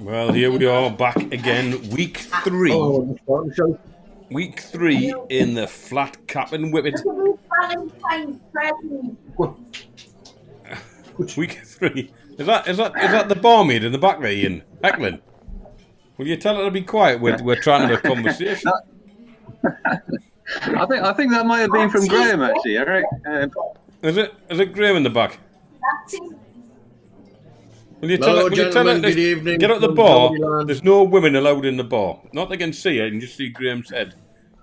Well, here we are back again, week 3. Oh, Week 3 in the Flat Cap and Whippet. Week 3. Is that the barmaid in the back there, Ian? Heckling. Will you tell her to be quiet? We're trying to have a conversation. I think that might have been from Graham, actually, Eric. Is it Graham in the back? Will you Hello, tell her gentlemen, good evening. get out the from bar? Zombieland. There's no women allowed in the bar. Not they can see her, you can just see Graham's head.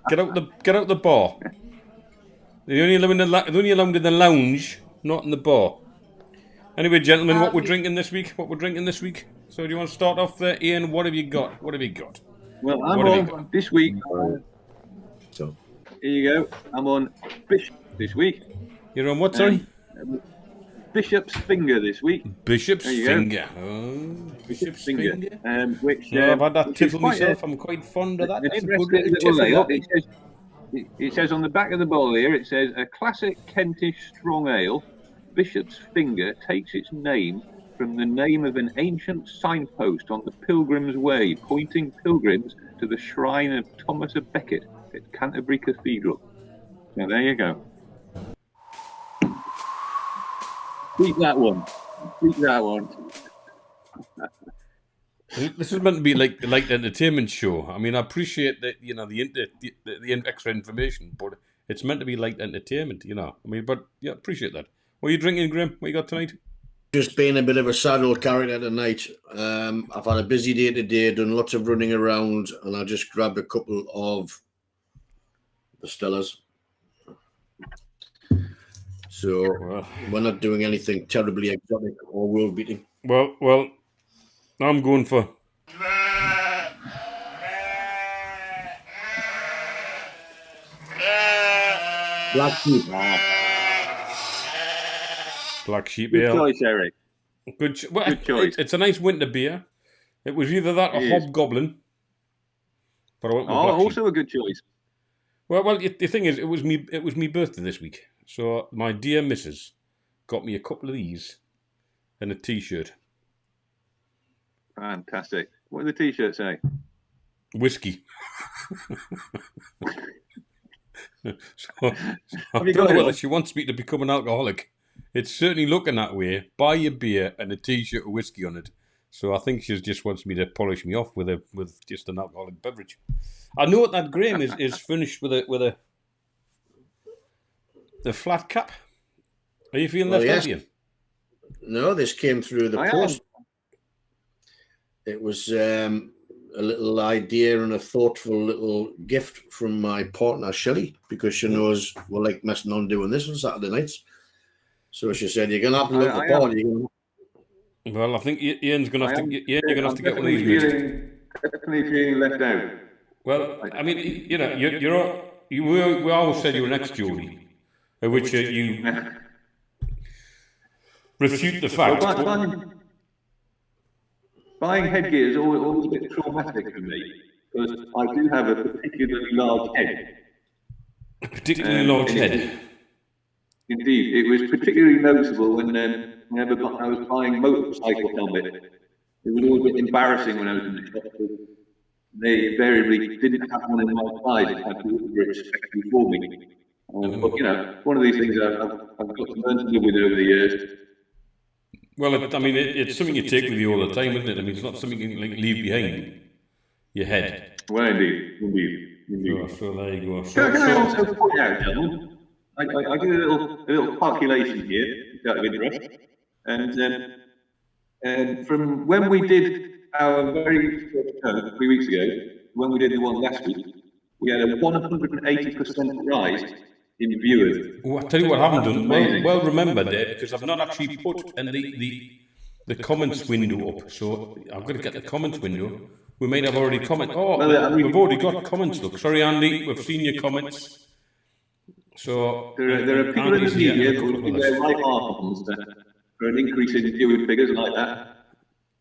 Get out the bar. They're only allowed in the lounge, not in the bar. Anyway, gentlemen, what we're drinking this week? So do you want to start off there, Ian? What have you got? Well, I'm on this week. So, Here you go. I'm on Bishop this week. You're on what, sorry? Bishop's Finger this week. Bishop's There you Finger. go. Oh, Bishop's Finger. Which Yeah, I've had that which tiffle is quite myself. I'm quite fond of that. an That's a good interesting little little tiffle. ale. It says on the back of the bottle here, it says, a classic Kentish strong ale, Bishop's Finger takes its name from the name of an ancient signpost on the Pilgrim's Way, pointing pilgrims to the shrine of Thomas of Becket at Canterbury Cathedral. Now there you go. Beat that one. This is meant to be like the light entertainment show. I mean, I appreciate that, the extra information, but it's meant to be light entertainment, I mean, but yeah, appreciate that. What are you drinking, Graham? What you got tonight? just being a bit of a saddle character tonight. I've had a busy day today, done lots of running around, and I just grabbed a couple of the Stellas. So we're not doing anything terribly exotic or world beating. Well, I'm going for Black Sheep. Black Sheep Good Ale. choice, Eric. Good choice. It's a nice winter beer. It was either that or It is. Hobgoblin. But I went with Oh, Black Sheep. also a good choice. Well, the thing is, it was me birthday this week. So my dear missus got me a couple of these and a T-shirt. Fantastic. What does the T-shirt say? Whiskey. so I you don't got know it? whether she wants me to become an alcoholic. It's certainly looking that way. Buy your beer and a T-shirt with whiskey on it. So I think she just wants me to polish me off with just an alcoholic beverage. I know that Graham is finished with the flat cap. Are you feeling left out, Ian? No, this came through the I post. It was a little idea and a thoughtful little gift from my partner, Shelley, because she knows we're like messing on doing this on Saturday nights. So she said, you're going to have to look at the bar. Well, I think Ian's going to have to. Ian, you're going to have to get one of these. Definitely feeling left out. Well, I mean, we always said you were an ex-Geordie, which you refute the fact. Buying headgear is always a bit traumatic for me because I do have a particularly large head. Particularly large head. Indeed, it was particularly noticeable whenever I was buying motorcycle helmet. It was always a bit embarrassing when I was in the shop. They invariably didn't have one in my size. It had to be respectfully for me. But one of these things I've got to learn to live with over the years. Well, it's something you take with you all the time, isn't it? I mean, it's not something you can leave behind your head. Well, indeed. So there you go. Can I also point out, gentlemen, I did a little calculation here, out of interest, and from when we did our very first show 3 weeks ago, when we did the one last week, we had a 180% rise in viewers. Well, I'll tell you what I haven't done. Well remembered there, because I've not actually put the comments window up. So I've got to get the comments window. We may have already commented. Oh, we've already got comments. Look, sorry, Andy, we've seen your comments. So there are people in the media who will give their right arms for an increase in viewing figures like that.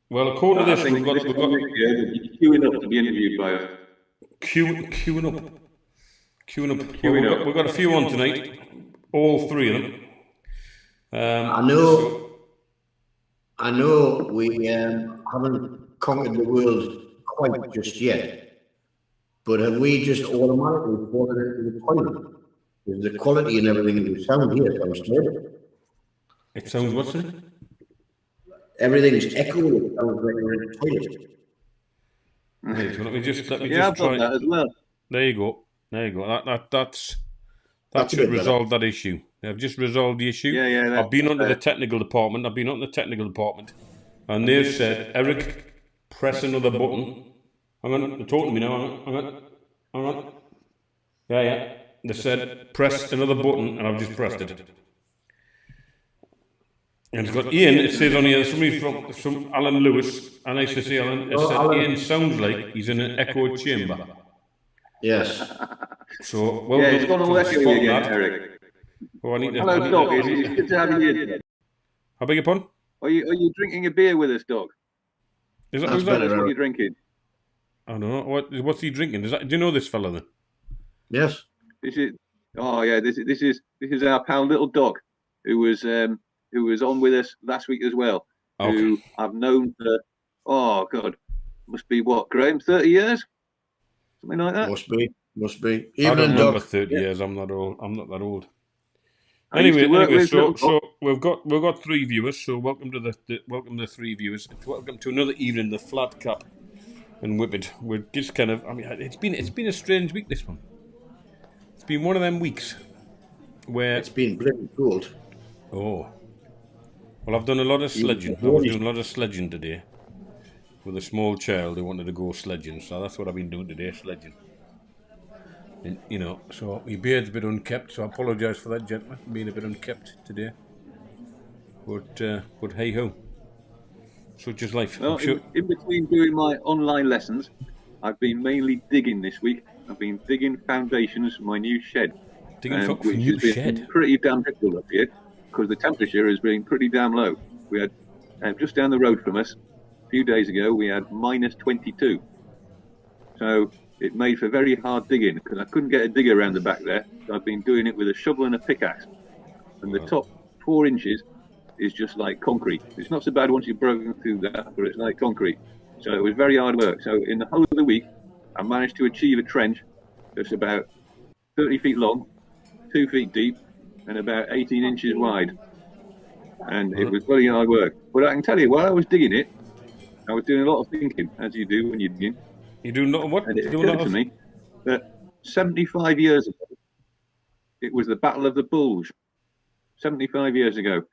Well, according to this, we've got queuing up to be interviewed by us. Queuing up. Well, we've got a few on tonight. All three of them. I know we haven't conquered the world quite just yet, but have we just automatically fallen into the toilet? Because the quality and everything of the sound here sounds terrible. It sounds what's it? Everything's echoing. It sounds like we're in a toilet. Right, so let me just Yeah, I've got try. that as well. There you go. There you go. That That's a should bit better. resolve that issue. I've just resolved the issue. Yeah, I've been onto the technical department. And they've said, Eric, press another button. Hang on, they're talking to me now. Hang on. Yeah. They said, press another button, and I've just pressed it. And it's got Ian, it says on here, somebody from Alan Lewis, and I used to say Alan, it said Ian sounds like he's in an echo chamber. Yes. So, well it's done gone all for echoey spotting again, that. Eric. Oh, I need to... Hello, Doc. It's good to have you here. I beg your pardon? Are you drinking a beer with us, Doc? Is That's who's better, that? That's what Eric. you're drinking. I don't know. What's he drinking? Do you know this fella then? Yes. This is our pal Little Doc, who was on with us last week as well. Okay. Who I've known for must be what, Graham, 30 years, something like that. Must be. I don't Evening, remember Doc. 30 years. I'm not that old. I used to work with So Little Doc. we've got 3 viewers. So welcome to the 3 viewers. Welcome to another evening, the Flat Cap and Whippet. We're just kind of. I mean, it's been a strange week. This one. It's been one of them weeks where It's been bloody cold. oh, well, I've done a lot of sledging. I was doing a lot of sledging today with a small child who wanted to go sledging. So that's what I've been doing today, sledging. And, so my beard's a bit unkept, so I apologise for that, gentlemen, being a bit unkept today. But hey ho, such is life. Well, Sure. in between doing my online lessons, I've been mainly digging this week. I've been digging foundations for my new shed. Digging for which new has been shed. pretty damn difficult up here because the temperature has been pretty damn low. We had just down the road from us a few days ago we had minus 22, so it made for very hard digging because I couldn't get a digger around the back there. So I've been doing it with a shovel and a pickaxe, and the top 4 inches is just like concrete. It's not so bad once you've broken through that, but it's like concrete. So it was very hard work. So in the whole of the week, I managed to achieve a trench that's about 30 feet long, 2 feet deep, and about 18 inches wide. And it was very hard work. But I can tell you, while I was digging it, I was doing a lot of thinking, as you do when you're digging. You do not what? And it Do occurred not to me that 75 years ago, it was the Battle of the Bulge. 75 years ago.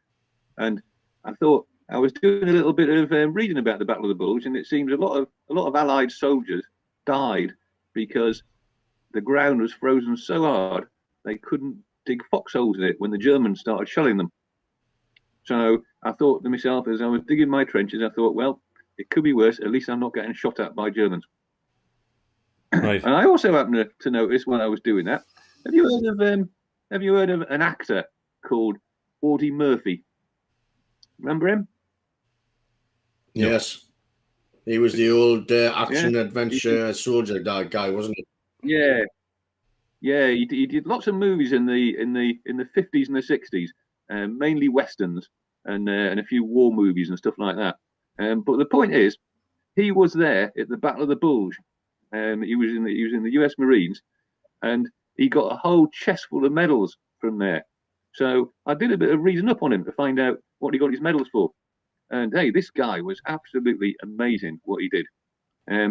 And I thought, I was doing a little bit of reading about the Battle of the Bulge, and it seems a lot of Allied soldiers died because the ground was frozen so hard they couldn't dig foxholes in it when the Germans started shelling them. So I thought to myself, as I was digging my trenches, I thought, well, it could be worse. At least I'm not getting shot at by Germans. Right. And I also happened to notice when I was doing that. Have you heard of an actor called Audie Murphy? Remember him? Yes. He was the old action adventure soldier guy, wasn't he? Yeah. He did lots of movies in the 50s and the 60s, mainly westerns and a few war movies and stuff like that. But the point is, he was there at the Battle of the Bulge. He was in the U.S. Marines, and he got a whole chest full of medals from there. So I did a bit of reading up on him to find out what he got his medals for. And hey, this guy was absolutely amazing what he did.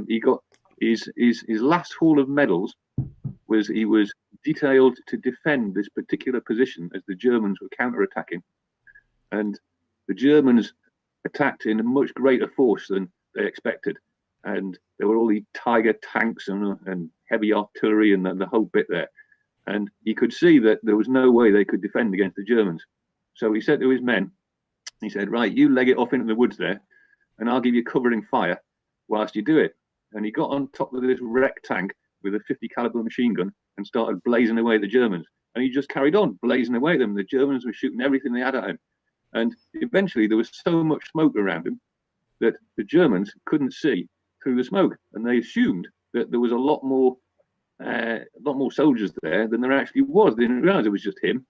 He got his last haul of medals was he was detailed to defend this particular position as the Germans were counterattacking, and the Germans attacked in a much greater force than they expected. And there were all these Tiger tanks and heavy artillery and the whole bit there. And he could see that there was no way they could defend against the Germans. So he said to his men, he said, right, you leg it off into the woods there, and I'll give you covering fire whilst you do it. And he got on top of this wrecked tank with a 50 caliber machine gun and started blazing away the Germans. And he just carried on blazing away them. The Germans were shooting everything they had at him. And eventually there was so much smoke around him that the Germans couldn't see through the smoke. And they assumed that there was a lot more soldiers there than there actually was. They didn't realize it was just him.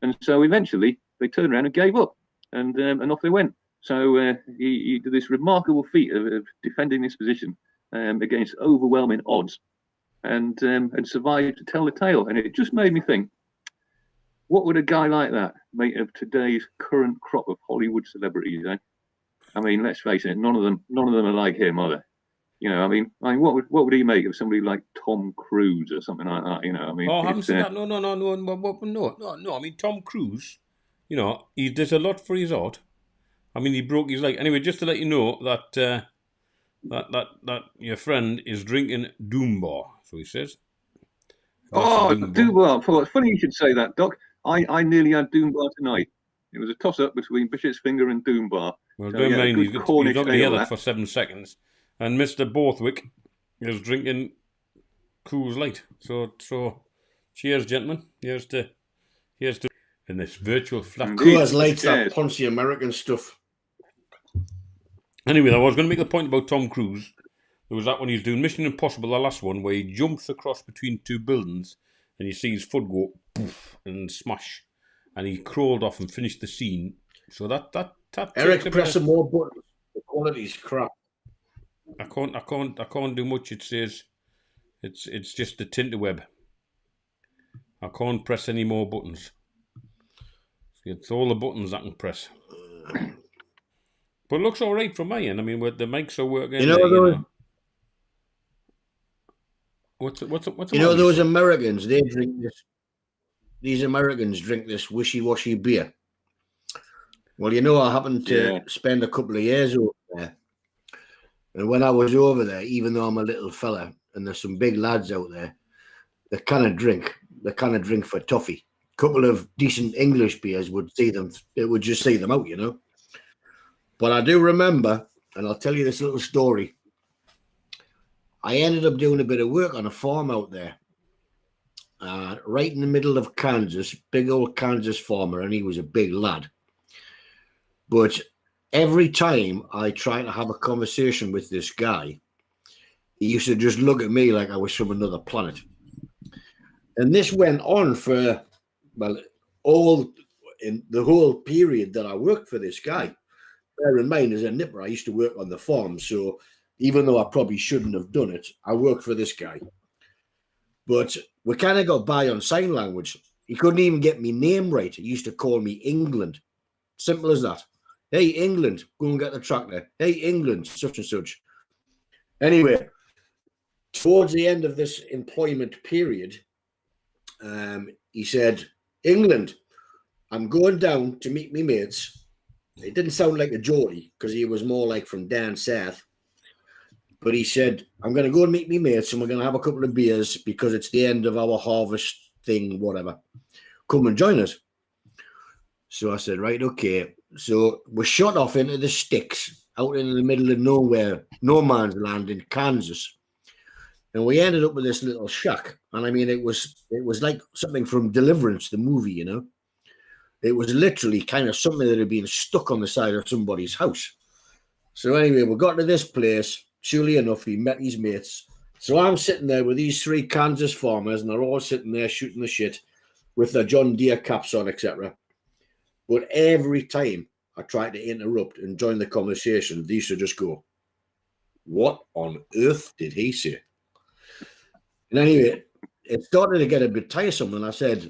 And so eventually they turned around and gave up, and off they went. So he did this remarkable feat of defending this position against overwhelming odds, and survived to tell the tale. And it just made me think, what would a guy like that make of today's current crop of Hollywood celebrities? Eh? I mean, let's face it, none of them are like him, are they? You know, I mean, what would he make of somebody like Tom Cruise or something like that? You know, I mean, Oh, I haven't seen that. No. I mean, Tom Cruise, you know, he does a lot for his art. I mean, he broke his leg. Anyway, just to let you know that that your friend is drinking Doombar, so he says. Oh, Doombar. It's funny you should say that, Doc. I nearly had Doombar tonight. It was a toss-up between Bishop's Finger and Doombar. Well, So, don't mind, he's not going to hear that for 7 seconds. And Mr. Borthwick is drinking Coors Light. So cheers, gentlemen. Here's to in this virtual flat. Coors Light's that punchy American stuff. Anyway, I was going to make a point about Tom Cruise. There was that when he's doing Mission Impossible, the last one, where he jumps across between two buildings and you see his foot go poof and smash. And he crawled off and finished the scene. So that Eric, press some more buttons. The quality's crap. I can't do much. It says it's just the Tinterweb. I can't press any more buttons. It's all the buttons I can press. But it looks all right from my end. I mean, the mics are working. What's those Americans? They drink this. These Americans drink this wishy-washy beer. Well, I happened to spend a couple of years over there. And when I was over there, even though I'm a little fella and there's some big lads out there, they kind of drink for toffee. A couple of decent English beers would just see them out, But I do remember, and I'll tell you this little story. I ended up doing a bit of work on a farm out there, right in the middle of Kansas, big old Kansas farmer, and he was a big lad. But every time I tried to have a conversation with this guy, he used to just look at me like I was from another planet. And this went on for, in the whole period that I worked for this guy. Bear in mind, as a nipper, I used to work on the farm. So even though I probably shouldn't have done it, I worked for this guy. But we kind of got by on sign language. He couldn't even get me name right. He used to call me England. Simple as that. Hey, England, go and get the tractor. Hey, England, such and such. Anyway, towards the end of this employment period, he said, England, I'm going down to meet me mates. It didn't sound like a Geordie because he was more like from down south. But he said, I'm going to go and meet me mates and we're going to have a couple of beers because it's the end of our harvest thing, whatever. Come and join us. So I said, right, okay. So we shot off into the sticks out in the middle of nowhere, no man's land in Kansas. And we ended up with this little shack. And I mean, it was like something from Deliverance, the movie, It was literally kind of something that had been stuck on the side of somebody's house. So anyway, we got to this place. Surely enough, he met his mates. So I'm sitting there with these three Kansas farmers, and they're all sitting there shooting the shit with their John Deere caps on, etc. But every time I tried to interrupt and join the conversation, they used to just go, what on earth did he say? And anyway, it started to get a bit tiresome, and I said,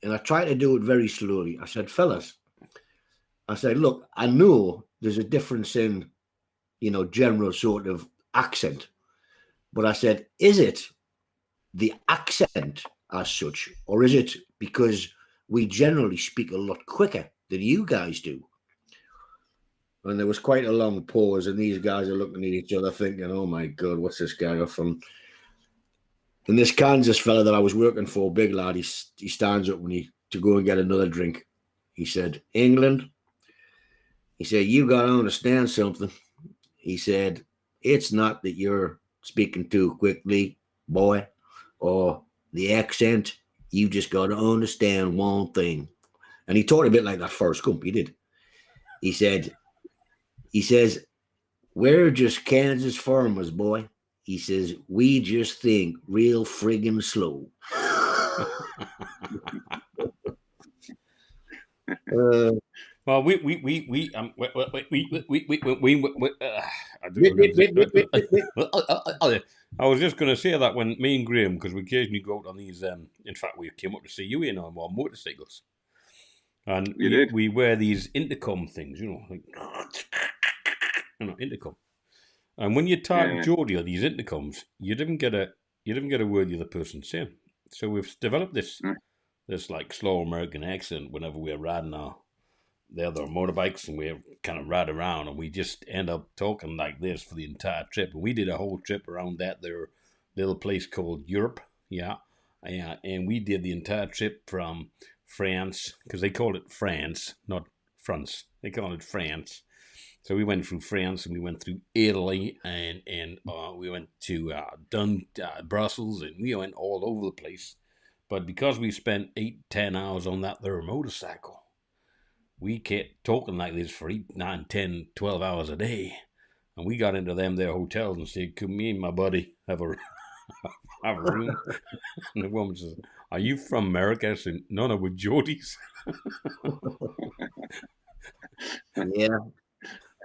and I tried to do it very slowly. I said, fellas, I said, look, I know there's a difference in, general sort of accent. But I said, is it the accent as such, or is it because we generally speak a lot quicker than you guys do? And there was quite a long pause, and these guys are looking at each other thinking, oh my God, what's this guy off from? And this Kansas fella that I was working for, big lad, he stands up to go and get another drink. He said, England. He said, you got to understand something. He said, it's not that you're speaking too quickly, boy, or the accent. You just got to understand one thing. And he talked a bit like that Forrest Gump. He did. He says, we're just Kansas farmers, boy. He says, we just think real friggin' slow. Well, Well, I was just going to say that when me and Graham, because we occasionally go out on these. In fact, we came up to see you in on our motorcycles, and we wear these intercom things, like intercom. And when you type Geordie or these intercoms, you didn't get a word the other person saying. So we've developed this like slow American accent whenever we're riding the other motorbikes, and we kind of ride around, and we just end up talking like this for the entire trip. And we did a whole trip around that there little place called Europe, and we did the entire trip from France, because they call it France, not France. They call it France. So we went through France, and we went through Italy, and we went to Brussels, and we went all over the place. But because we spent 8-10 hours on that there motorcycle, we kept talking like this for 8, 9, 10, 12 hours a day. And we got into their hotels and said, "Come me and my buddy have a room." And the woman says, "Are you from America?" I said, "No, we're Geordies." Yeah.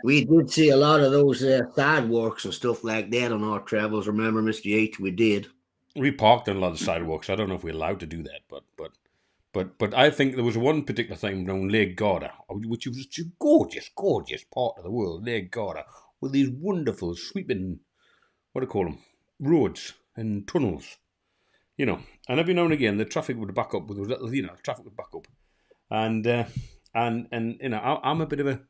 We did see a lot of those sidewalks and stuff like that on our travels. Remember, Mr. H, we did. We parked on a lot of sidewalks. I don't know if we're allowed to do that, but I think there was one particular thing around Lake Garda, which was a gorgeous part of the world, Lake Garda, with these wonderful sweeping, what do you call them, roads and tunnels, And every now and again the traffic would back up with those little, traffic would back up, and I'm a bit of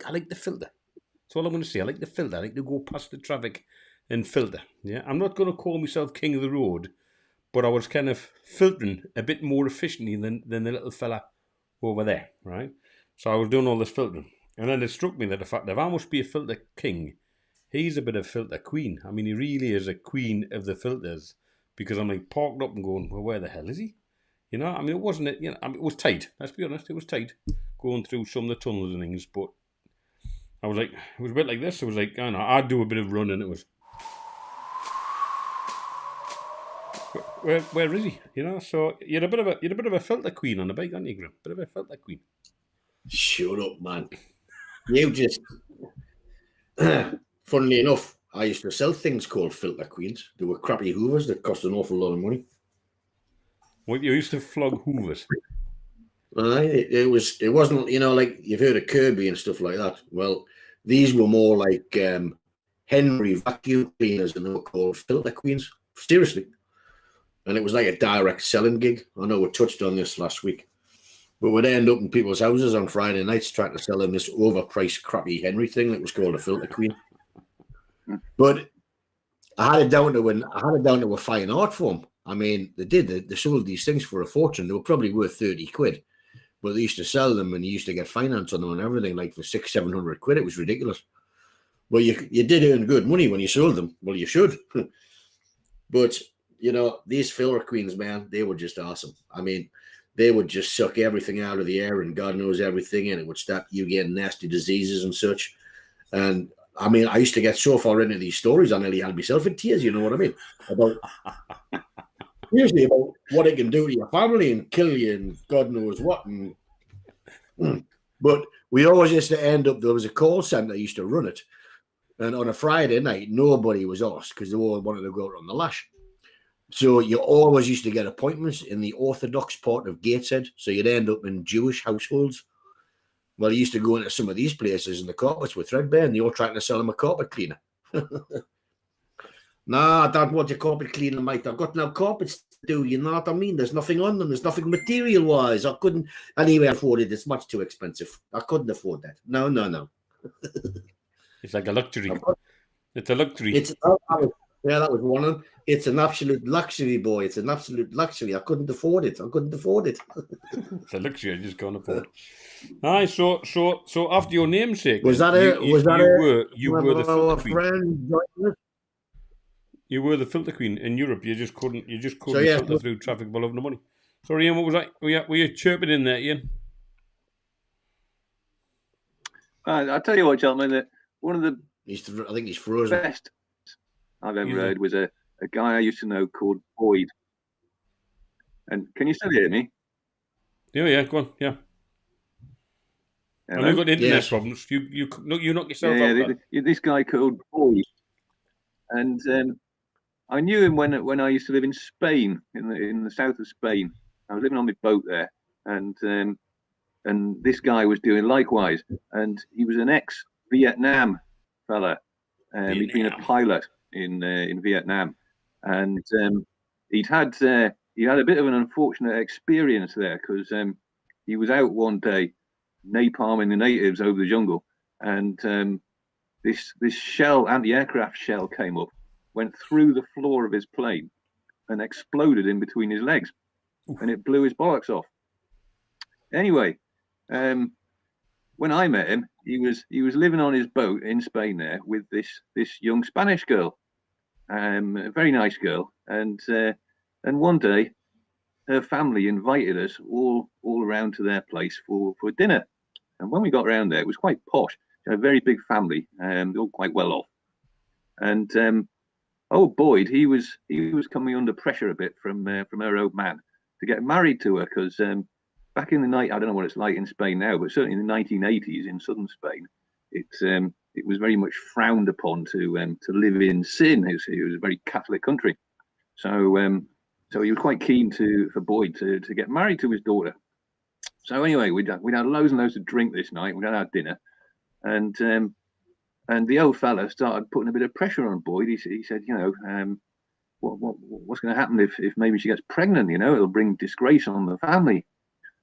I like the filter. That's all I'm going to say. I like the filter. I like to go past the traffic and filter. Yeah, I'm not going to call myself king of the road, but I was kind of filtering a bit more efficiently than the little fella over there, right? So I was doing all this filtering. And then it struck me that the fact that if I must be a filter king, he's a bit of filter queen. I mean, he really is a queen of the filters, because I'm like parked up and going, well, where the hell is he? I mean, it wasn't, it was tight. Let's be honest, it was tight going through some of the tunnels and things, but I was like, it was a bit like this. It was like, I'd do a bit of running. It was, where is he? So you're a bit of a filter queen on the bike, aren't you, Grim? Bit of a filter queen. Shut up, man. You just, funnily enough, I used to sell things called filter queens. They were crappy hoovers that cost an awful lot of money. Well, you used to flog hoovers. It wasn't, like you've heard of Kirby and stuff like that. Well, these were more like Henry vacuum cleaners, and they were called filter queens. Seriously. And it was like a direct selling gig. I know we touched on this last week. But we'd end up in people's houses on Friday nights trying to sell them this overpriced, crappy Henry thing that was called a filter queen. But I had it down to a fine art form. I mean, they sold these things for a fortune. They were probably worth 30 quid. But they used to sell them, and you used to get finance on them and everything, like for 600-700 quid. It was ridiculous. Well, you did earn good money when you sold them. Well, you should. But, these filler queens, man, they were just awesome. I mean, they would just suck everything out of the air, and God knows everything, and it would stop you getting nasty diseases and such. And, I mean, I used to get so far into these stories, I nearly had myself in tears, you know what I mean? Usually about what it can do to your family and kill you and God knows what. But we always used to end up, there was a call centre that used to run it. And on a Friday night, nobody was asked because they all wanted to go out on the lash. So you always used to get appointments in the Orthodox part of Gateshead. So you'd end up in Jewish households. Well, you used to go into some of these places and the carpets were threadbare, and they all trying to sell them a carpet cleaner. Nah, I don't want your carpet cleaner, mate. I've got no carpets to do, you know what I mean? There's nothing on them. There's nothing material-wise. I couldn't anyway afford it. It's much too expensive. I couldn't afford that. No. It's like a luxury. It's a luxury. That was one of them. It's an absolute luxury, boy. It's an absolute luxury. I couldn't afford it. It's a luxury I just can't afford. Aye, so after your namesake, you were the filter queen. You were the filter queen in Europe. You just couldn't filter through traffic below the money. Sorry, Ian, what was that? Were you chirping in there, Ian? I'll tell you what, gentlemen, that one of the I think he's frozen. Best I've ever heard was a guy I used to know called Boyd. And can you still hear me? Yeah, go on, yeah. And you've got internet problems. You knock yourself out. This guy called Boyd, and I knew him when I used to live in Spain, in the south of Spain. I was living on my boat there, and this guy was doing likewise. And he was an ex-Vietnam fella. He'd been a pilot in Vietnam, and he'd had a bit of an unfortunate experience there because he was out one day napalming the natives over the jungle, and this anti-aircraft shell came up, went through the floor of his plane, and exploded in between his legs, and it blew his bollocks off. Anyway, when I met him, he was living on his boat in Spain there with this young Spanish girl, a very nice girl, and one day her family invited us all around to their place for dinner. And when we got around there, it was quite posh, a very big family, all quite well off. And Boyd, he was coming under pressure a bit from her old man to get married to her, because back in the night, I don't know what it's like in Spain now, but certainly in the 1980s in southern Spain, it was very much frowned upon to live in sin. It was a very Catholic country, so he was quite keen for Boyd to get married to his daughter. So anyway, we'd had loads and loads of drink this night. We had our dinner, and the old fella started putting a bit of pressure on Boyd. He said, what's going to happen if maybe she gets pregnant? It'll bring disgrace on the family.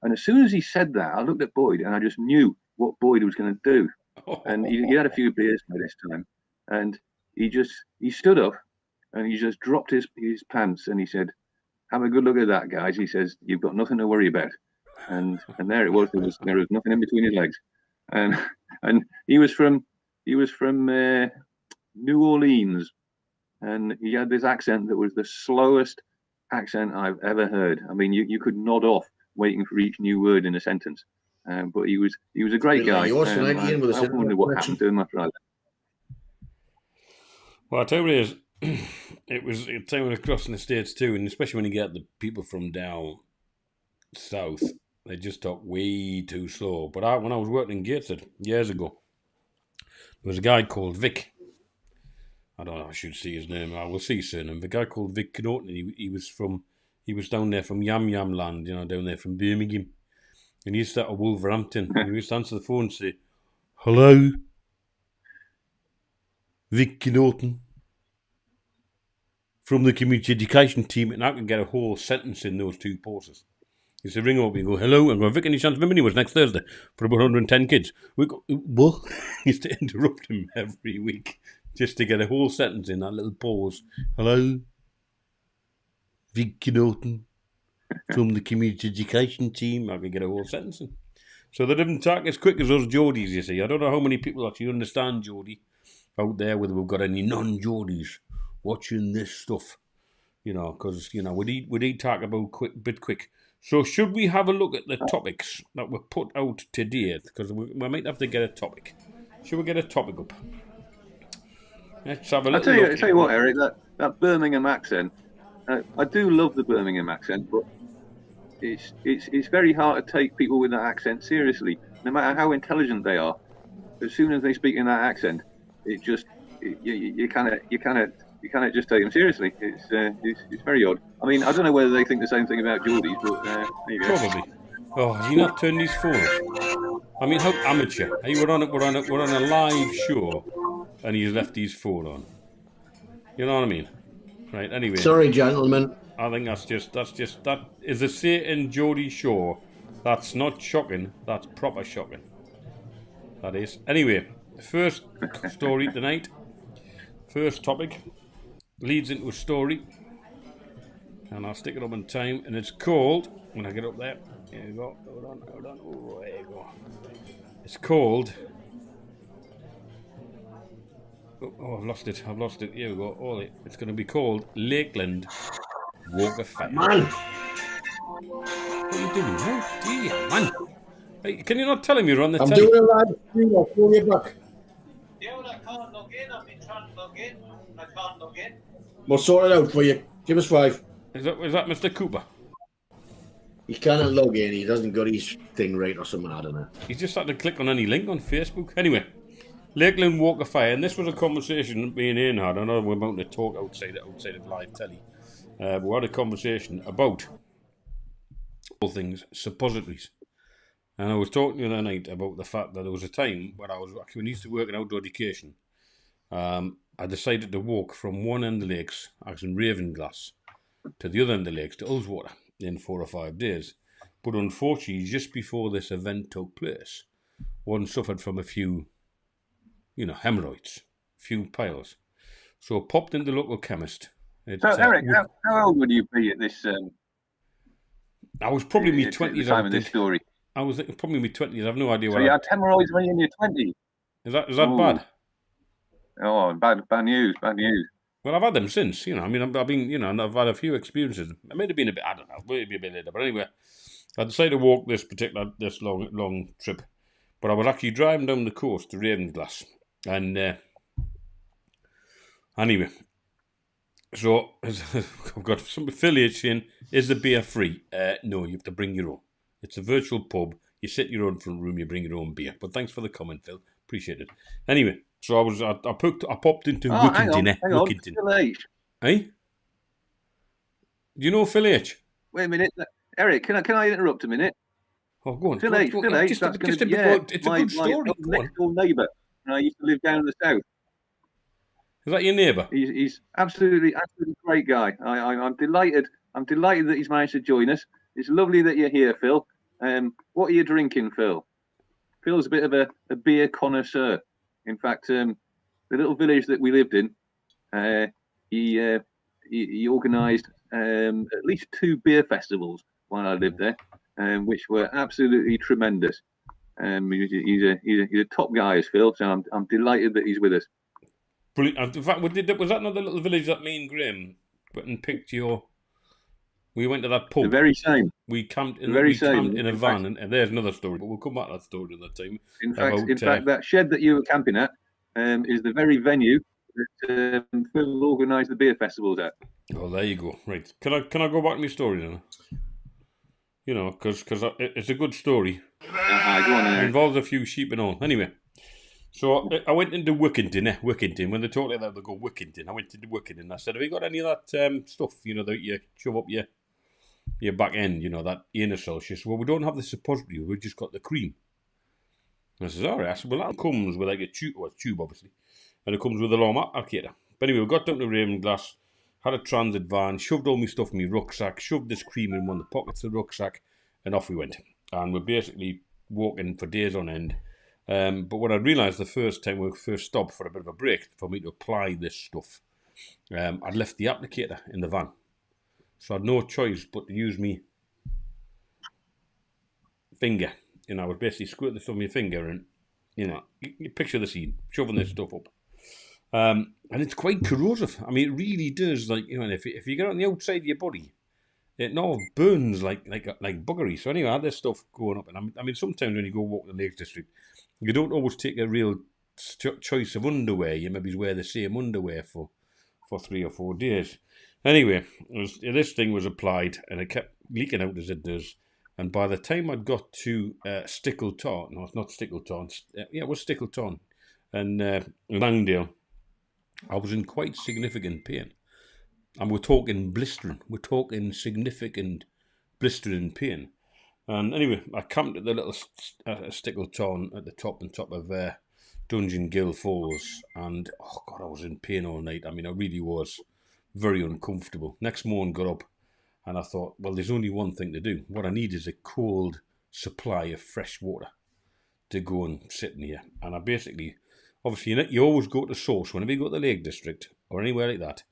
And as soon as he said that, I looked at Boyd and I just knew what Boyd was going to do. And he had a few beers by this time, and he stood up and he just dropped his pants and he said, "Have a good look at that, guys." He says, "You've got nothing to worry about." And there it was. There was nothing in between his legs, and he was from New Orleans, and he had this accent that was the slowest accent I've ever heard. I mean, you could nod off waiting for each new word in a sentence. But he was a great guy. I wonder what happened to him after I left. Well, I tell you what it is, it was time across in the States too, and especially when you get the people from down south, they just talk way too slow. But when I was working in Gateshead years ago, there was a guy called Vic. I don't know, I should see his name. I will see his surname. The guy called Vic Knowton. He was down there from Yam Yam Land, down there from Birmingham. And he used to start at Wolverhampton. And he used to answer the phone and say, "Hello, Vic Knowton from the community education team." And I could get a whole sentence in those two pauses. He used to ring up and go, "Hello," and go, "Vic, any chance of him was next Thursday for about 110 kids?" We go, "What?" He used to interrupt him every week just to get a whole sentence in that little pause. "Hello, Vic Knowton from the community education team." I could get a whole sentence in. So they didn't talk as quick as us Geordies, you see. I don't know how many people actually understand Geordie out there, whether we've got any non-Geordies watching this stuff, because, we need talk about quick. So should we have a look at the topics that were put out today? Because we might have to get a topic. Should we get a topic up? Let's have a look. I'll tell you what, Eric, that Birmingham accent, I do love the Birmingham accent, but it's very hard to take people with that accent seriously, no matter how intelligent they are. As soon as they speak in that accent, you cannot just take them seriously. It's very odd. I mean, I don't know whether they think the same thing about Geordies, but there you go. Probably. Oh, have you not turned these phones? I mean, how amateur? We're on a live show, and he's left his phone on. You know what I mean? Right. Anyway. Sorry, gentlemen. I think that is a Satan Geordie show. That's not shocking. That's proper shocking. That is. Anyway, first story tonight. First topic leads into a story, and I'll stick it up in time. And it's called, when I get up there, here you go. Hold on. Oh, there you go. It's called. Oh, I've lost it. Here we go. It's going to be called Lakeland Walk of Fame. Man! What are you doing? Oh dear, man. Hey, can you not tell him you're on the I'm telly? doing a live stream. I'll call you back. Yeah, well, I can't log in. I've been trying to log in. I can't log in. We'll sort it out for you. Give us 5. Is that Mr. Cooper? He cannot log in. He doesn't got his thing right or something. I don't know. He's just had to click on any link on Facebook. Anyway, Lakeland Walk of Fire, and this was a conversation me and Ian had. I know we're about to talk outside of live telly. But we had a conversation about all things suppositories. And I was talking the other night about the fact that there was a time when when I used to work in outdoor education, I decided to walk from one end of the lakes, actually in Ravenglass, to the other end of the lakes, to Ullswater, in 4 or 5 days. But unfortunately, just before this event took place, one suffered from a few, hemorrhoids, a few piles. So I popped into the local chemist. So, Eric, how old would you be at this? I was probably in my 20s. At the time of this story. I was probably in my 20s. I have no idea So you had hemorrhoids when you were in your 20s? Is that bad? Oh, bad news. Well, I've had them since, I've been, I've had a few experiences. It may have been a bit, I don't know, maybe a bit later. But anyway, I decided to walk this long trip. But I was actually driving down the coast to Ravenglass. And anyway, so I've got some affiliation. Is the beer free? No, you have to bring your own. It's a virtual pub. You sit in your own front room, you bring your own beer. But thanks for the comment, Phil. Appreciate it. Anyway, so I popped into Wickington. Phil H. Eh? Do you know Phil H? Wait a minute. Eric, can I interrupt a minute? Oh, go on. Phil H. It's a good story. My next door neighbour. I used to live down in the south. Is that your neighbour? He's absolutely great guy. I'm delighted. I'm delighted that he's managed to join us. It's lovely that you're here, Phil. What are you drinking, Phil? Phil's a bit of a beer connoisseur. In fact, the little village that we lived in, he organised at least 2 beer festivals while I lived there, which were absolutely tremendous. He's a top guy, as Phil. So I'm delighted that he's with us. Brilliant. In fact, was that not the little village that me and Graham went and picked your? We went to that pub. The very same. We camped in a van, and there's another story, but we'll come back to that story another time. In fact, that shed that you were camping at is the very venue that Phil organised the beer festivals at. Oh, there you go. Right. Can I go back to my story then? Because it's a good story. Go on, It involves a few sheep and all. Anyway, so I went into Wickington. When they talk like that, they go Wickington. I went into Wickington. I said, have you got any of that stuff, that you shove up your back end, that anal cell? She said, well, we don't have the suppository, we've just got the cream. And I said, all right. I said, well, that comes with like a tube, obviously, and it comes with a long applicator. But anyway, we got down to Ravenglass, had a transit van, shoved all my stuff in my rucksack, shoved this cream in one of the pockets of the rucksack, and off we went. And we're basically walking for days on end. But what I realised the first time we first stopped for a bit of a break for me to apply this stuff, I'd left the applicator in the van. So I had no choice but to use me finger. I would basically squirt this on my finger and, you picture the scene, shoving this stuff up. And it's quite corrosive. I mean, it really does, if you get it on the outside of your body, it now burns like buggery. So anyway, I had this stuff going up. And I mean, sometimes when you go walk the Lakes District, you don't always take a real choice of underwear. You maybe wear the same underwear for 3 or 4 days. Anyway, this thing was applied and it kept leaking out as it does. And by the time I'd got to Stickleton, no, it's not Stickleton, it was Stickleton, and Langdale, I was in quite significant pain. And we're talking blistering. We're talking significant blistering pain. And anyway, I camped at the little Stickleton at the top of Dungeon Gill Falls. And, oh God, I was in pain all night. I mean, I really was very uncomfortable. Next morning, got up and I thought, well, there's only one thing to do. What I need is a cold supply of fresh water to go and sit in here. And I basically, obviously, you always go to source. Whenever you go to the Lake District or anywhere like that,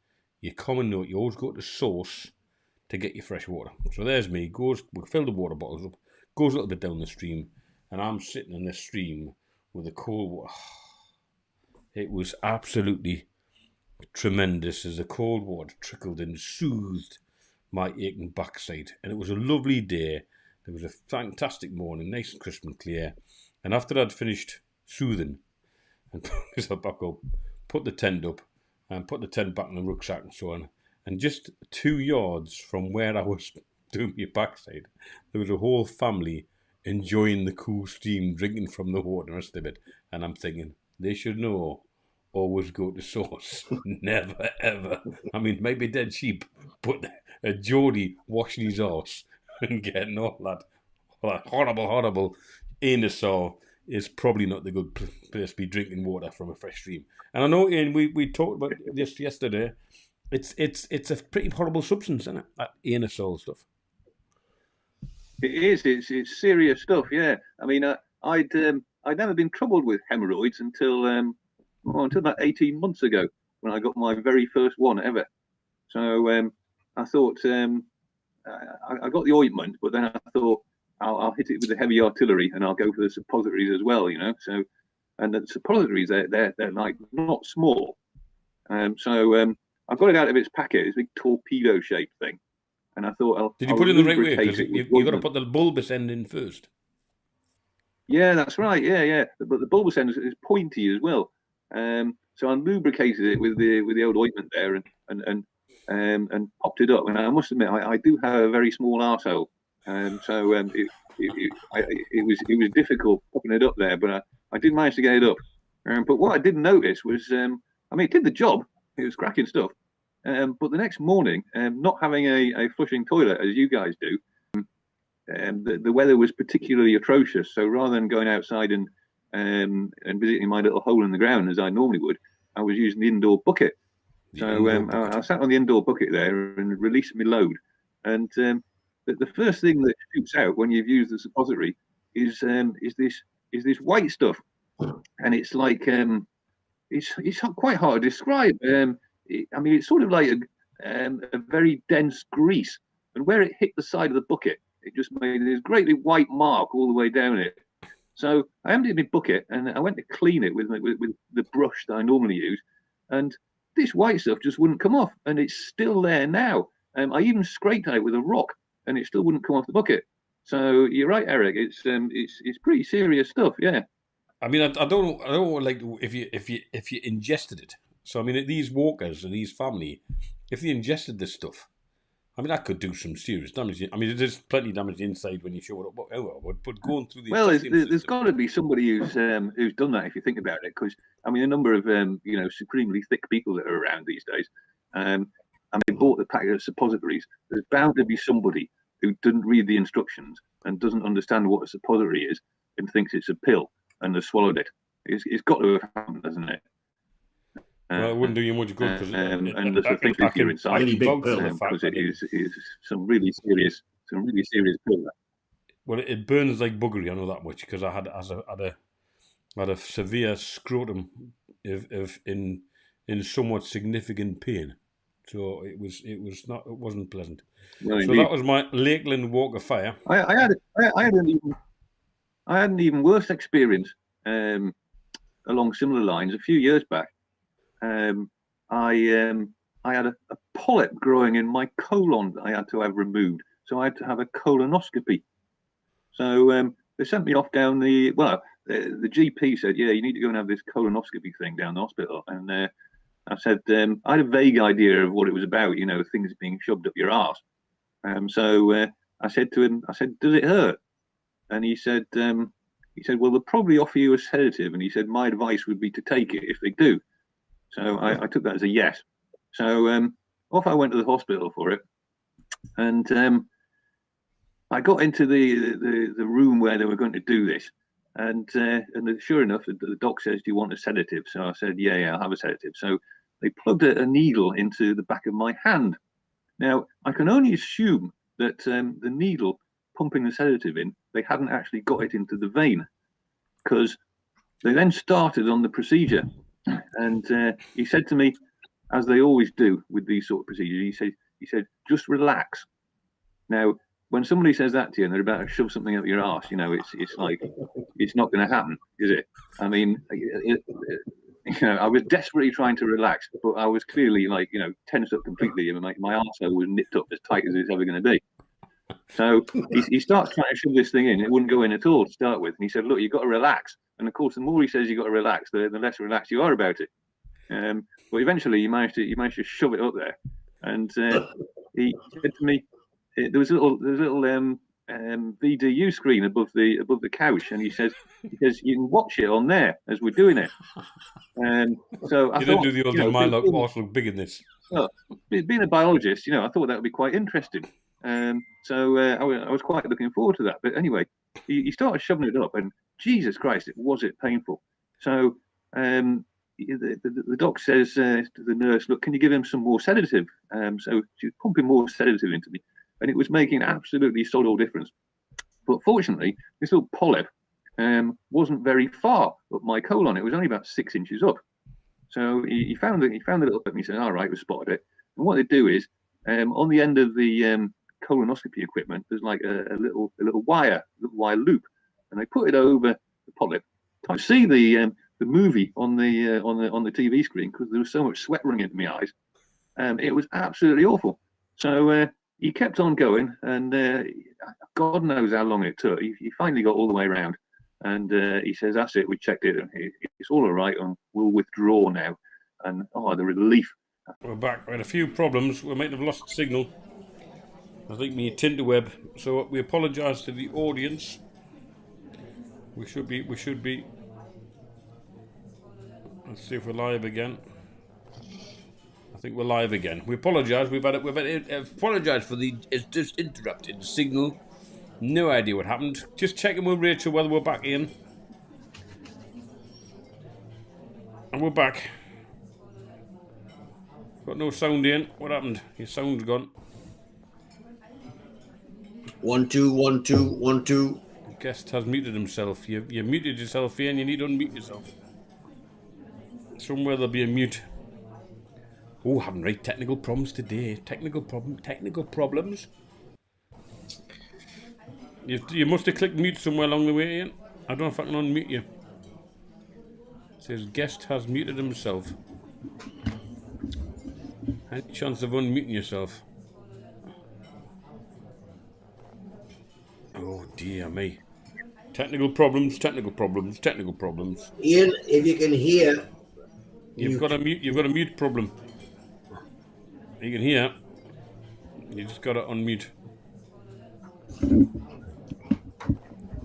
you common note, you always go to source to get your fresh water. So there's me, we fill the water bottles up, goes a little bit down the stream, and I'm sitting in this stream with the cold water. It was absolutely tremendous as the cold water trickled and soothed my aching backside. And it was a lovely day. There was a fantastic morning, nice and crisp and clear. And after I'd finished soothing and put myself back up, put the tent up, and put the tent back in the rucksack and so on, and just 2 yards from where I was doing your backside, there was a whole family enjoying the cool steam, drinking from the water and the rest of it. And I'm thinking, they should know, always go to source. Never, ever. I mean, maybe dead cheap, but a Geordie washing his arse and getting all that horrible aerosol is probably not the good place to be drinking water from a fresh stream. And I know, Ian, we talked about this yesterday. It's a pretty horrible substance, isn't it? That aerosol stuff. It is. It's serious stuff. Yeah. I mean, I'd never been troubled with hemorrhoids until about 18 months ago when I got my very first one ever. So I thought I got the ointment, but then I thought I'll hit it with the heavy artillery and I'll go for the suppositories as well. So, and the suppositories they're like not small. So I got it out of its packet, this big torpedo-shaped thing, and I thought, did you put it in the right way? Because you got to put the bulbous end in first. Yeah, that's right. Yeah. But the bulbous end is pointy as well. So I lubricated it with the old ointment there and popped it up. And I must admit, I do have a very small arsehole. So it was difficult popping it up there, but I did manage to get it up. But what I didn't notice was, it did the job. It was cracking stuff. But the next morning, not having a flushing toilet as you guys do, the weather was particularly atrocious. So rather than going outside and visiting my little hole in the ground as I normally would, I was using the indoor bucket. So I sat on the indoor bucket there and released my load. And the first thing that shoots out when you've used the suppository is this white stuff, and it's like it's quite hard to describe. It's sort of like a very dense grease, and where it hit the side of the bucket, it just made this great big white mark all the way down it. So I emptied my bucket and I went to clean it with the brush that I normally use, and this white stuff just wouldn't come off, and it's still there now. I even scraped at it with a rock, and it still wouldn't come off the bucket. So you're right, Eric. It's pretty serious stuff. Yeah. I mean, I don't know, like if you ingested it. So I mean, these walkers and these family, if they ingested this stuff, I mean, that could do some serious damage. I mean, there's plenty of damage inside when you show it up. But going through the there's got to be somebody who's done that if you think about it, because I mean, a number of supremely thick people that are around these days. They bought the packet of suppositories. There's bound to be somebody who didn't read the instructions and doesn't understand what a suppository is and thinks it's a pill and has swallowed it. It's got to have happened, hasn't it? Well, it wouldn't do you much good because and there's a thing here inside because it is some really serious pill. Well, it burns like buggery. I know that much because I had a severe scrotum in somewhat significant pain. So it wasn't pleasant. Well, so that was my Lakeland Walk of Fire. I had an even worse experience along similar lines a few years back. I had a polyp growing in my colon that I had to have removed, so I had to have a colonoscopy. So they sent me off down the GP said, yeah, you need to go and have this colonoscopy thing down the hospital, and I said I had a vague idea of what it was about, things being shoved up your arse. So I said to him, does it hurt? And he said, well, they'll probably offer you a sedative, and he said my advice would be to take it if they do. So I took that as a yes. So off I went to the hospital for it, and I got into the room where they were going to do this, and sure enough, the doc says, "Do you want a sedative?" So I said, "Yeah, I'll have a sedative." So they plugged a needle into the back of my hand. Now I can only assume that the needle pumping the sedative in, they hadn't actually got it into the vein, because they then started on the procedure. And he said to me, as they always do with these sort of procedures, he said, just relax. Now, when somebody says that to you and they're about to shove something up your arse, it's like, it's not going to happen, is it? I mean, I was desperately trying to relax, but I was clearly tensed up completely, and my arsehole was nipped up as tight as it's ever going to be. So he starts trying to shove this thing in. It wouldn't go in at all to start with. And he said, look, you've got to relax. And of course, the more he says you've got to relax, the less relaxed you are about it. But eventually, you managed to shove it up there. And he said to me, there was a little VDU screen above the couch, and he says you can watch it on there as we're doing it. So I You thought, didn't do the old my horse look big in this. Well, being a biologist, I thought that would be quite interesting. So I was quite looking forward to that. But anyway, he started shoving it up, and Jesus Christ, was it painful. So the doc says to the nurse, look, can you give him some more sedative? So she was pumping more sedative into me, and it was making absolutely solid difference. But fortunately, this little polyp wasn't very far up my colon. It was only about 6 inches up. So he found the little bit, and he said, all right, we spotted it. And what they do is, on the end of the colonoscopy equipment, there's like a little wire loop, and they put it over the polyp. I see the movie on the TV screen because there was so much sweat running into my eyes. It was absolutely awful. So he kept on going, and God knows how long it took. He finally got all the way around. And he says, that's it, we checked it, and it's all right, and we'll withdraw now. And the relief. We're back. We had a few problems. We might have lost signal. I think me Tinterweb. So we apologise to the audience. We should be. Let's see if we're live again. I think we're live again. We apologise. We've had apologise for it's just interrupted the signal. No idea what happened. Just checking with Rachel whether we're back in. And we're back. Got no sound in. What happened? Your sound's gone. 1 2 1 2 1 2. Guest has muted himself. You muted yourself here and you need to unmute yourself. Somewhere there'll be a mute. Oh, having right technical problems today. Technical problems. You must have clicked mute somewhere along the way, Ian. I don't know if I can unmute you. It says guest has muted himself. Any chance of unmuting yourself? Oh dear me. Technical problems. Ian, if you can hear, You've got a mute problem. You can hear. You just got to unmute.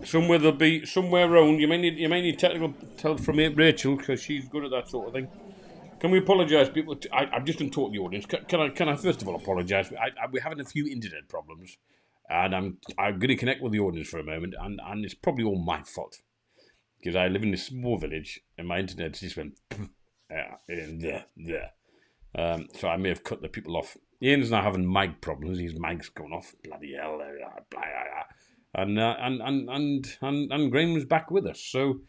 Somewhere around. You may need technical help from Rachel because she's good at that sort of thing. Can we apologise, people? I'm just going to talk to the audience. Can I first of all apologise? We're having a few internet problems, and I'm going to connect with the audience for a moment, and it's probably all my fault because I live in this small village and my internet just went there. So I may have cut the people off. Ian's now having mic problems. His mic's going off. Bloody hell! And Graham's back with us. So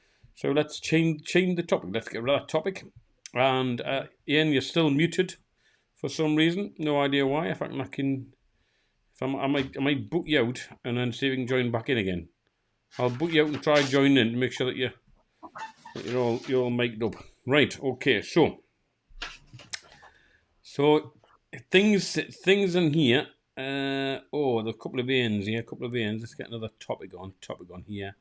let's change the topic. Let's get rid of that topic. And Ian, you're still muted for some reason. No idea why. If I might boot you out and then see if we can join back in again. I'll boot you out and try joining in to make sure that you're all mic'd up. Right. Okay. So things in here. There are a couple of Ians here. Let's get another topic on here.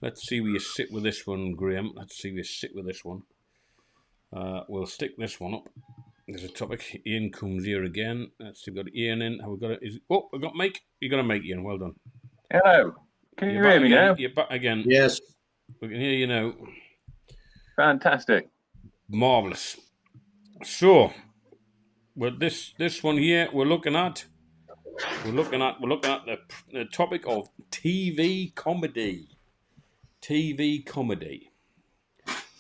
Let's see where you sit with this one, Graham. We'll stick this one up. There's a topic. Ian comes here again. Let's see, we've got Ian in. Have we got it? We've got Mike. You got a Mike, Ian. Well done. Hello. Can you hear me now? You're back again. Yes. We can hear you now. Fantastic. Marvellous. So, with this one here, we're looking at the topic of TV comedy.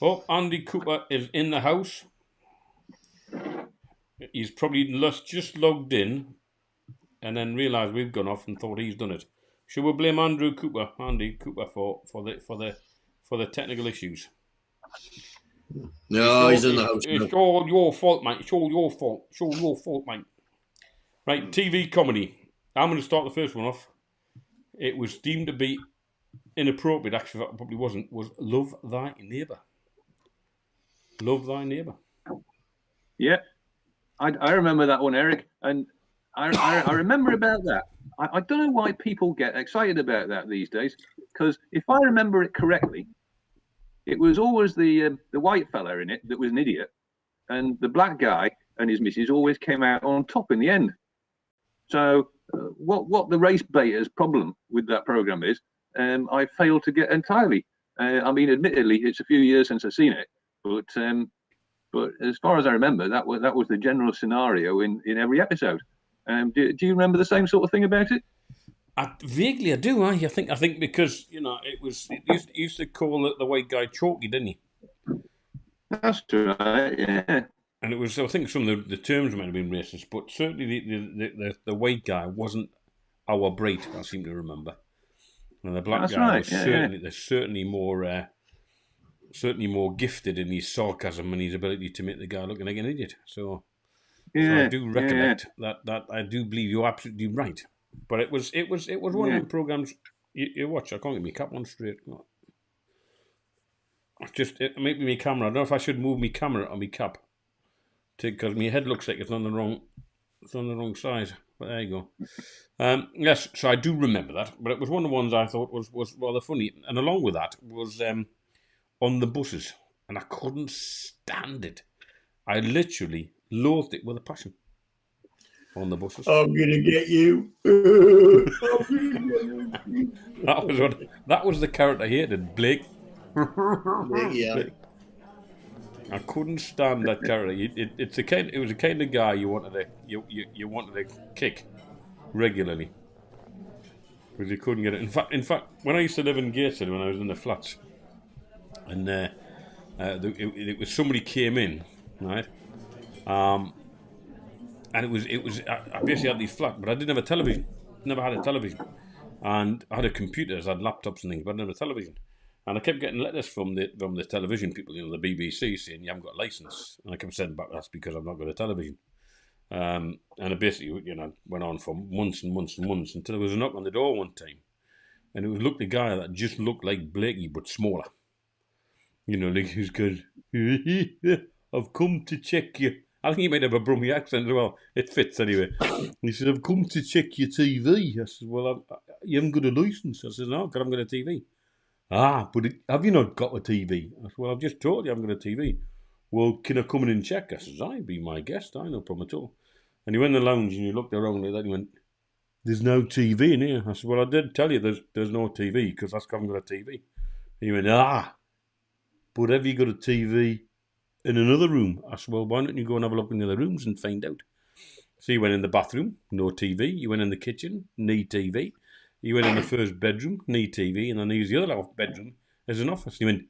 Oh, Andy Cooper is in the house. He's probably just logged in and then realised we've gone off and thought he's done it. Should we blame Andy Cooper for the technical issues? No, he's in the house. It's all your fault, mate. It's all your fault, mate. Right, TV comedy. I'm going to start the first one off. It was deemed to be inappropriate, actually, that probably wasn't, was Love Thy Neighbour. Love Thy Neighbour. Yeah, I remember that one, Eric, and I remember about that. I don't know why people get excited about that these days, because if I remember it correctly, it was always the white fella in it that was an idiot, and the black guy and his missus always came out on top in the end. So what the race baiter's problem with that program is, I failed to get entirely. I mean, admittedly, it's a few years since I've seen it, but as far as I remember, that was the general scenario in every episode. Do you remember the same sort of thing about it? Vaguely, I do. I think because it used to call it the white guy chalky, didn't he? That's right. Yeah. And it was, I think, some of the terms might have been racist, but certainly the white guy wasn't our breed. I seem to remember. And the black That's guy right. was certainly more gifted in his sarcasm and his ability to make the guy look like an idiot. So I do recollect that. I do believe you're absolutely right. But it was one of them programs you watch. I can't get my cap on straight. It might be my camera. I don't know if I should move my camera or my cap, because my head looks like it's on the wrong side. But there you go. Yes, so I do remember that. But it was one of the ones I thought was rather funny. And along with that was on the buses, and I couldn't stand it. I literally loathed it with a passion. On the buses. I'm gonna get you. That was the character I hated, Blake. Yeah. Blake. I couldn't stand that character. It was a kind of guy you wanted to kick regularly, because you couldn't get it. In fact, when I used to live in Gateshead, when I was in the flats, and it was somebody came in, right? And I basically had these flat, but I didn't have a television. Never had a television. And I had a computer, I had laptops and things, but I didn't have a television. And I kept getting letters from the television people, the BBC, saying, you haven't got a license. And I kept saying back, that's because I've not got a television. And it basically, went on for months and months and months until there was a knock on the door one time. And it looked a guy that just looked like Blakey, but smaller. Like he's good. I've come to check you. I think he might have a Brummie accent as well. It fits anyway. He said, I've come to check your TV. I said, well, you haven't got a licence. I said, no, because I haven't got a TV. But have you not got a TV? I said, well, I've just told you I haven't got a TV. Well, can I come in and check? I said, I'd be my guest. I no problem at all. And he went in the lounge and he looked around like that and he went, there's no TV in here. I said, well, I did tell you there's no TV because that's because I haven't got a TV. He went, but have you got a TV in another room? I said, well, why don't you go and have a look in the other rooms and find out? So he went in the bathroom, no TV. He went in the kitchen, need TV. He went in the first bedroom, need TV. And then he used the other bedroom as an office. He went,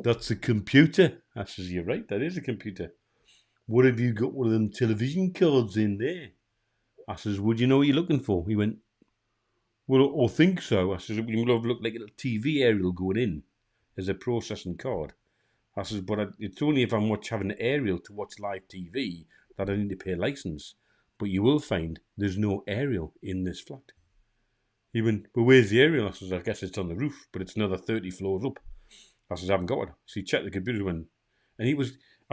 that's a computer. I says, you're right, that is a computer. What have you got one of them television cards in there? I says, would you know what you're looking for? He went, well, I think so. I says, it will have looked like a TV aerial going in as a processing card. I says, but it's only if I'm having an aerial to watch live TV that I need to pay a licence. But you will find there's no aerial in this flat. He went, well, where's the aerial? I says, I guess it's on the roof, but it's another 30 floors up. I says, I haven't got one. So he checked the computer and I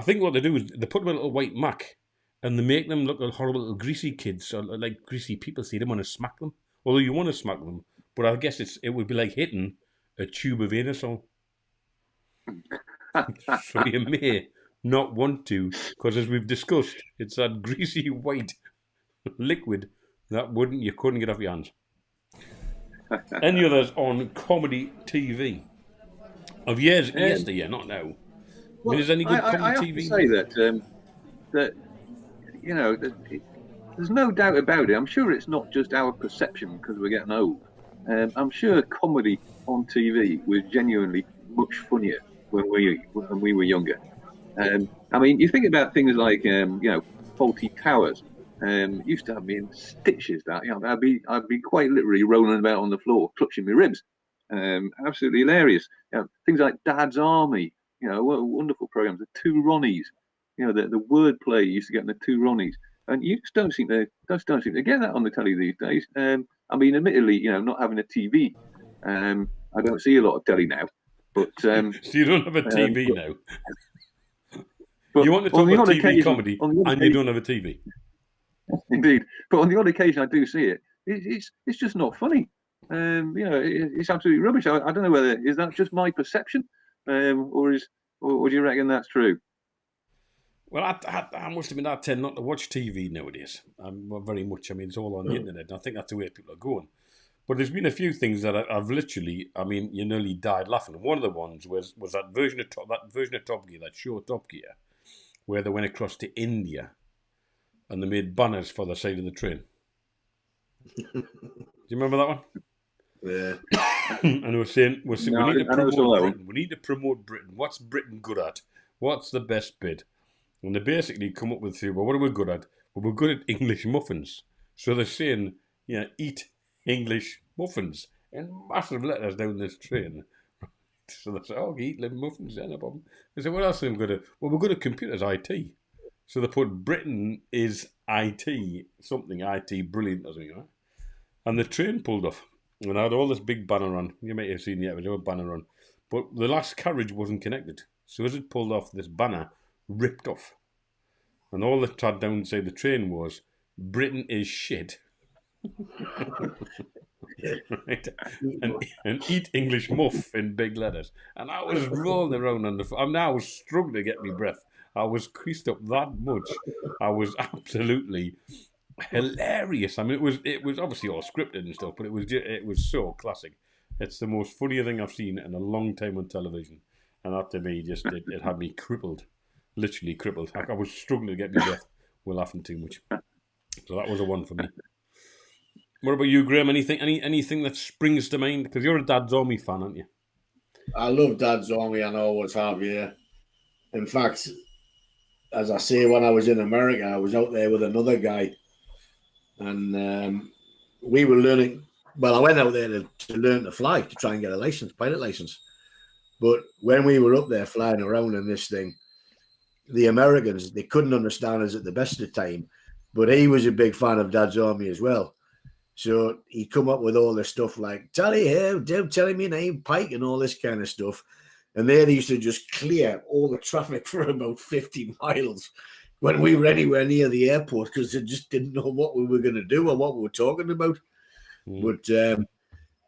think what they do is they put them in a little white Mac and they make them look like horrible little greasy kids, or like greasy people, so you don't want to smack them. Although you want to smack them, but I guess it would be like hitting a tube of aerosol. So you may not want to, because as we've discussed, it's that greasy white liquid that you couldn't get off your hands. Any others on comedy TV? Of yesteryear, not now. Well, I mean, is any good comedy I have TV? to say that there's no doubt about it. I'm sure it's not just our perception because we're getting old. I'm sure comedy on TV was genuinely much funnier when we were younger. I mean, you think about things like Faulty Towers. Used to have me in stitches. I'd be quite literally rolling about on the floor, clutching my ribs. Absolutely hilarious. Things like Dad's Army. What wonderful programs. The Two Ronnies. The wordplay you used to get in the Two Ronnies, and you just don't seem to get that on the telly these days. I mean, admittedly, not having a TV, I don't see a lot of telly now. But so you don't have a TV now. But you want to talk about TV comedy, and you don't have a TV. Indeed, but on the odd occasion I do see it. It's just not funny. It's absolutely rubbish. I don't know whether is that just my perception, or do you reckon that's true? Well, I must admit, I tend not to watch TV nowadays. Very much. I mean, it's all on the internet, and I think that's the way people are going. But there's been a few things that I've literally, I mean, you nearly died laughing. One of the ones was that version of Top Gear, that show Top Gear, where they went across to India, and they made banners for the side of the train. Do you remember that one? Yeah. And we were saying, we No, need to I never saw promote that one. Britain. We need to promote Britain. What's Britain good at? What's the best bit? And they basically come up with, well, what are we good at? Well, we're good at English muffins. So they're saying, eat English muffins in massive letters down this train. So they say, oh, eat little muffins, yeah, no problem. They say, what else are we good at? Well, we're good at computers, IT. So they put Britain is IT, something IT brilliant or something, right? And the train pulled off. And I had all this big banner on. You might have seen it, but there was a banner on. But the last carriage wasn't connected. So as it pulled off, this banner ripped off. And all that had down inside the train was, Britain is shit. Right? And eat English muff in big letters. And I was rolling around on the floor. I mean, I was struggling to get my breath. I was creased up that much. I was absolutely hilarious. I mean, it was obviously all scripted and stuff, but it was so classic. It's the most funny thing I've seen in a long time on television, and that to me just it had me crippled, literally crippled. I was struggling to get my breath. We're laughing too much, so that was a one for me. What about you, Graham? Anything that springs to mind? Because you're a Dad's Army fan, aren't you? I love Dad's Army and always have, yeah. In fact, as I say, when I was in America, I was out there with another guy, and we were learning. Well, I went out there to learn to fly, to try and get a license, pilot license. But when we were up there flying around in this thing, the Americans, they couldn't understand us at the best of the time. But he was a big fan of Dad's Army as well. So he'd come up with all this stuff like, Tally here, telling me name, Pike, and all this kind of stuff. And they used to just clear all the traffic for about 50 miles when we were anywhere near the airport because they just didn't know what we were going to do or what we were talking about. Mm.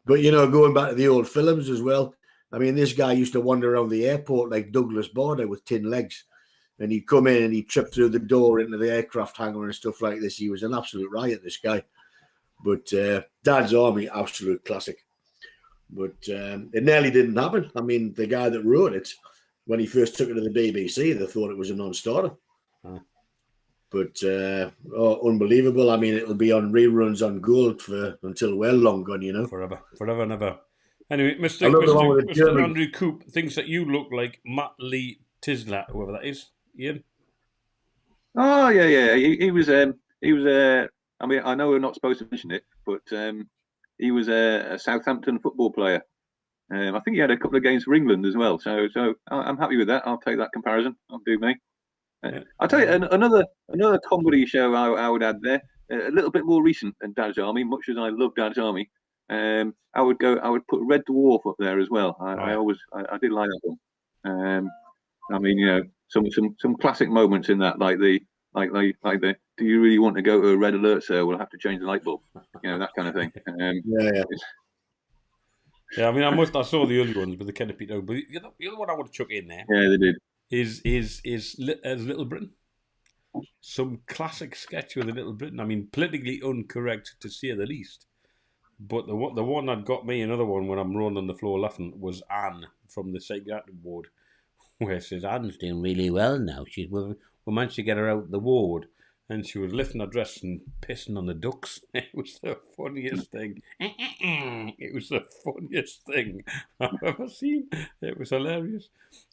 But going back to the old films as well, I mean, this guy used to wander around the airport like Douglas Bader with tin legs. And he'd come in and he'd trip through the door into the aircraft hangar and stuff like this. He was an absolute riot, this guy. But Dad's Army, absolute classic. But it nearly didn't happen. I mean, the guy that wrote it, when he first took it to the BBC, they thought it was a non-starter. But unbelievable. I mean, it'll be on reruns on Gold until we're long gone, Forever and ever. Anyway, Mr. Andrew Coop thinks that you look like Matt Lee Tisler, whoever that is. Ian? Oh, yeah. He was I mean, I know we're not supposed to mention it, but he was a Southampton football player. I think he had a couple of games for England as well. So I'm happy with that. I'll take that comparison. I'll do me. I'll tell you another comedy show I would add there, a little bit more recent than Dad's Army. Much as I love Dad's Army, I would put Red Dwarf up there as well. I did like that one. I mean, some classic moments in that, like the do you really want to go to a red alert, sir? We'll have to change the light bulb. That kind of thing. Yeah, I mean, I saw the early ones, but they kind of peaked out. But the other one I want to chuck in there. Yeah, they did. Is Little Britain. Some classic sketch with Little Britain. I mean, politically incorrect to say the least. But the one that got me, another one when I'm rolling on the floor laughing, was Anne from the psychiatric ward, where it says Anne's doing really well now. We managed to get her out the ward, and she was lifting her dress and pissing on the ducks. It was the funniest thing. It was the funniest thing I've ever seen. It was hilarious.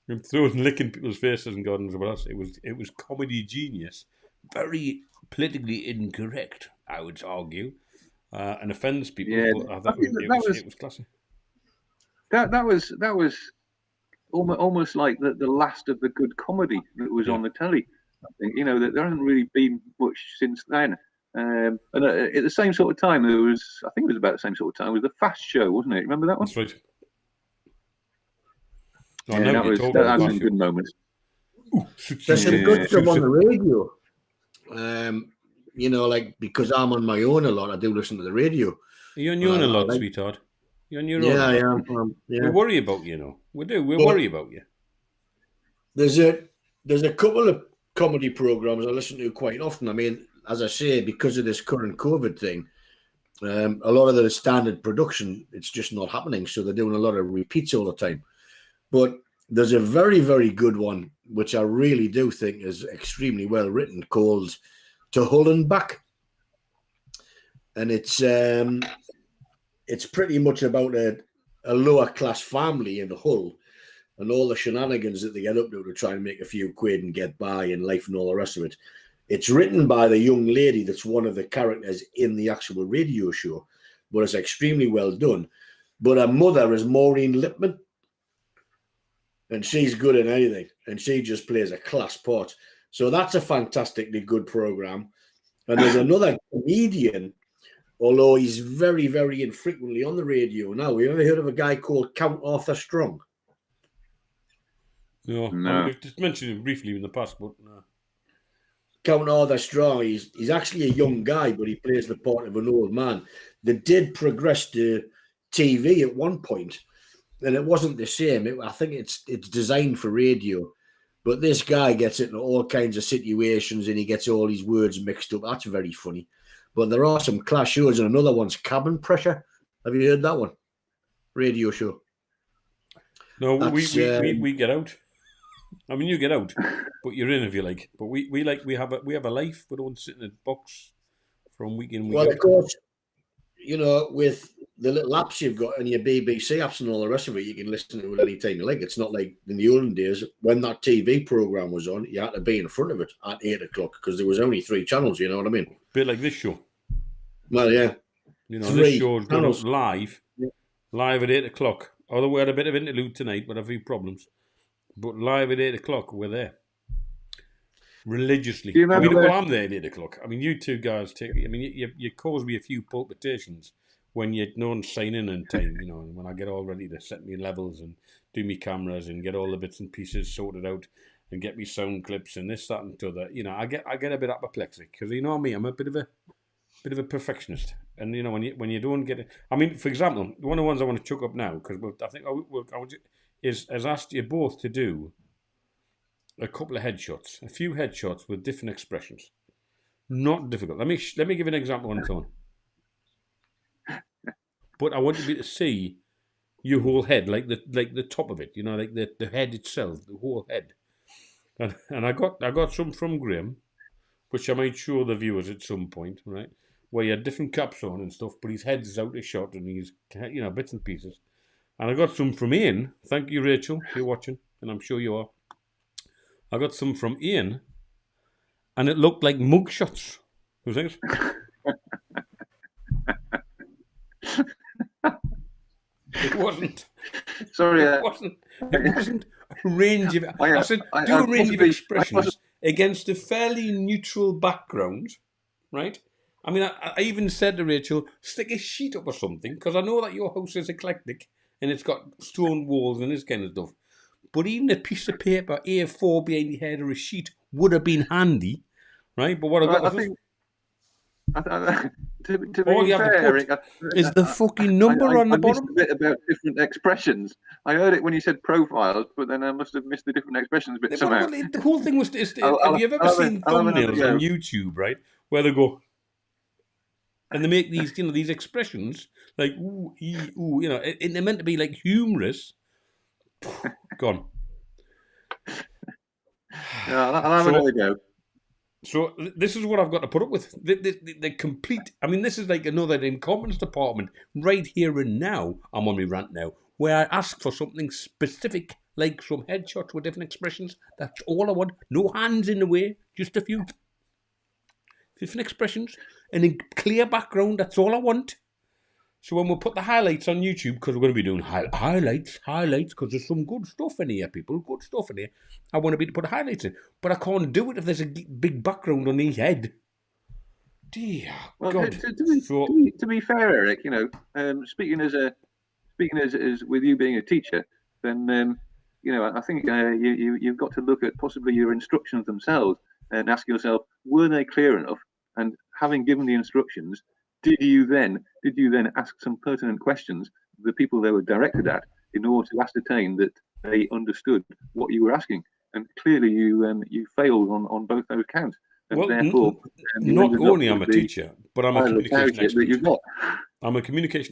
And throwing licking people's faces and God knows what else. It was comedy genius. Very politically incorrect, I would argue, and offends people. Yeah, but it was classic. That was almost like the last of the good comedy that was on the telly. I think that there hasn't really been much since then. And at the same sort of time, I think it was about the same sort of time, was the Fast Show, wasn't it? Remember that one? That's right. That had some good moments. There's some good stuff on the radio. Like because I'm on my own a lot, I do listen to the radio. Are you on your own a lot, sweetheart? You're on your own. Yeah, I am. We worry about you, We do. We worry about you. There's a couple of comedy programs I listen to quite often. I mean, as I say, because of this current COVID thing, a lot of the standard production, it's just not happening. So they're doing a lot of repeats all the time. But there's a very, very good one, which I really do think is extremely well written, called To Hull and Back. And it's pretty much about a lower class family in Hull and all the shenanigans that they get up to try and make a few quid and get by in life and all the rest of it. It's written by the young lady that's one of the characters in the actual radio show, but it's extremely well done. But her mother is Maureen Lipman, and she's good in anything, and she just plays a class part. So that's a fantastically good program. And there's another comedian, although he's very, very infrequently on the radio now. Have you ever heard of a guy called Count Arthur Strong? No. I've just mentioned him briefly in the past, but no. Count Arthur Strong, he's actually a young guy, but he plays the part of an old man. They did progress to TV at one point, and it wasn't the same. I think it's designed for radio, but this guy gets into all kinds of situations and he gets all his words mixed up. That's very funny. But there are some class shows, and another one's Cabin Pressure. Have you heard that one? Radio show. No, we get out. I mean, you get out, but you're in if you like. But we have a life. We don't sit in a box from week in week out. Well, of course, you know, with the little apps you've got and your BBC apps and all the rest of it, you can listen to it any time you like. It's not like in the olden days when that TV program was on, you had to be in front of it at 8 o'clock because there was only 3 channels. You know what I mean? Bit like this show. Well, yeah. You know, this show's gone up live at 8 o'clock. Although we had a bit of interlude tonight with a few problems. But live at 8 o'clock, we're there. Religiously. Do you remember I'm there at 8 o'clock. I mean, you two guys you cause me a few palpitations when you're not signing in time, you know, and when I get all ready to set me levels and do me cameras and get all the bits and pieces sorted out and get me sound clips and this, that, and t'other. You know, I get a bit apoplectic because you know me, I'm a bit of a perfectionist, and you know when you don't get it. I mean, for example, one of the ones I want to chuck up now because I think has asked you both to do a couple of headshots, a few headshots with different expressions. Not difficult. Let me give you an example on its own. But I want you to see your whole head, like the top of it, you know, like the head itself, the whole head. And I got some from Graham, which I might show the viewers at some point, right? Where he had different caps on and stuff, but his head is out of shot and he's, you know, bits and pieces. And I got some from Ian. Thank you, Rachel, if you're watching, and I'm sure you are. I got some from Ian, and it looked like mugshots. Who thinks? It wasn't. Sorry, It wasn't a range of. I said, do a range of expressions against a fairly neutral background, right? I mean, I even said to Rachel, stick a sheet up or something, because I know that your house is eclectic and it's got stone walls and this kind of stuff. But even a piece of paper, A4 behind your head or a sheet would have been handy, right? But what I got to be fair, Eric, is the fucking number on the bottom. I missed a bit about different expressions. I heard it when you said profiles, but then I must have missed the different expressions a bit somehow. The whole thing was, have you ever seen thumbnails on YouTube, right, where they go, and they make these, you know, these expressions like ooh, ee, ooh, you know, and they're meant to be like humorous. Gone. Yeah, I'll have another go. So this is what I've got to put up with. The complete. I mean, this is like another incompetence department right here and now. I'm on my rant now, where I ask for something specific, like some headshots with different expressions. That's all I want. No hands in the way. Just a few different expressions and a clear background. That's all I want. So when we put the highlights on YouTube, because we're going to be doing highlights, because there's some good stuff in here, people, good stuff in here. I want to be to put highlights in, but I can't do it if there's a big background on his head. Dear God. To be fair, Eric, you know, speaking as with you being a teacher, then you know, I think you've got to look at possibly your instructions themselves and ask yourself, were they clear enough? And having given the instructions, did you then ask some pertinent questions to the people they were directed at in order to ascertain that they understood what you were asking? and clearly you failed on both those counts. And Well, therefore, you not ended up only with I'm a the teacher, but I'm a pile of communication bullshit that expert. you've got.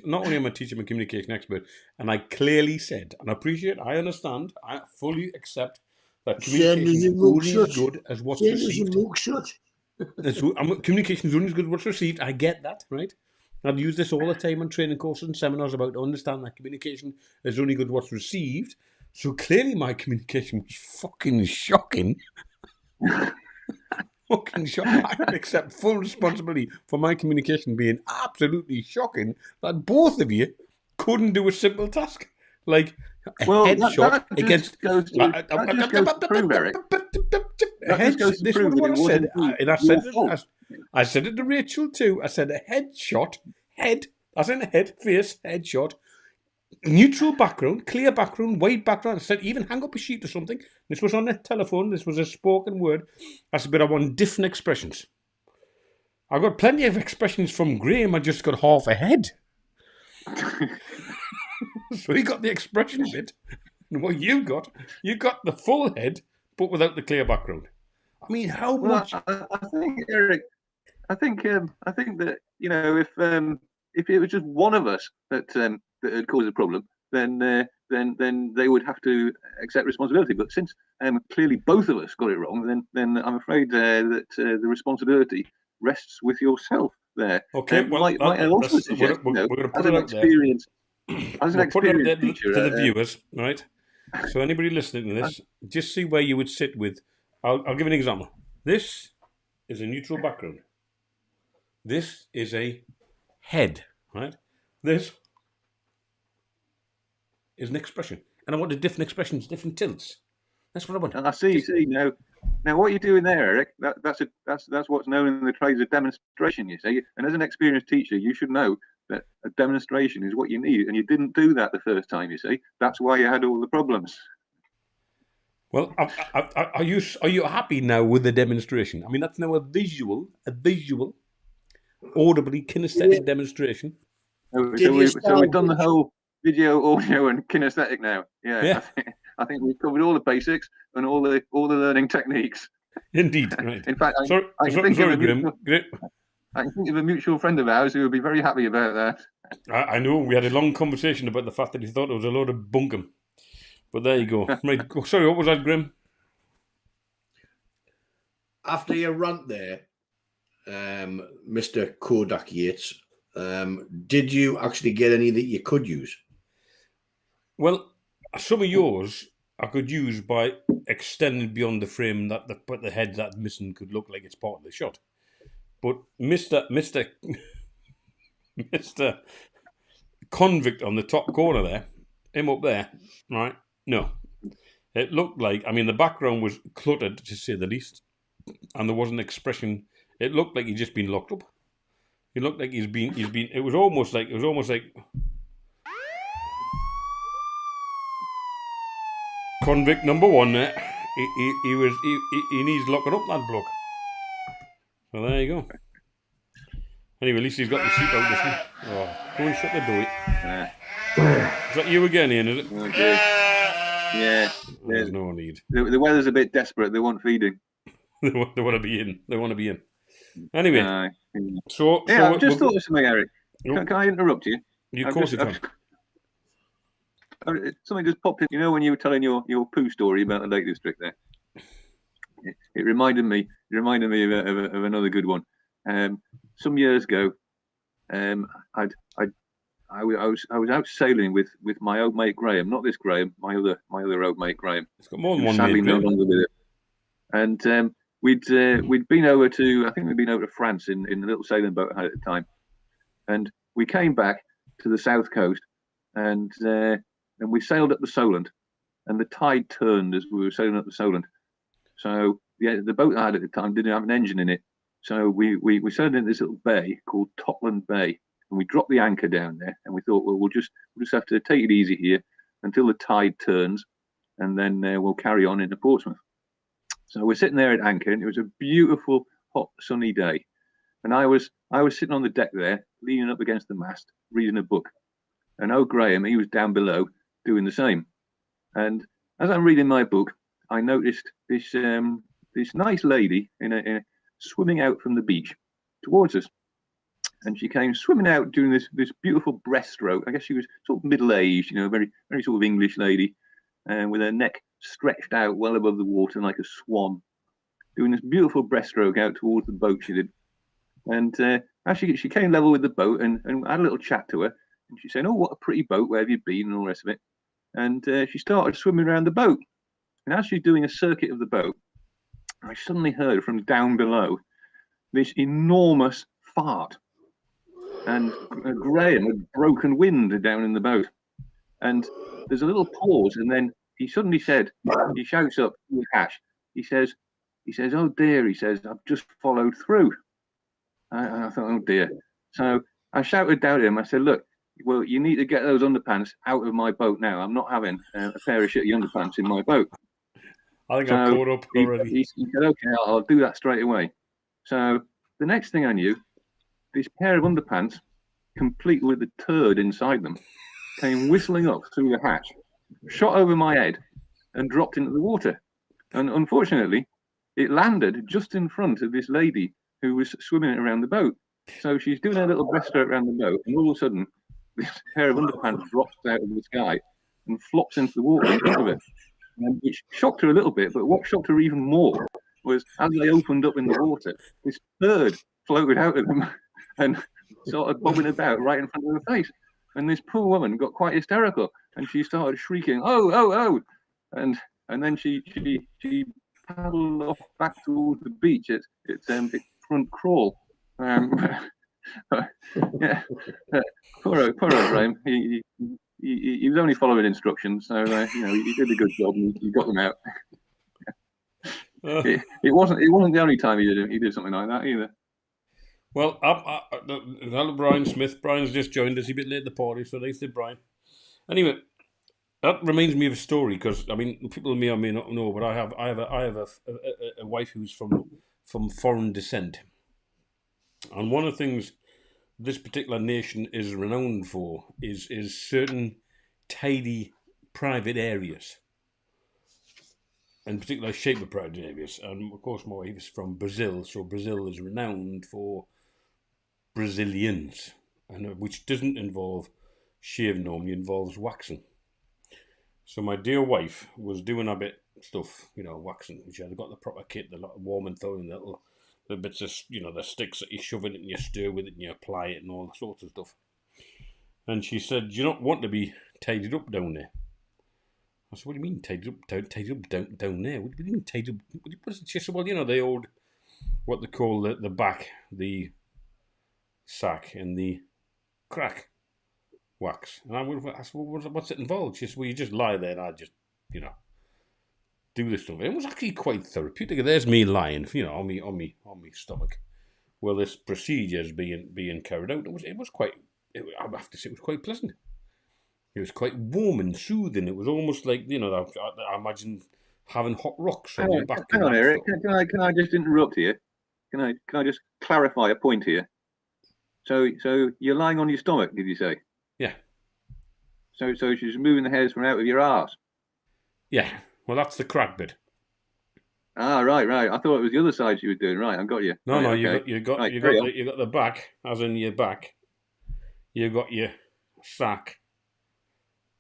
Not only am I a teacher, I'm a communication expert. And I clearly said, and I understand, I fully accept that communication is only as good as what's received. Communication is only as good as what's received. I get that, right? I'd use this all the time on training courses and seminars about to understand that communication is only good what's received. So clearly my communication was fucking shocking. Fucking shocking. I would accept full responsibility for my communication being absolutely shocking that both of you couldn't do a simple task. Like a headshot against. That just goes to prove, Eric. This is what I said. And I said it to Rachel too. I said a headshot, as in a head, face, headshot, neutral background, clear background, white background. I said, even hang up a sheet or something. This was on a telephone. This was a spoken word. I said, but I want different expressions. I got plenty of expressions from Graham. I just got half a head. So he got the expression bit. And what you got the full head, but without the clear background. I mean, how much? I think, Eric. I think that if it was just one of us that had caused the problem, then they would have to accept responsibility. But since clearly both of us got it wrong, then I'm afraid that the responsibility rests with yourself there. Okay, well, might I also suggest, we're going to put as it an out there. experienced, We'll put it out there to the viewers, right? So anybody listening to this, just see where you would sit with. I'll give you an example. This is a neutral background. This is a head, right? This is an expression. And I wanted different expressions, different tilts. That's what I want. And I see now what you're doing there, Eric, that's what's known in the trades of demonstration, you see. And as an experienced teacher, you should know that a demonstration is what you need. And you didn't do that the first time, you see. That's why you had all the problems. Well, are you happy now with the demonstration? I mean, that's now a visual, audibly kinesthetic demonstration. So we've done the whole video, audio, and kinesthetic now. Yeah. I think we've covered all the basics and all the learning techniques. Indeed, right. In fact, I can think of a mutual friend of ours who would be very happy about that. I know. We had a long conversation about the fact that he thought it was a load of bunkum. But there you go. Right. Sorry, what was that, Grim? After your rant there, Mr. Kodak Yates, did you actually get any that you could use? Well, some of yours I could use by extending beyond the frame that the head that's missing could look like it's part of the shot. But Mr. Convict on the top corner there, him up there, right? No. It looked like, I mean, the background was cluttered, to say the least, and there was an expression. It looked like he'd just been locked up. It looked like he's been. It was almost like. Convict number one there. He needs locking up, that bloke. So there you go. Anyway, at least he's got the sheep out, doesn't he? Oh, go and shut the door. Is that you again, Ian, is it? Okay. Yeah. There's no need. The weather's a bit desperate. They want feeding. They want to be in. They want to be in. Anyway. I've just thought of something, Eric. Can I interrupt you? Of course you can. Something just popped in. You know when you were telling your poo story about the Lake District there? It reminded me of another good one. Some years ago, I was out sailing with my old mate Graham, not this Graham, my other old mate Graham. It's got more than one sadly mate, no longer with it. And we'd been over to France in the little sailing boat I had at the time, and we came back to the south coast, and we sailed up the Solent, and the tide turned as we were sailing up the Solent. So the boat I had at the time didn't have an engine in it. So we sailed into this little bay called Totland Bay, and we dropped the anchor down there. And we thought, well, we'll just have to take it easy here until the tide turns, and then we'll carry on into Portsmouth. So we're sitting there at anchor, and it was a beautiful, hot, sunny day. And I was sitting on the deck there, leaning up against the mast, reading a book. And old Graham, he was down below doing the same. And as I'm reading my book, I noticed this nice lady swimming out from the beach towards us, and she came swimming out doing this beautiful breaststroke. I guess she was sort of middle aged, very very sort of English lady, and with her neck stretched out well above the water like a swan, doing this beautiful breaststroke out towards the boat. She did, and as she came level with the boat and had a little chat to her, and she said, "Oh, what a pretty boat! Where have you been?" and all the rest of it. And she started swimming around the boat. And as she's doing a circuit of the boat, I suddenly heard from down below this enormous fart. And Graham had broken wind down in the boat. And there's a little pause, and then he suddenly said, he shouts up to the hatch. He says, "Oh dear," he says, "I've just followed through." And I thought, oh dear. So I shouted down at him. I said, "Look, well, you need to get those underpants out of my boat now. I'm not having a pair of shitty underpants in my boat." I think I've caught up already. He said, "Okay, I'll do that straight away." So the next thing I knew, this pair of underpants, complete with a turd inside them, came whistling up through the hatch, shot over my head, and dropped into the water. And unfortunately, it landed just in front of this lady who was swimming around the boat. So she's doing a little breaststroke around the boat, and all of a sudden, this pair of underpants drops out of the sky and flops into the water in front of her. Which shocked her a little bit, but what shocked her even more was as they opened up in the water, this bird floated out of them and started bobbing about right in front of her face. And this poor woman got quite hysterical, and she started shrieking, "Oh, oh, oh!" And then she paddled off back towards the beach. It's front crawl. Yeah, poor old Graham. He was only following instructions, so he did a good job and he got them out. It wasn't the only time he did something like that either. Well, hello, Brian Smith. Brian's just joined us. He's a bit late at the party, so thanks to Brian. Anyway, that reminds me of a story because people may or may not know, but I have a wife who's from foreign descent, and one of the things this particular nation is renowned for is certain tidy private areas, in particular shape of private areas. And of course, my wife is from Brazil, so Brazil is renowned for Brazilians, and which doesn't involve shaving, normally involves waxing. So my dear wife was doing a bit stuff, waxing. She had got the proper kit, the warming thawing, the bits of, the sticks that you shove in it and you stir with it and you apply it and all sorts of stuff. And she said, "Do you not want to be tidied up down there?" I said, "What do you mean tidied up down there? What do you mean tidied up?" She said, "Well, the old, what they call the back, the sack and the crack wax." And I said, "Well, what's it involved?" She said, "Well, you just lie there and I just, do this stuff." It was actually quite therapeutic. There's me lying, on me stomach, while this procedure is being carried out. It was quite. I have to say, it was quite pleasant. It was quite warm and soothing. It was almost like I imagine having hot rocks on your back. Hang on, Eric. Can I just interrupt here? Can I just clarify a point here? So you're lying on your stomach, did you say? Yeah. So she's moving the hairs from out of your arse. Yeah. Well, that's the crack bit. Ah, right. I thought it was the other side she was doing. Right, I got you. No, right, no, okay. you got the back, as in your back. You got your sack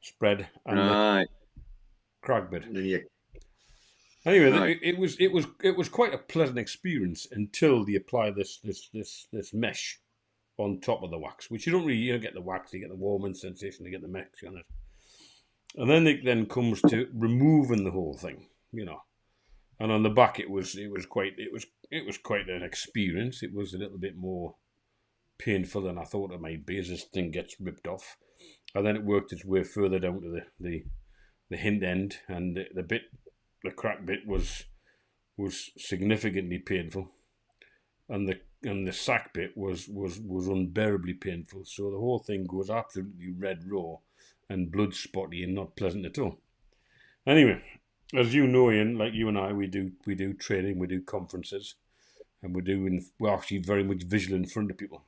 spread and the crack bit. Anyway, right. it was quite a pleasant experience until they apply this mesh on top of the wax, which you don't get the wax, you get the warming sensation, you get the mesh on it, and then it comes to removing the whole thing, And on the back, it was quite an experience. It was a little bit more painful than I thought it might be as this thing gets ripped off, and then it worked its way further down to the hint end, and the crack bit was significantly painful, and the sack bit was unbearably painful. So the whole thing goes absolutely red raw and blood spotty and not pleasant at all. Anyway, as you know, Ian, like you and I, we do training, we do conferences, and we're actually very much visual in front of people.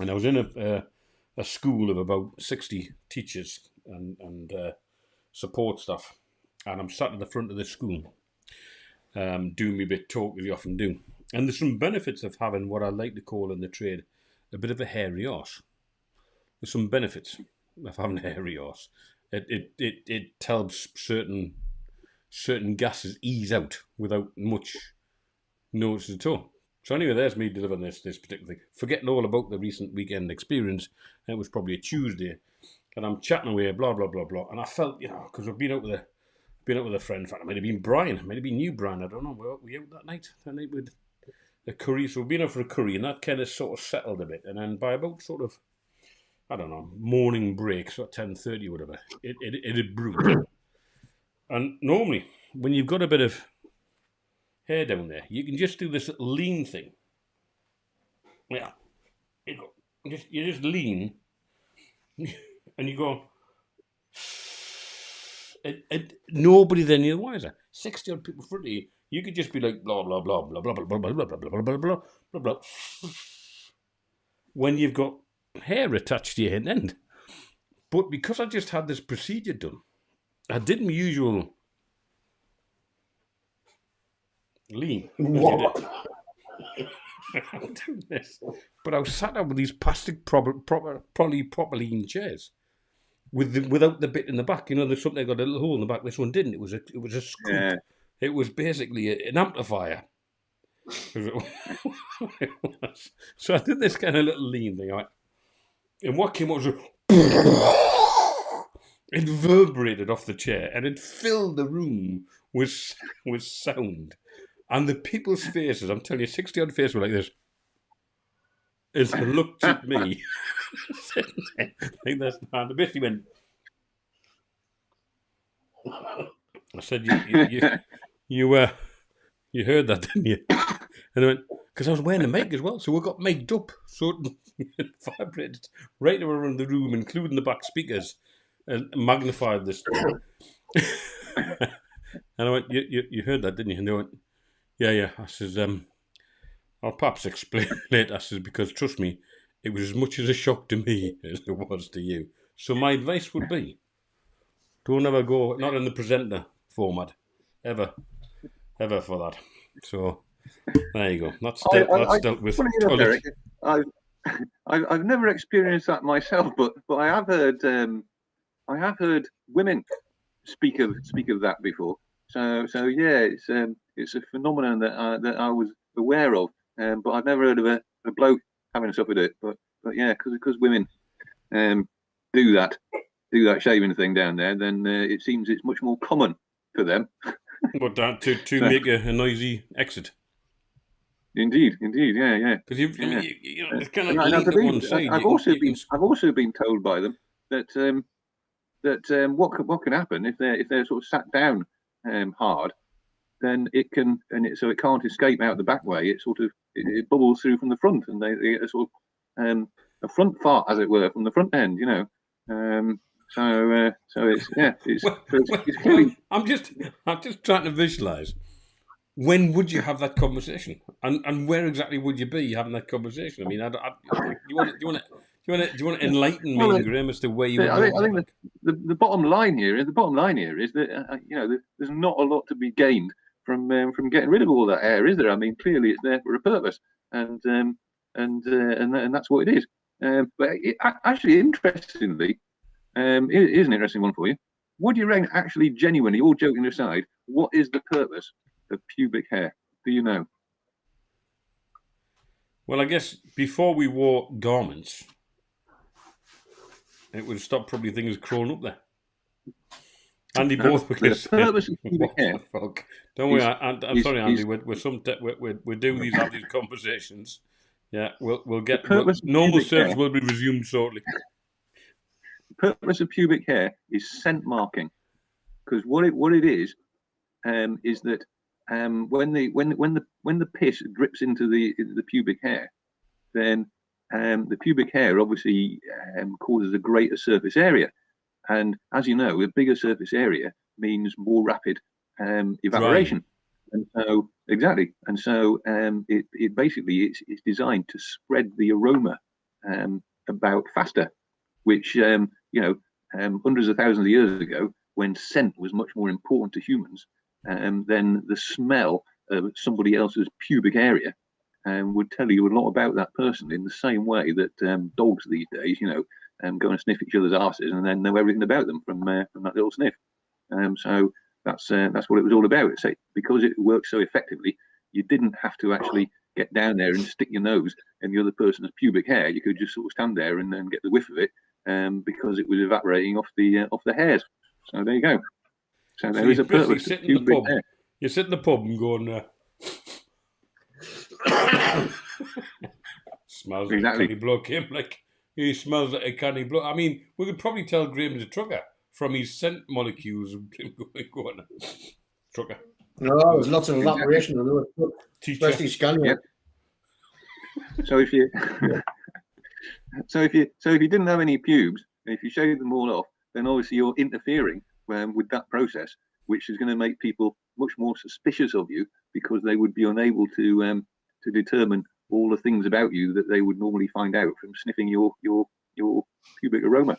And I was in a school of about 60 teachers and support staff, and I'm sat at the front of the school, doing my bit talk as you often do. And there's some benefits of having what I like to call in the trade a bit of a hairy arse. There's some benefits of having a hairy arse. It helps certain gases ease out without much notice at all. So anyway, there's me delivering this particular thing. Forgetting all about the recent weekend experience. It was probably a Tuesday, and I'm chatting away, blah blah blah blah. And I felt, because I've been out with a friend. In fact, it might have been Brian, it might have been you, Brian. I don't know. Were we out that night with the curry? So we've been out for a curry, and that kind of sort of settled a bit. And then by about sort of, I don't know, morning break, so 10:30 or whatever, it had brewed. And normally, when you've got a bit of hair down there, you can just do this lean thing. Yeah, you just lean, and you go. Nobody then knew the wiser. 60 odd people in front of you. You could just be like blah blah blah blah blah blah blah blah blah blah blah blah blah blah blah. When you've got hair attached to your head end. But because I just had this procedure done, I did my usual lean. What? I'm doing this. But I was sat down with these plastic polypropylene chairs without the bit in the back. There's something that got a little hole in the back. This one didn't. It was a scoop. Yeah. It was basically an amplifier. It was. So I did this kind of little lean thing. And what came out was it reverberated off the chair and it filled the room with sound. And the people's faces, I'm telling you, 60 odd faces were like this. As they looked at me, I think that's the hand. They basically went. I said, you heard that, didn't you? And I went, because I was wearing a mic as well, so we got mic'd up, so it vibrated right around the room, including the back speakers, and magnified this thing. And I went, you heard that, didn't you? And they went, yeah. I says, I'll perhaps explain it. I says, because trust me, it was as much as a shock to me as it was to you. So my advice would be, don't ever go, not in the presenter format, ever for that. So there you go. That's dealt with. Eric, I've never experienced that myself, but I have heard women speak of that before. So yeah, it's a phenomenon that I was aware of, but I've never heard of a bloke having suffered it. But yeah, because women do that shaving thing down there, then it seems it's much more common for them. But that to make a noisy exit. Indeed, yeah. Because it's kind of one side. I've also been told by them that what can happen if they're sort of sat down hard, then it can't escape out the back way. It bubbles through from the front, and they get a sort of a front fart, as it were, from the front end. So it's clearly. I'm just trying to visualize. When would you have that conversation, and where exactly would you be having that conversation? I mean, do you want to enlighten me, Graham, as to where you? I think the bottom line here is that there's not a lot to be gained from getting rid of all that hair, is there? I mean, clearly it's there for a purpose, and that's what it is. But actually, interestingly, it is an interesting one for you. Would you reckon, actually, genuinely, all joking aside, what is the purpose of pubic hair? Do you know? Well, I guess before we wore garments, it would stop probably things crawling up there. Andy, both because the purpose of pubic hair. Fuck. Don't worry, I'm sorry, Andy. We're doing these conversations. Yeah, we'll get normal service will be resumed shortly. The purpose of pubic hair is scent marking, because what it is that when the piss drips into the pubic hair, then the pubic hair obviously causes a greater surface area, and as you know, a bigger surface area means more rapid evaporation. Right. And so it basically it's designed to spread the aroma about faster, which hundreds of thousands of years ago when scent was much more important to humans than the smell of somebody else's pubic area, would tell you a lot about that person, in the same way that dogs these days, go and sniff each other's asses and then know everything about them from that little sniff. So that's what it was all about. It's because it worked so effectively, you didn't have to actually get down there and stick your nose in the other person's pubic hair. You could just sort of stand there and then get the whiff of it, because it was evaporating off the hairs. So there you go. So there is a purpose to pubic hair. You sit in the pub and go and smells like a canny bloke. Him like he smells like a canny bloke. I mean, we could probably tell Graham's a trucker from his scent molecules. Going trucker. No, there's lots of evaporation on those, especially Scania. Yep. So if you didn't have any pubes, and if you shaved them all off, then obviously you're interfering with that process, which is going to make people much more suspicious of you, because they would be unable to determine all the things about you that they would normally find out from sniffing your pubic aroma.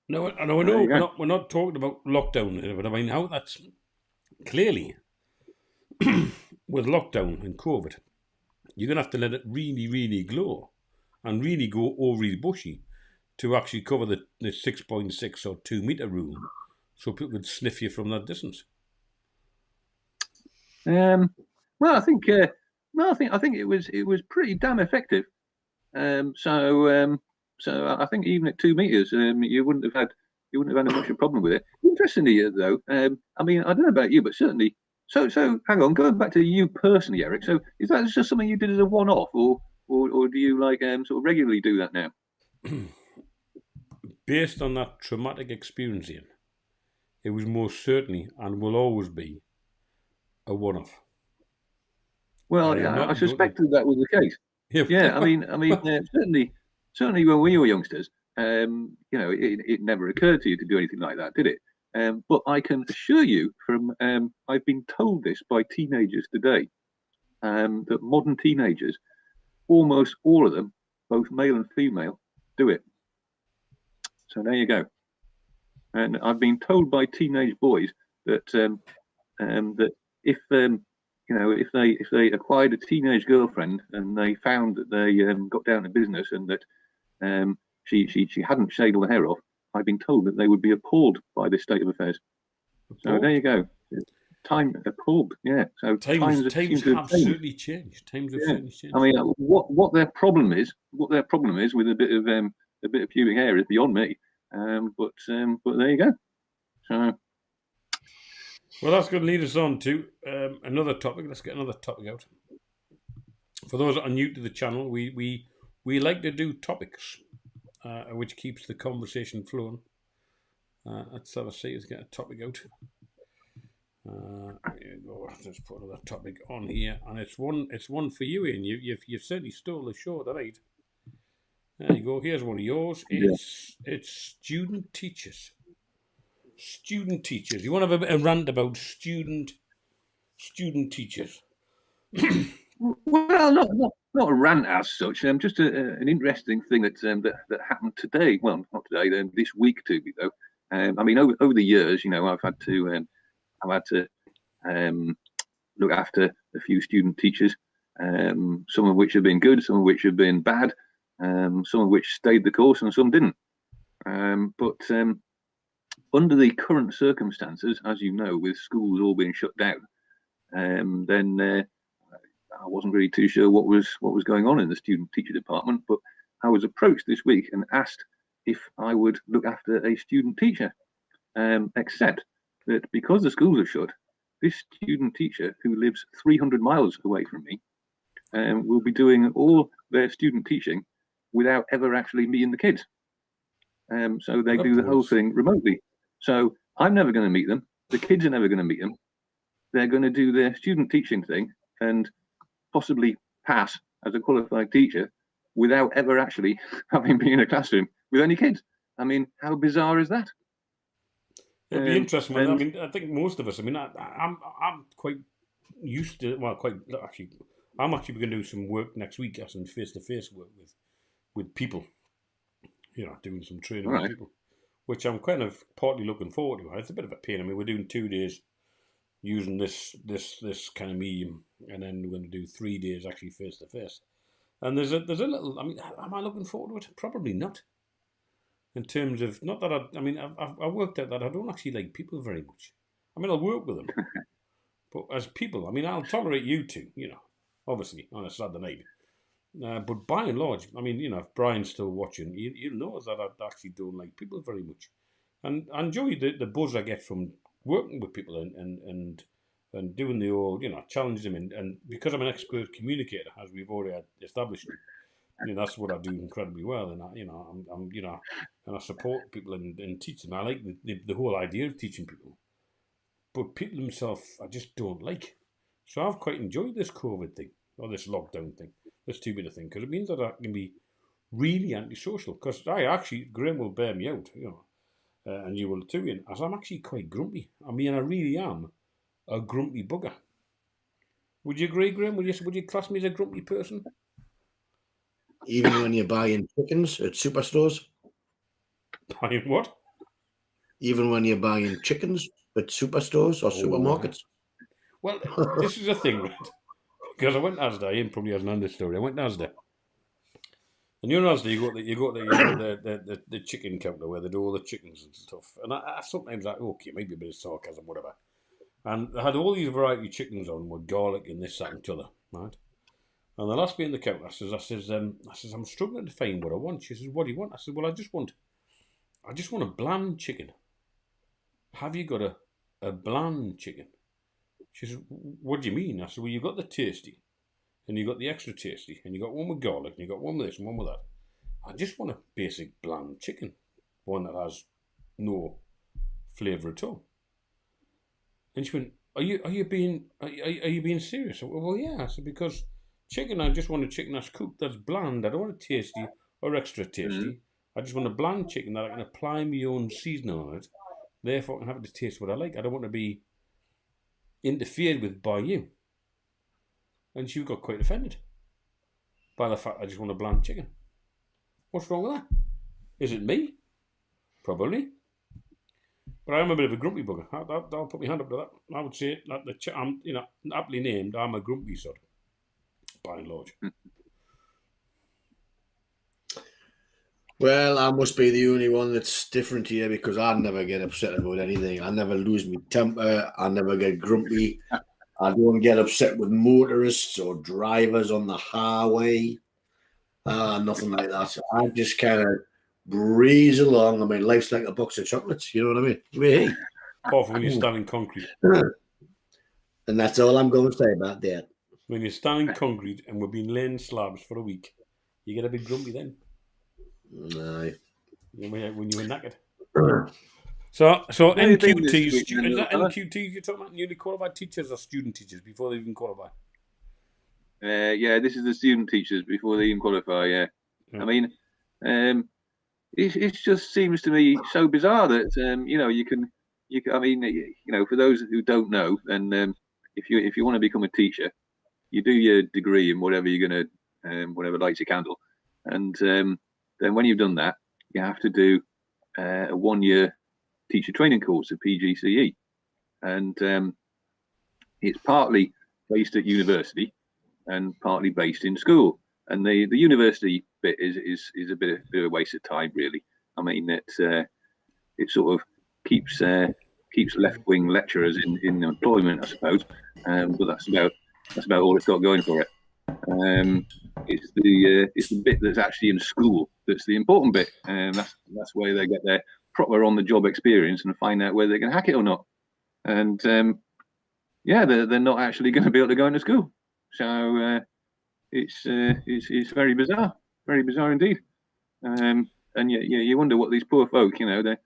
No, I know we're not talking about lockdown, but I mean how that's clearly with lockdown and COVID, you're gonna have to let it really, really glow and really go overly bushy to actually cover the 6.6 or 2 meter rule, so people could sniff you from that distance. Well, I think it was pretty damn effective. So I think even at 2 meters, you wouldn't have had much of a problem with it. Interestingly, though, I mean, I don't know about you, but certainly. So hang on, going back to you personally, Eric. So is that just something you did as a one-off, or do you sort of regularly do that now? Based on that traumatic experience, Ian, it was most certainly and will always be a one-off. Well, I suspected that was the case. Yeah, I mean, certainly when we were youngsters, it never occurred to you to do anything like that, did it? But I can assure you from I've been told this by teenagers today, that modern teenagers, almost all of them, both male and female, do it. So there you go. And I've been told by teenage boys that that if they acquired a teenage girlfriend and they found that they got down to business and that she hadn't shaved all the hair off, I've been told that they would be appalled by this state of affairs. So there you go. Time appalled, yeah. So times have certainly changed. Times have certainly changed. I mean, what their problem is with a bit of pubic hair is beyond me. But there you go. So. Well, that's going to lead us on to another topic. Let's get another topic out. For those that are new to the channel, we like to do topics, which keeps the conversation flowing. Let's have a see. Let's get a topic out. Here you go. Let's put another topic on here, and it's one for you, Ian. You've certainly stole the show tonight. There you go. Here's one of yours. It's student teachers. Student teachers. You want to have a bit of rant about student teachers? Well, not a rant as such. Just an interesting thing that happened today. Well, not today. Then this week to me though. I mean, over the years, I've had to look after a few student teachers. Some of which have been good, some of which have been bad, some of which stayed the course, and some didn't. But under the current circumstances, as you know, with schools all being shut down, then I wasn't really too sure what was going on in the student teacher department. But I was approached this week and asked if I would look after a student teacher, except that because the schools are shut, this student teacher who lives 300 miles away from me will be doing all their student teaching without ever actually meeting the kids. So they do the whole thing remotely. So I'm never going to meet them. The kids are never going to meet them. They're going to do their student teaching thing and possibly pass as a qualified teacher without ever actually having been in a classroom with any kids. I mean, how bizarre is that? It'd be interesting. I mean, I think most of us. I mean, I'm quite used to. Well, I'm actually going to do some work next week, some face-to-face work with people. Doing some training with people, which I'm kind of partly looking forward to. It's a bit of a pain. I mean, we're doing 2 days using this kind of medium, and then we're going to do 3 days actually face to face. And there's a little. I mean, am I looking forward to it? Probably not. In terms of not that I worked out that I don't actually like people very much. I mean, I'll work with them, but as people, I mean, I'll tolerate you two, obviously on a Saturday night. But by and large, I mean, if Brian's still watching, you'll know that I actually don't like people very much, and I enjoy the buzz I get from working with people and doing the old, challenge them, and because I'm an expert communicator, as we've already established. That's what I do incredibly well, and and I support people and teach them. I like the whole idea of teaching people, but people themselves I just don't like. So I've quite enjoyed this COVID thing or this lockdown thing, this 2 meter thing, because it means that I can be really antisocial. Because Graham will bear me out, and you will too, Ian, as I'm actually quite grumpy. I mean, I really am a grumpy bugger. Would you agree, Graham? Would you class me as a grumpy person? Even when you're buying chickens at superstores? Buying what? Even when you're buying chickens at superstores or supermarkets? Well, this is the thing, right? Because I went to Asda, Ian probably hasn't heard this story. I went to Asda. And you're in Asda, you got the chicken counter where they do all the chickens and stuff. And I sometimes like, okay, maybe a bit of sarcasm, whatever. And they had all these variety of chickens on with garlic and this, that, and t'other, right? And the last bit in the counter, I says, I'm struggling to find what I want. She says, what do you want? I said, well, I just want a bland chicken. Have you got a bland chicken? She said, what do you mean? I said, well, you've got the tasty, and you've got the extra tasty, and you've got one with garlic, and you've got one with this and one with that. I just want a basic bland chicken, one that has no flavour at all. And she went, are you being serious? I went, well, yeah. I said, because chicken, I just want a chicken that's cooked, that's bland. I don't want a tasty or extra tasty. I just want a bland chicken that I can apply my own seasoning on it. Therefore, I can have it to taste what I like. I don't want to be interfered with by you. And she got quite offended by the fact I just want a bland chicken. What's wrong with that? Is it me? Probably. But I am a bit of a grumpy bugger. I'll put my hand up to that. I would say that I'm, aptly named, I'm a grumpy sod, by and large. Well, I must be the only one that's different here because I never get upset about anything. I never lose my temper. I never get grumpy. I don't get upset with motorists or drivers on the highway. Nothing like that. I just kind of breeze along. I mean, life's like a box of chocolates. You know what I mean? Apart from when you're standing concrete. And that's all I'm going to say about that. When you're standing concrete and we've been laying slabs for a week, you get a bit grumpy then. No. When you were knackered. So NQTs, is that NQTs you're talking about? Newly qualified teachers or student teachers before they even qualify? Yeah, this is the student teachers before they even qualify, yeah. I mean, it just seems to me so bizarre that, you can, I mean, for those who don't know, and if you want to become a teacher, you do your degree in whatever you're going to, whatever lights your candle. And then when you've done that, you have to do a 1-year teacher training course, a PGCE. And it's partly based at university and partly based in school. And the university bit is a bit of a waste of time, really. I mean, it sort of keeps left-wing lecturers in employment, I suppose. But that's about all it's got going for it. It's the bit that's actually in school that's the important bit, and that's where they get their proper on-the-job experience and find out whether they can hack it or not. And they're not actually going to be able to go into school. So it's very bizarre indeed. And you wonder what these poor folk, they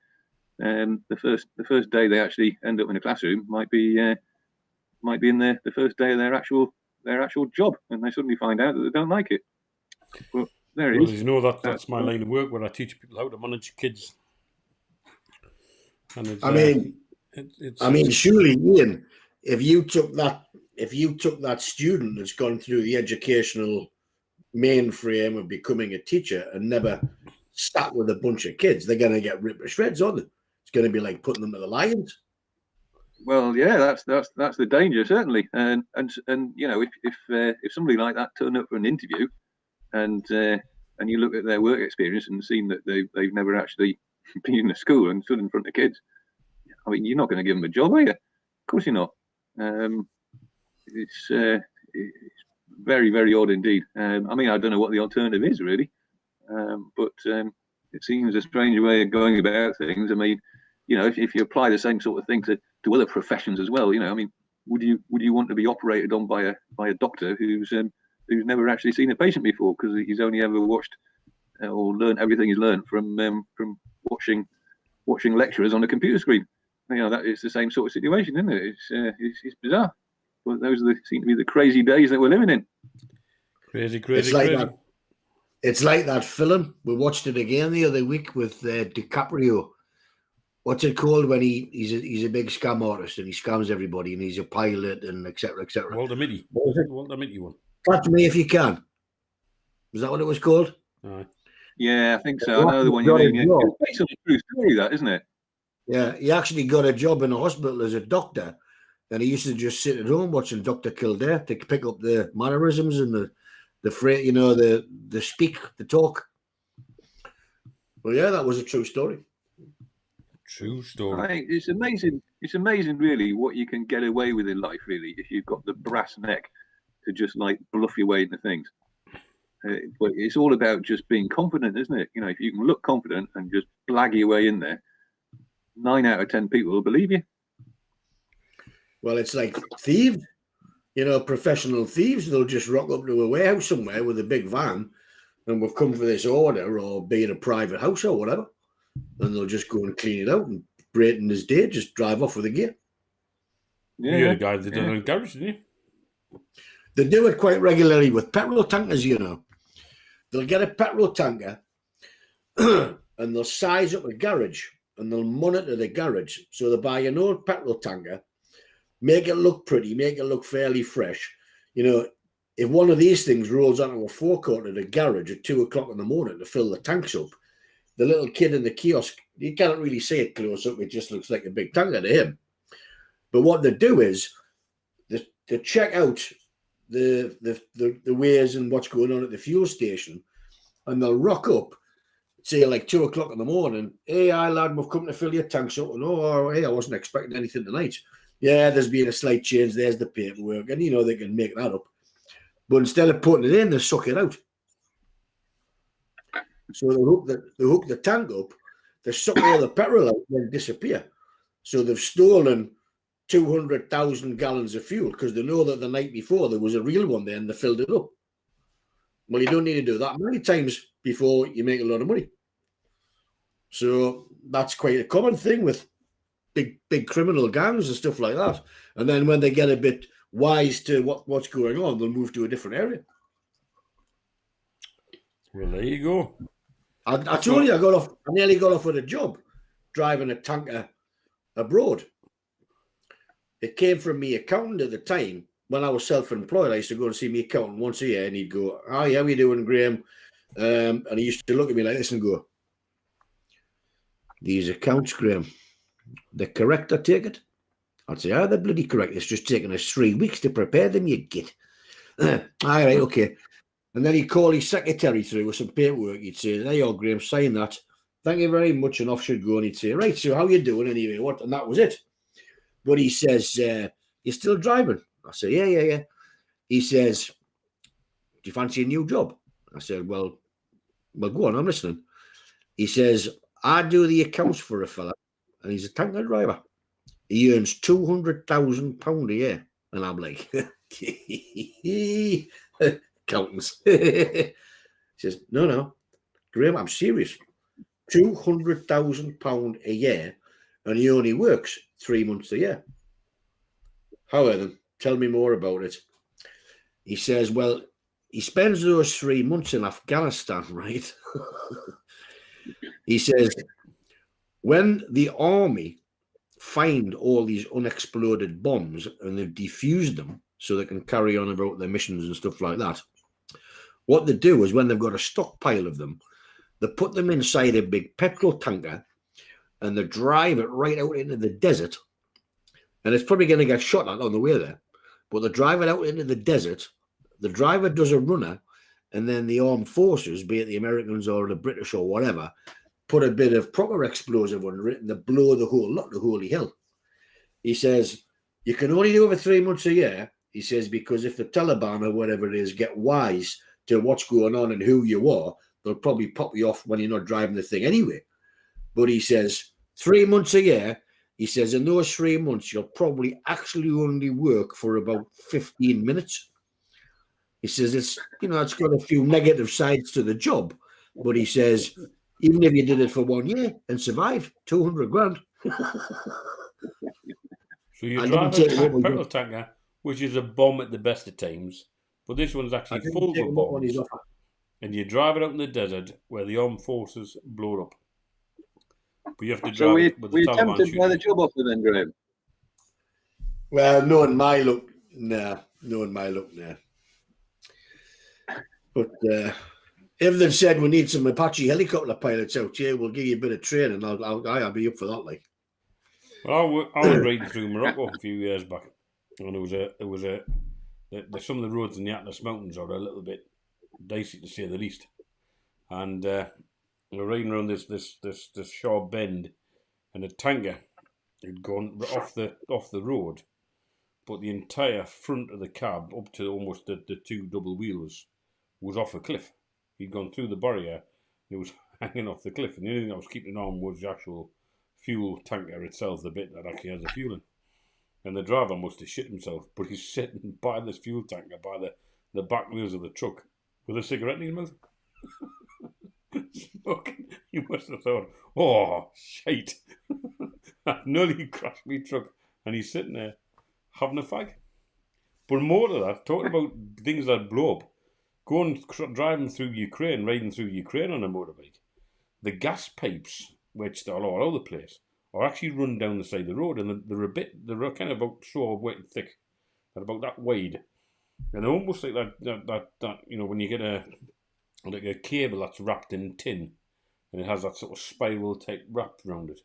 the first day they actually end up in a classroom might be in the first day of their actual job, and they suddenly find out that they don't like it. But there it is. That's my line of work where I teach people how to manage kids. And it's surely, Ian, if you took that student that's gone through the educational mainframe of becoming a teacher and never sat with a bunch of kids, they're going to get ripped to shreds, aren't they? It's going to be like putting them to the lions. Well, yeah, that's the danger, certainly. And you know, if somebody like that turned up for an interview, and you look at their work experience and seen that they've never actually been in a school and stood in front of kids, I mean, you're not going to give them a job, are you? Of course you're not. It's very, very odd indeed. I mean, I don't know what the alternative is really, but it seems a strange way of going about things. I mean, you know, if you apply the same sort of thing to other professions as well, you know, I mean, would you want to be operated on by a doctor who's never actually seen a patient before because he's only ever watched or learned everything he's learned from watching lecturers on a computer screen? You know, that is the same sort of situation, isn't it? It's bizarre. But those seem to be the crazy days that we're living in. Crazy. It's like that film. We watched it again the other week with DiCaprio. What's it called when he's a big scam artist and he scams everybody and he's a pilot and etc. etc. Walter Mitty. What was it? Walter Mitty one. Catch Me If You Can. Was that what it was called? Yeah, I think so. I know the one you mean. It's based on a true story, that, isn't it? Yeah, he actually got a job in a hospital as a doctor, and he used to just sit at home watching Dr. Kildare to pick up the mannerisms and the phrase, you know, the speak, the talk. Well, yeah, that was a true story. True story. Right. It's amazing. It's amazing, really, what you can get away with in life, really, if you've got the brass neck to just like bluff your way into things. But it's all about just being confident, isn't it? You know, if you can look confident and just blag your way in there, 9 out of 10 people will believe you. Well, it's like thieves, you know, professional thieves. They'll just rock up to a warehouse somewhere with a big van and we've come for this order, or be in a private house or whatever, and they'll just go and clean it out and Brayton his day, just drive off with the gear. Yeah, you had a guy that did it in a garage, didn't you? They do it quite regularly with petrol tankers, you know. They'll get a petrol tanker and they'll size up a garage and they'll monitor the garage. So they buy an old petrol tanker, make it look pretty, make it look fairly fresh. You know, if one of these things rolls onto a forecourt at a garage at 2 o'clock in the morning to fill the tanks up, the little kid in the kiosk, you can't really see it close up. It just looks like a big tanker to him. But what they do is they check out the ways and what's going on at the fuel station, and they'll rock up, say like 2 o'clock in the morning. Hey, hi lad, we've come to fill your tanks up. And hey, I wasn't expecting anything tonight. Yeah, there's been a slight change. There's the paperwork, and you know they can make that up. But instead of putting it in, they suck it out. So they hook the tank up, they suck all the petrol out, and then disappear. So they've stolen 200,000 gallons of fuel because they know that the night before there was a real one there and they filled it up. Well, you don't need to do that many times before you make a lot of money. So that's quite a common thing with big criminal gangs and stuff like that. And then when they get a bit wise to what's going on, they'll move to a different area. Well, there you go. I told you I nearly got off with a job driving a tanker abroad. It came from me accountant at the time. When I was self-employed, I used to go and see me accountant once a year, and he'd go, "Hi, how are you doing, Graham?" And he used to look at me like this and go, "These accounts, Graham, they're correct, I take it?" I'd say, "Ah, they're bloody correct. It's just taken us 3 weeks to prepare them, you git." All right, okay. And then he'd call his secretary through with some paperwork. He'd say, "There you are, Graham, sign that. Thank you very much," and off she'd go. And he'd say, "Right, so how you doing anyway?" What? And that was it. But he says, "You're still driving?" I said, yeah. He says, "Do you fancy a new job?" I said, well, go on, I'm listening. He says, "I do the accounts for a fella, and he's a tanker driver. He earns £200,000 a year." And I'm like, accountants. He says, no, Graham, I'm serious. £200,000 a year, and he only works 3 months a year. However, tell me more about it. He says, well, he spends those 3 months in Afghanistan, right? He says, when the army find all these unexploded bombs and they've defused them so they can carry on about their missions and stuff like that, what they do is when they've got a stockpile of them, They put them inside a big petrol tanker and they drive it right out into the desert. And it's probably going to get shot at on the way there. But they drive it out into the desert. The driver does a runner, and then the armed forces, be it the Americans or the British or whatever, put a bit of proper explosive under it and they blow the whole lot, the holy hill. He says, you can only do it for 3 months a year. He says, because if the Taliban or whatever it is get wise to what's going on and who you are, they'll probably pop you off when you're not driving the thing anyway. But he says, 3 months a year, he says, in those 3 months, you'll probably actually only work for about 15 minutes. He says, it's got a few negative sides to the job. But he says, even if you did it for 1 year and survived, 200 grand. So you drive a petrol tanker, which is a bomb at the best of times, but this one's actually full of bombs. And you drive it out in the desert where the armed forces blow it up. But you have to drive it with the Taliban. So we attempted by the job offer then, Graham? Well, knowing my luck, nah. But if they'd said we need some Apache helicopter pilots out here, we'll give you a bit of training. I'll be up for that, like. Well, I was riding through Morocco a few years back, and some of the roads in the Atlas Mountains are a little bit dicey to say the least. And we're riding around this sharp bend, and a tanker had gone off the road, but the entire front of the cab up to almost the two double wheels was off a cliff. He'd gone through the barrier, and it was hanging off the cliff, and the only thing I was keeping on was the actual fuel tanker itself, the bit that actually has the fuel in. And the driver must have shit himself, but he's sitting by this fuel tanker, by the back wheels of the truck, with a cigarette in his mouth. Smoking. You must have thought, oh, shite. I've nearly crashed my truck. And he's sitting there having a fag. But more to that, talking about things that blow up, driving through Ukraine, riding through Ukraine on a motorbike, the gas pipes, which are all over the place, are actually run down the side of the road, and they're kind of about so wet and thick, they're about that wide, and they're almost like that when you get a cable that's wrapped in tin, and it has that sort of spiral type wrap around it.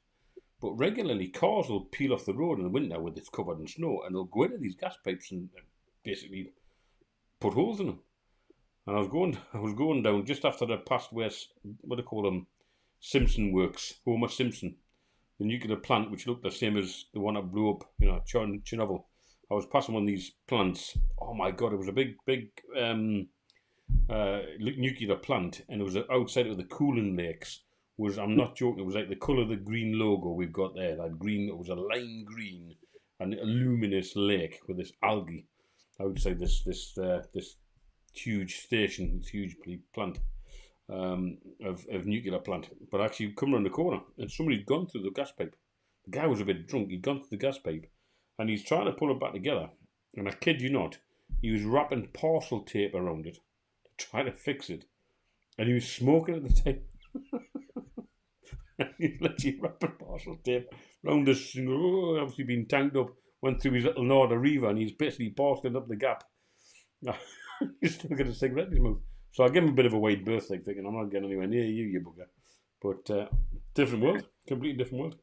But regularly, cars will peel off the road in the winter when it's covered in snow, and they'll go into these gas pipes and basically put holes in them. And I was going down just after the past where, what do they call them, Simpson Works, Homer Simpson, the nuclear plant, which looked the same as the one that blew up, Chernobyl. I was passing one of these plants. Oh my God, it was a big nuclear plant, and it was outside of the cooling lakes. I'm not joking, it was like the colour of the green logo we've got there. That green, it was a lime green, and a luminous lake with this algae outside this huge station, this huge plant. Of nuclear plant, but actually come around the corner and somebody'd gone through the gas pipe. The guy was a bit drunk, he'd gone through the gas pipe and he's trying to pull it back together, and I kid you not, he was wrapping parcel tape around it to try to fix it, and he was smoking at the time. He's literally wrapping parcel tape around this, obviously been tanked up, went through his little Norda Reaver, and he's basically parceling up the gap. He's still got a cigarette in his mouth. So I give him a bit of a wide berth, like thinking, I'm not getting anywhere near you bugger. But different world, completely different world.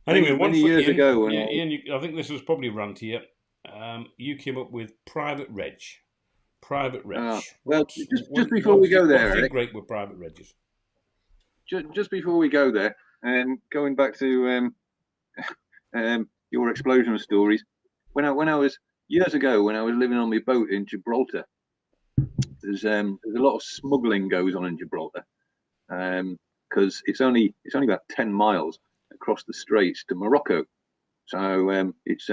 Anyway, many years ago, Ian, I think this was probably rant here. You came up with private reg. Private reg. Well, just before we go there, Eric, great with private regs. Just before we go there, going back to your explosion stories, when I was years ago when I was living on my boat in Gibraltar. There's a lot of smuggling goes on in Gibraltar, because it's only about 10 miles across the straits to Morocco, so it's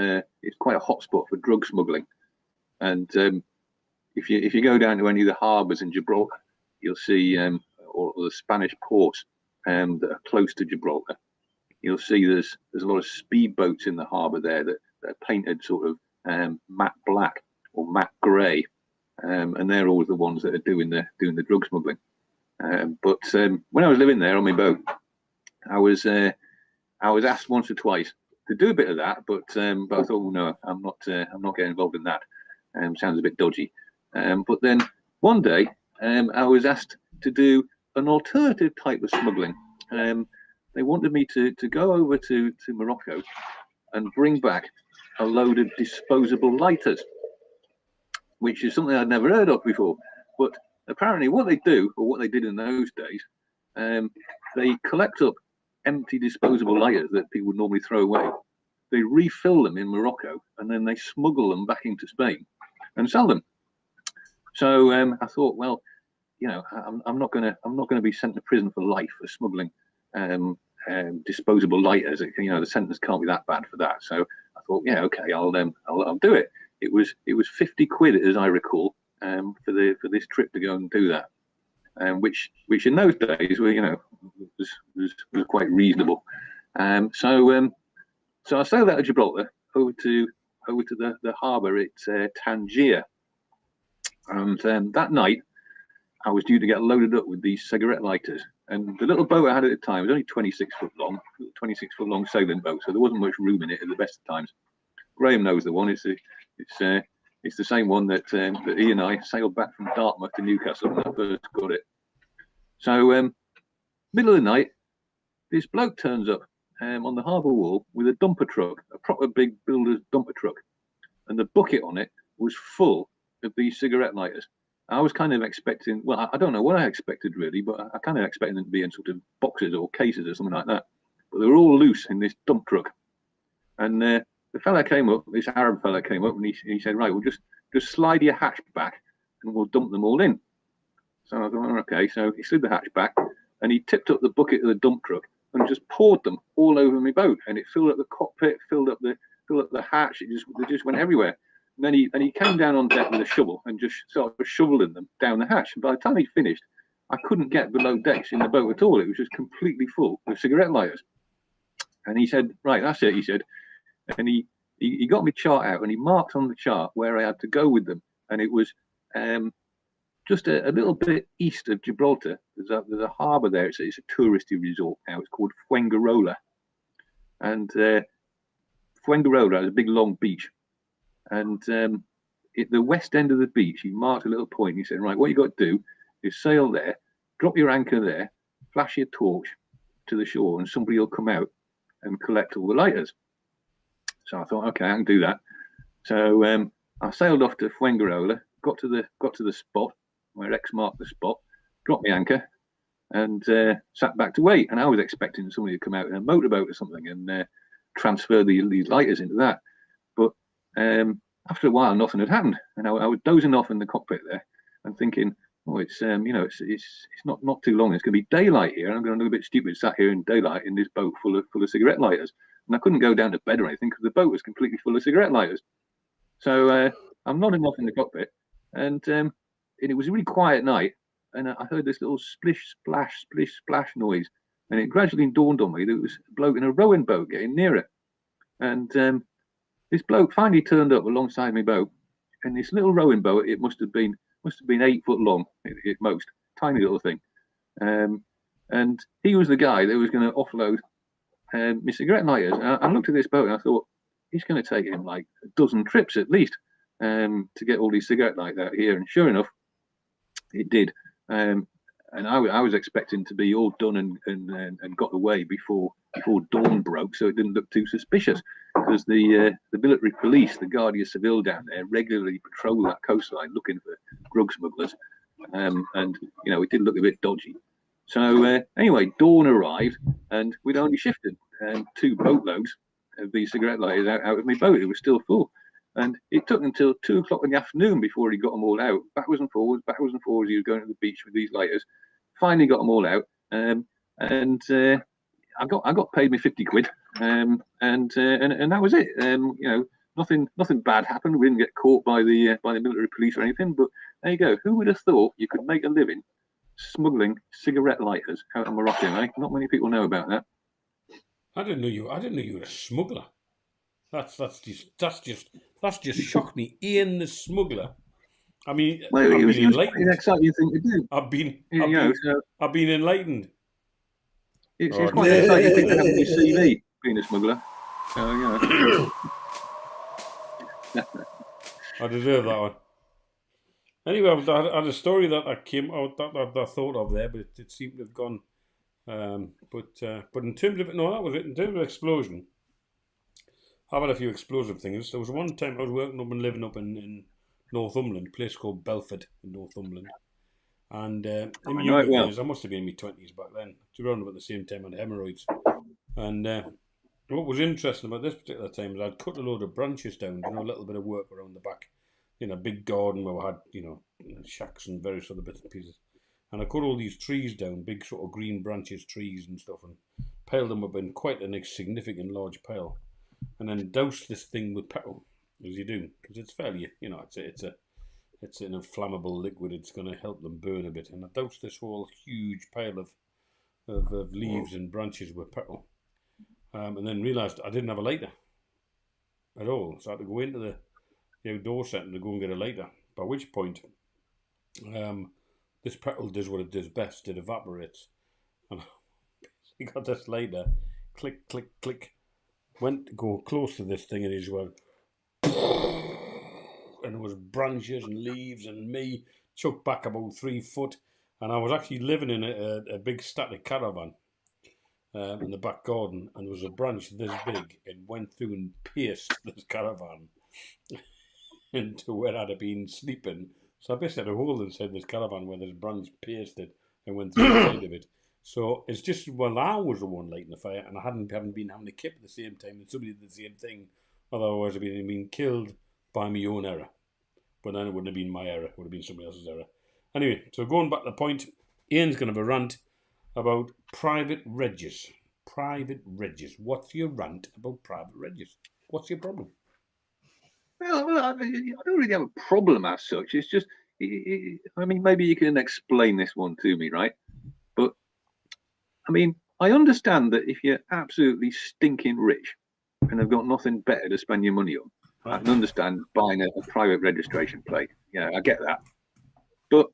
quite a hotspot for drug smuggling. And if you go down to any of the harbours in Gibraltar, you'll see or the Spanish ports that are close to Gibraltar. You'll see there's a lot of speedboats in the harbour there that are painted sort of matte black or matte grey. And they're always the ones that are doing the drug smuggling. But when I was living there on my boat, I was asked once or twice to do a bit of that, but I thought, oh, no, I'm not getting involved in that. Sounds a bit dodgy. But then one day, I was asked to do an alternative type of smuggling. They wanted me to go over to Morocco and bring back a load of disposable lighters, which is something I'd never heard of before. But apparently what they do, or what they did in those days, they collect up empty disposable lighters that people would normally throw away. They refill them in Morocco, and then they smuggle them back into Spain and sell them. So I thought, well, you know, I'm not gonna be sent to prison for life for smuggling disposable lighters. You know, the sentence can't be that bad for that. So I thought, yeah, okay, I'll do it. It was 50 quid, as I recall, for this trip to go and do that, which in those days were, you know, was quite reasonable. So I sailed out of Gibraltar over to the harbour at Tangier, and that night I was due to get loaded up with these cigarette lighters. And the little boat I had at the time was only 26 foot long, 26 foot long sailing boat, so there wasn't much room in it at the best of times. Graham knows the one. It's the same one that he and I sailed back from Dartmouth to Newcastle when I first got it. So middle of the night, this bloke turns up on the harbour wall with a dumper truck, a proper big builder's dumper truck, and the bucket on it was full of these cigarette lighters. I was kind of expecting, well, I don't know what I expected really, but I kind of expected them to be in sort of boxes or cases or something like that. But they were all loose in this dump truck. And the fella came up, this Arab fella came up, and he said, right, we'll just slide your hatch back and we'll dump them all in. So I thought, okay. So he slid the hatch back and he tipped up the bucket of the dump truck and just poured them all over my boat. And it filled up the cockpit, filled up the hatch. They just went everywhere. And then he came down on deck with a shovel and just sort of shoveling them down the hatch. And by the time he finished, I couldn't get below decks in the boat at all. It was just completely full of cigarette lighters. And he said, right, that's it, he said. And he got my chart out and he marked on the chart where I had to go with them. And it was just a little bit east of Gibraltar. There's a harbour there. It's a touristy resort now. It's called Fuengirola. And Fuengirola has a big long beach. And at the west end of the beach, he marked a little point. He said, right, what you got to do is sail there, drop your anchor there, flash your torch to the shore, and somebody will come out and collect all the lighters. So I thought, okay, I can do that. So I sailed off to Fuengirola, got to the spot where X marked the spot, dropped my anchor, and sat back to wait. And I was expecting somebody to come out in a motorboat or something and transfer these lighters into that. But after a while, nothing had happened, and I was dozing off in the cockpit there and thinking, oh, it's not too long. It's going to be daylight here, and I'm going to look a bit stupid sat here in daylight in this boat full of cigarette lighters. And I couldn't go down to bed or anything because the boat was completely full of cigarette lighters. So I'm nodding off in the cockpit, and it was a really quiet night, and I heard this little splish splash noise, and it gradually dawned on me that it was a bloke in a rowing boat getting nearer, and this bloke finally turned up alongside my boat, and this little rowing boat, it must have been 8 foot long at most, tiny little thing, and he was the guy that was going to offload my cigarette lighters. And I looked at this boat and I thought, he's going to take him like a dozen trips at least to get all these cigarette lighters out here. And sure enough, it did. And I was expecting to be all done and got away before dawn broke, so it didn't look too suspicious. Because the military police, the Guardia Civil down there, regularly patrol that coastline looking for drug smugglers, and you know it did look a bit dodgy. So anyway, dawn arrived, and we'd only shifted 2 boatloads of these cigarette lighters out of my boat. It was still full, and it took until 2 o'clock in the afternoon before he got them all out. Backwards and forwards. He was going to the beach with these lighters. Finally got them all out, and I got paid me 50 quid, and that was it. You know, nothing bad happened. We didn't get caught by the military police or anything. But there you go. Who would have thought you could make a living smuggling cigarette lighters out of Morocco? Eh? Not many people know about that. I didn't know you were a smuggler. That's just shocked me. Ian the smuggler. I mean, Well, I've it was been enlightened. an exciting thing to do. I've been So I've been enlightened. it's Oh, quite an exciting thing to have on your CV, being a smuggler. So, you know. I deserve that one. Anyway, I had a story that I came out that I thought of there, but it seemed to have gone. But in terms of no, that was it. In terms of explosion, I've had a few explosive things. There was one time I was working up and living up in Northumberland, a place called Belford in Northumberland. And in my I know it younger well. days, I must have been in my 20s back then. It's around about the same time I had hemorrhoids. And what was interesting about this particular time is I'd cut a load of branches down, a little bit of work around the back. Big garden where we had, shacks and various other bits and pieces. And I cut all these trees down, big sort of green branches, trees and stuff, and piled them up in quite a significant large pile. And then doused this thing with petrol, as you do, because it's fairly, it's an inflammable liquid. It's going to help them burn a bit. And I doused this whole huge pile of leaves and branches with petrol. And then realised I didn't have a lighter at all. So I had to go into the outdoor centre to go and get a lighter. By which point, this petrol does what it does best. It evaporates. And I got this lighter, click, click, click. Went to go close to this thing and it just went... And there was branches and leaves and me chucked back about 3 foot. And I was actually living in a big static caravan in the back garden, and there was a branch this big. It went through and pierced this caravan into where I'd have been sleeping. So I basically had a hole inside this caravan where this branch pierced it and went through the side of it. So it's just, well, I was the one lighting the fire, and I haven't been having a kip at the same time, and somebody did the same thing. Otherwise, I'd been killed by my own error. But then it wouldn't have been my error, it would have been somebody else's error. Anyway, so going back to the point, Ian's going to have a rant about private regs. Private regs. What's your rant about private regs? What's your problem? Well, I don't really have a problem as such. It's just, I mean, maybe you can explain this one to me, right? But, I mean, I understand that if you're absolutely stinking rich and have got nothing better to spend your money on, I can understand buying a private registration plate. Yeah, I get that. But,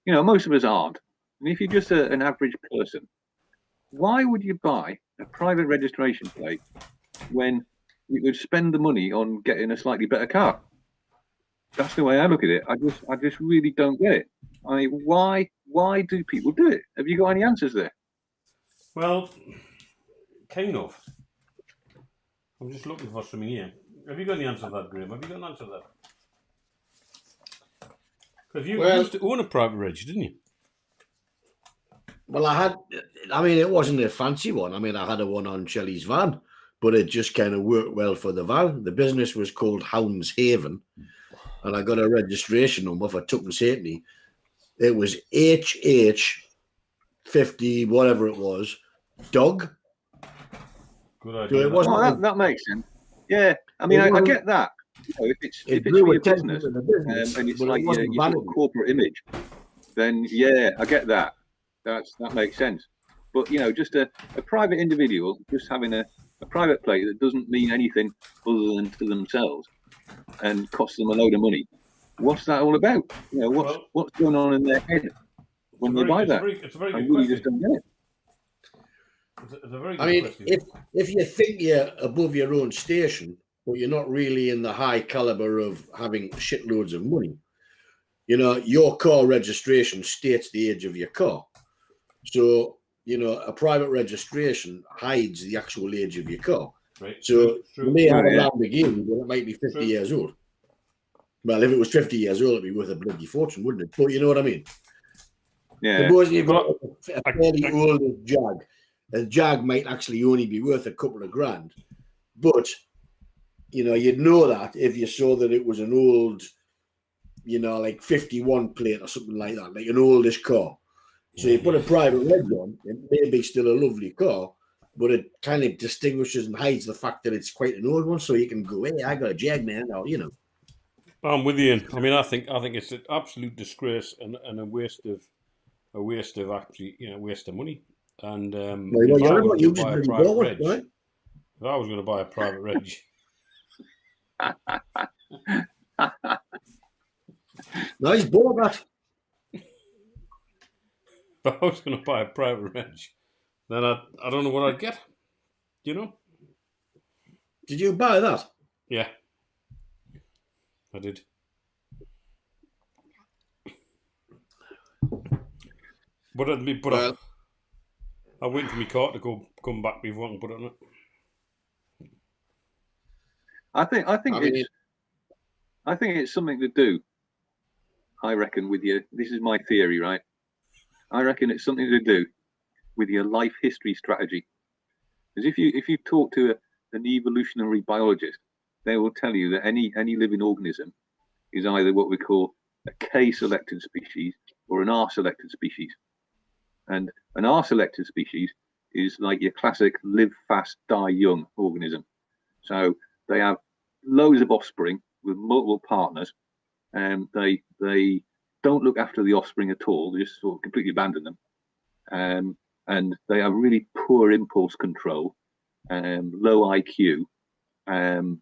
most of us aren't. And if you're just an average person, why would you buy a private registration plate when you could spend the money on getting a slightly better car? That's the way I look at it. I just really don't get it. I mean, why do people do it? Have you got any answers there? Well, kind of. I'm just looking for something here. Have you got any answer to that, Graham? Have you got an answer to that? Because you used to own a private reg, didn't you? Well, it wasn't a fancy one. I mean, I had a one on Shelley's van, but it just kind of worked well for the van. The business was called Hounds Haven, and I got a registration number for Tuckens Halfpenny. It was HH50, whatever it was, dog. Good idea. So it wasn't that makes sense. Yeah, I mean, I get that. If it's for your business, and it's like your sort of corporate image, then yeah, I get that. That makes sense. But just a private individual just having a private plate that doesn't mean anything other than to themselves and costs them a load of money. What's that all about? What's going on in their head when they buy that? It's a very good I really question. just don't get it. It's a very good question. if you think you're above your own station, but you're not really in the high caliber of having shitloads of money, your car registration states the age of your car. So, a private registration hides the actual age of your car. Right. So you may have a Lamborghini, but it might be 50 years old. Well, if it was 50 years old, it'd be worth a bloody fortune, wouldn't it? But you know what I mean? Yeah. Suppose you've got a fairly old Jag. A Jag might actually only be worth a couple of grand. But, you'd know that if you saw that it was an old, like 51 plate or something like that, like an oldish car. So you put a private reg on, it may be still a lovely car, but it kind of distinguishes and hides the fact that it's quite an old one, so you can go, hey, I got a Jag now, or, I'm with you. I mean, I think it's an absolute disgrace and a waste of actually, waste of money. And if I was going to buy a private reg, right? If I was going to buy a private reg, no, he's bought that. if I was going to buy a private reg, then I don't know what I'd get. Did you buy that? Yeah, I did. But it'll be put Well- on. I'm waiting for my car to come back before I can put it on it. I think I mean- it's something to do. I reckon with your, this is my theory, right? I reckon it's something to do with your life history strategy. Because if you talk to an evolutionary biologist, they will tell you that any living organism is either what we call a K-selected species or an R-selected species. And an R-selected species is like your classic live fast, die young organism. So they have loads of offspring with multiple partners, and they don't look after the offspring at all. They just sort of completely abandon them. And they have really poor impulse control, low IQ,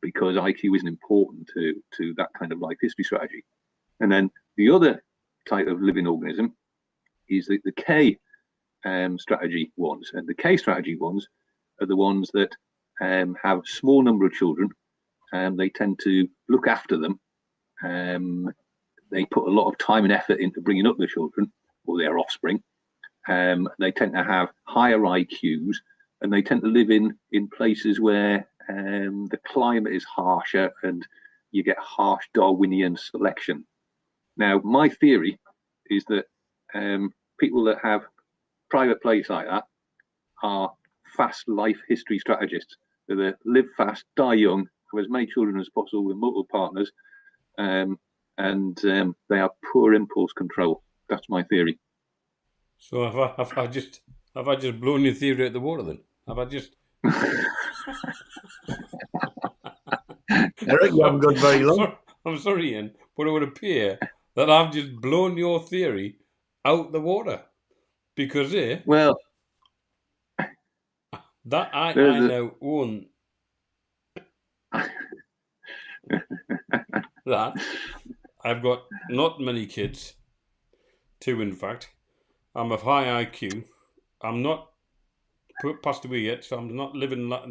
because IQ isn't important to that kind of life history strategy. And then the other type of living organism is the K strategy ones. And the K strategy ones are the ones that have a small number of children, and they tend to look after them. They put a lot of time and effort into bringing up the children or their offspring. They tend to have higher IQs, and they tend to live in places where the climate is harsher and you get harsh Darwinian selection. Now, my theory is that people that have private plates like that are fast life history strategists. They live fast, die young, have as many children as possible with multiple partners, and they have poor impulse control. That's my theory. So have I just blown your theory out the water then? Have I just? Eric, you haven't got very long. I'm sorry, Ian, but it would appear that I've just blown your theory out the water because Well, that I now own that. I've got not many kids, 2 in fact. I'm of high IQ. I'm not passed away yet, so I'm not living. I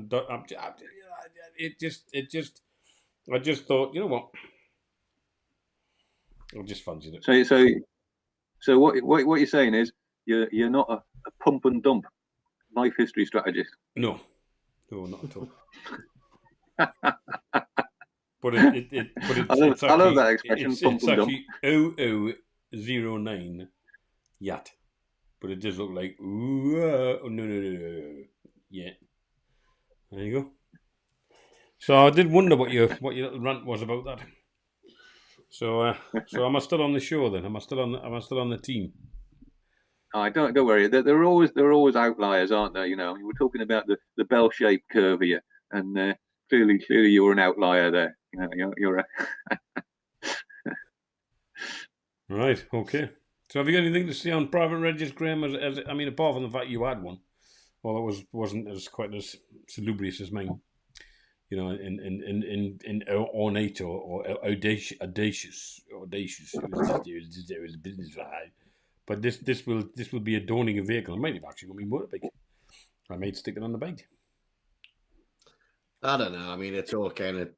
just thought, you know what? I just fancied it. So what you're saying is you're not a pump and dump life history strategist. No, not at all. But it's I love that expression. It's actually 0009 yacht, but it does look like no. Yeah, there you go. So I did wonder what your little rant was about that. So am I still on the show then? Am I still on the team? I don't worry. There are always outliers, aren't there? You know, we were talking about the bell-shaped curve here, and clearly you're an outlier there. You know, you're a Right. Okay. So have you got anything to say on private regis, Graham? I mean, apart from the fact you had one, well, it wasn't as quite as salubrious as mine. You know, in ornate or audacious. It was a business ride. But this will be adorning a vehicle. It might actually going to be motorbike. I might stick it on the bike. I don't know. I mean, it's all kind of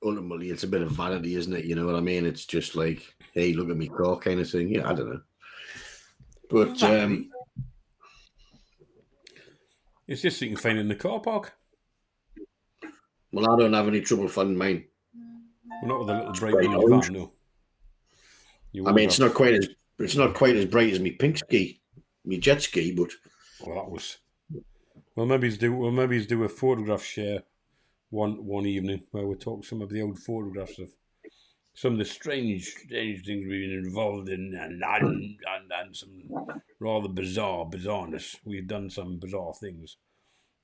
ultimately it's a bit of vanity, isn't it? You know what I mean? It's just like, hey, look at me car kind of thing. Yeah, I don't know. But it's just so you can find it in the car park. Well, I don't have any trouble finding mine. Well, not with a little bright mini van, no. I mean, it's not quite as bright as me pink ski, me jet ski, but well, that was. Well, maybe he's do a photograph share one evening where we talk some of the old photographs of some of the strange things we've been involved in and some rather bizarreness. We've done some bizarre things.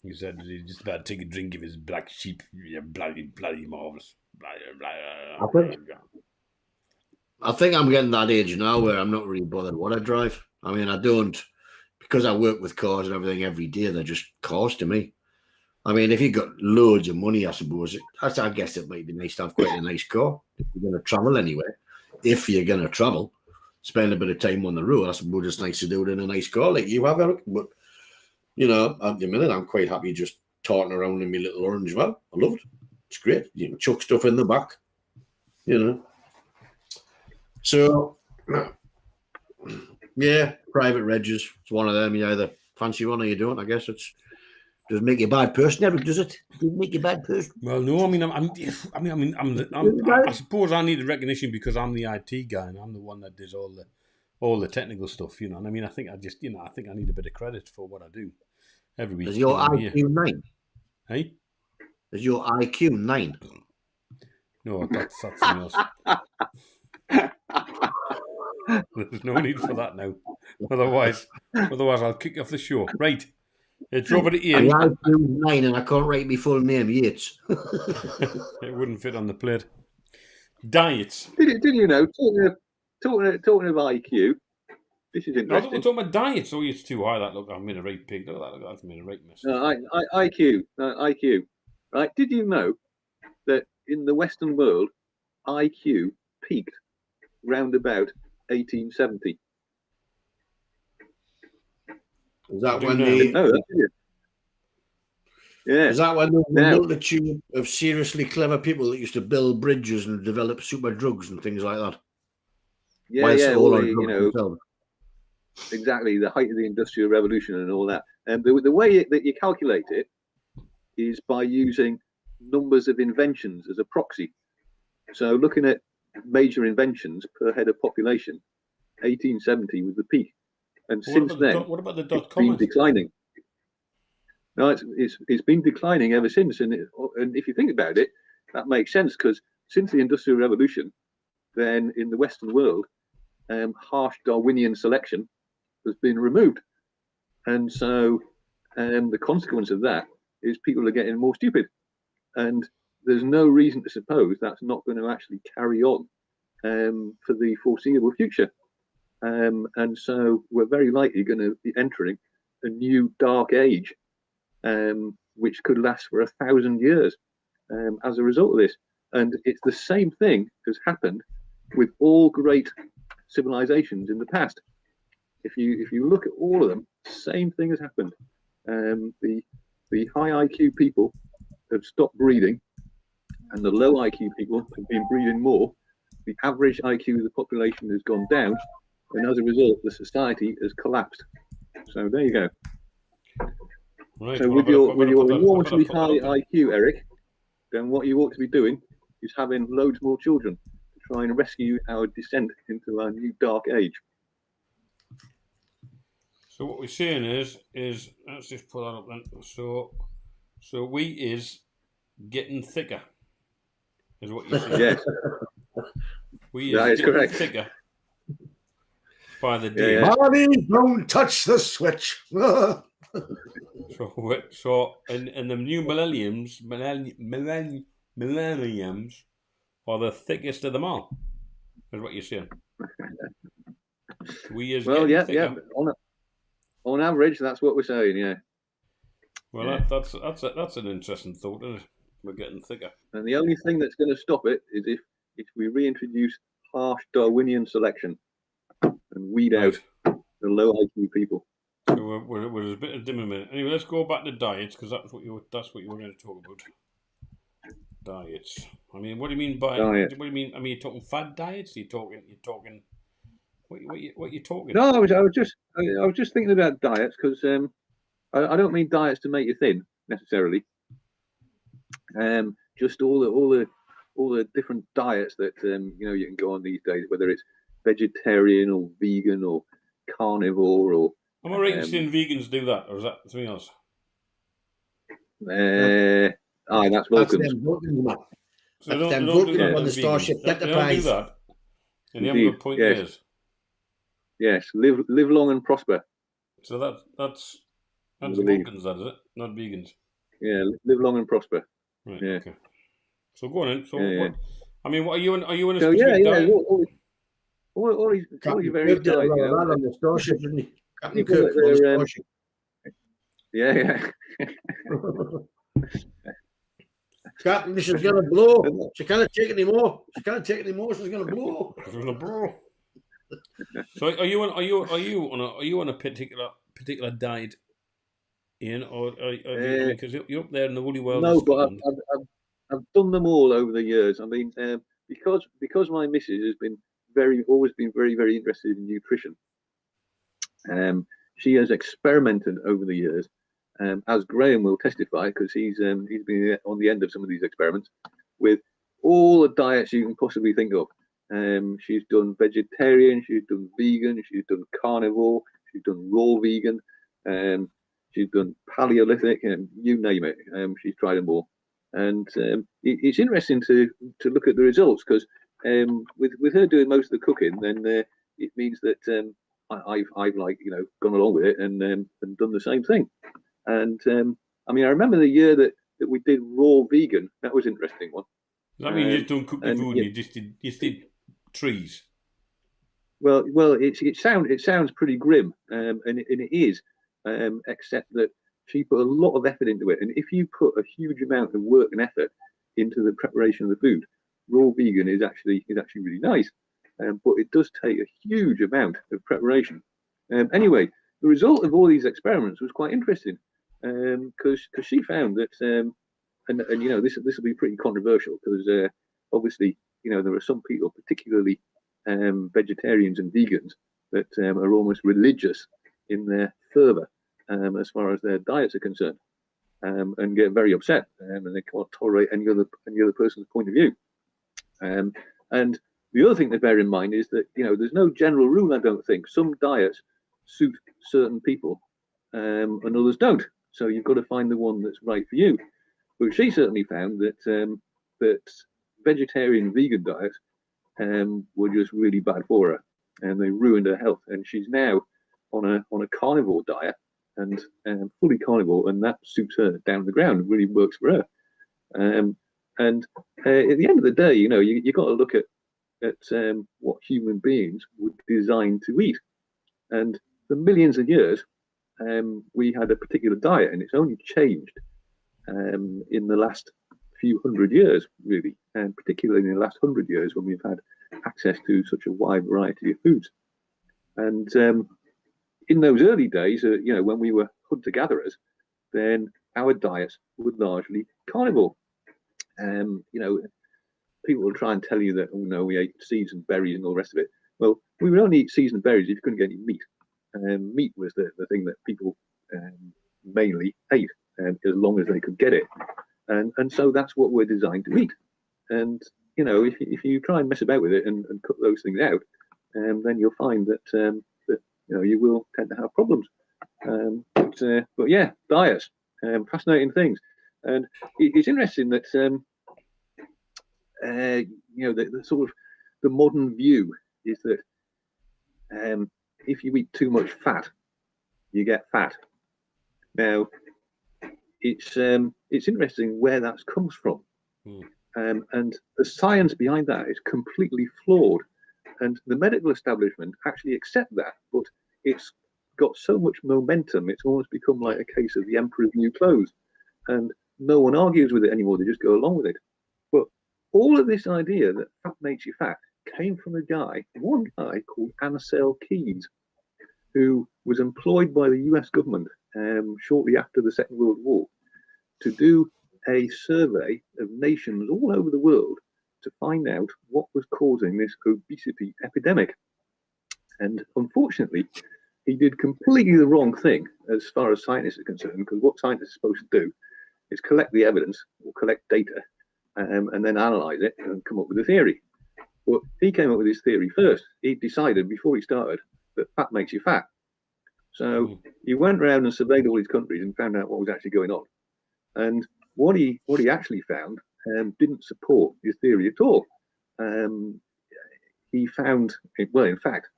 He said he's just about to take a drink of his black sheep. Yeah, bloody marvellous. I think I'm getting that age now where I'm not really bothered what I drive. I mean, I don't, because I work with cars and everything every day, they're just cars to me. I mean, if you've got loads of money, I suppose, I guess it might be nice to have quite a nice car if you're going to travel anywhere. If you're going to travel, spend a bit of time on the road, I suppose it's nice to do it in a nice car like you have, Eric. But, you know, at the minute, I'm quite happy just tarting around in my little orange van. I love it. It's great. You can chuck stuff in the back, you know. So, Yeah, private regs. It's one of them. You either fancy one or you don't. I guess it's doesn't make you a bad person, Eric, does it? Doesn't make you a bad person. Well, no, I mean, I suppose I need the recognition because I'm the IT guy and I'm the one that does all the technical stuff, you know. And I mean, I think I need a bit of credit for what I do every week. Is your IQ 9? Hey? Is your IQ 9? No, that's something else. There's no need for that now. Otherwise I'll kick off the show. Right. It's over to Ian. My IQ 9 and I can't write my full name, Yates. It wouldn't fit on the plate. Diets. Did you know, talking of IQ, this is I thought we interesting. were talking about diets. Oh, it's too high. That look, I've made a right pig. Look at that. Look, I've made a right mess. IQ. Right? Did you know that in the Western world, IQ peaked round about 1870? Is that do when know. the No, did you? Yeah. is that when the Now- multitude of seriously clever people that used to build bridges and develop super drugs and things like that? Yeah, Whilst yeah. all All on the, drugs themselves. exactly the height of the Industrial Revolution and all that. And the way that you calculate it is by using numbers of inventions as a proxy. So looking at major inventions per head of population, 1870 was the peak, and since then what about the it's dot been com? declining. No, it's been declining ever since, and if you think about it, that makes sense because since the Industrial Revolution, then in the Western world, harsh Darwinian selection has been removed, and so the consequence of that is people are getting more stupid, and there's no reason to suppose that's not going to actually carry on for the foreseeable future, and so we're very likely going to be entering a new dark age, which could last for 1,000 years as a result of this. And it's the same thing has happened with all great civilizations in the past. If you look at all of them, same thing has happened. The high IQ people have stopped breeding, and the low IQ people have been breeding more. The average IQ of the population has gone down, and as a result, the society has collapsed. So there you go. Right. So well, with your enormously high IQ. IQ, Eric, then what you ought to be doing is having loads more children to try and rescue our descent into our new dark age. So what we're saying is let's just pull that up then. So we is getting thicker, is what you're saying. Yes, We that is is getting correct. thicker by the day. Yeah. Mommy, don't touch the switch. So in the new millenniums are the thickest of them all, is what you're saying. We is Well, getting yeah. thicker. On average, that's what we're saying. Yeah. Well, Yeah. that's an interesting thought, isn't it? We're getting thicker. And the only thing that's going to stop it is if we reintroduce harsh Darwinian selection and weed out Right. the low IQ people. So we're a bit of dim a minute. Anyway, let's go back to diets because that's what you were going to talk about. Diets. I mean, what do you mean by? Diet. What do you mean? I mean, you're talking fad diets. You're talking. What you talking? No, I was just thinking about diets because I don't mean diets to make you thin necessarily. Just all the different diets that you can go on these days, whether it's vegetarian or vegan or carnivore or. Am I right in saying vegans do that, or is that something else? That's Vulcans. That's them Vulcans, man. So they That's them don't do Vulcans that on the as Starship vegans. They don't do Enterprise. that. And they Indeed, haven't got point yes. years. Yes, live long and prosper. So that's I believe. Vulcans, that is it, not vegans. Yeah, live long and prosper. Right. Yeah. Okay. So go on in. So Yeah, what? I mean, what are you in a So specific yeah, diet? all these Captain various Kirk did a diets. lot You of know, that on the Starship, didn't he? Captain people Kirk that on the they're, Starship. yeah. Captain, this is going to blow. She can't take any more. She's going to blow. It's gonna blow. So are you on a particular diet, Ian, or because you're up there in the woolly world No, of but Scotland? I've done them all over the years. I mean, because my missus has been always been very, very interested in nutrition. She has experimented over the years, as Graham will testify, because he's been on the end of some of these experiments, with all the diets you can possibly think of. She's done vegetarian, she's done vegan, she's done carnivore, she's done raw vegan, she's done Paleolithic, and you name it. She's tried them all, and it's interesting to look at the results, because with her doing most of the cooking, then it means that I've like gone along with it and done the same thing. And I mean, I remember the year that we did raw vegan. That was an interesting one. Does that mean you just don't cook the food, yeah, and you just did trees? Well, it sounds pretty grim, and it is, except that she put a lot of effort into it. And if you put a huge amount of work and effort into the preparation of the food, raw vegan is actually really nice. But it does take a huge amount of preparation. Anyway, the result of all these experiments was quite interesting, because she found that, and this will be pretty controversial, because obviously there are some people, particularly vegetarians and vegans, that are almost religious in their fervour as far as their diets are concerned, and get very upset, and they can't tolerate any other person's point of view. And the other thing to bear in mind is that there's no general rule. I don't think some diets suit certain people, and others don't. So you've got to find the one that's right for you. But she certainly found that that vegetarian, vegan diets were just really bad for her, and they ruined her health. And she's now on a carnivore diet, and fully carnivore, and that suits her down to the ground. It really works for her. And at the end of the day, you got to look at what human beings were designed to eat. And for millions of years, we had a particular diet, and it's only changed in the last few hundred years, really, and particularly in the last 100 years when we've had access to such a wide variety of foods. And in those early days, when we were hunter-gatherers, then our diets were largely carnivore. People will try and tell you that, we ate seeds and berries and all the rest of it. Well, we would only eat seeds and berries if you couldn't get any meat. Meat was the thing that people mainly ate, as long as they could get it. And so that's what we're designed to eat. And, if you try and mess about with it and cut those things out, then you'll find that, you will tend to have problems. But yeah, diets, fascinating things. And it's interesting that, the sort of the modern view is that if you eat too much fat, you get fat. Now, it's interesting where that comes from, and the science behind that is completely flawed. And the medical establishment actually accept that, but it's got so much momentum, it's almost become like a case of the emperor's new clothes, and no one argues with it anymore. They just go along with it. But all of this idea that fat makes you fat came from one guy called Ansel Keys, who was employed by the US government shortly after the Second World War to do a survey of nations all over the world to find out what was causing this obesity epidemic. And unfortunately, he did completely the wrong thing as far as scientists are concerned, because what scientists are supposed to do is collect the evidence or collect data and then analyze it and come up with a theory. But he came up with his theory first. He decided before he started that fat makes you fat. So he went around and surveyed all these countries and found out what was actually going on. And what he actually found didn't support his theory at all. He found, in fact,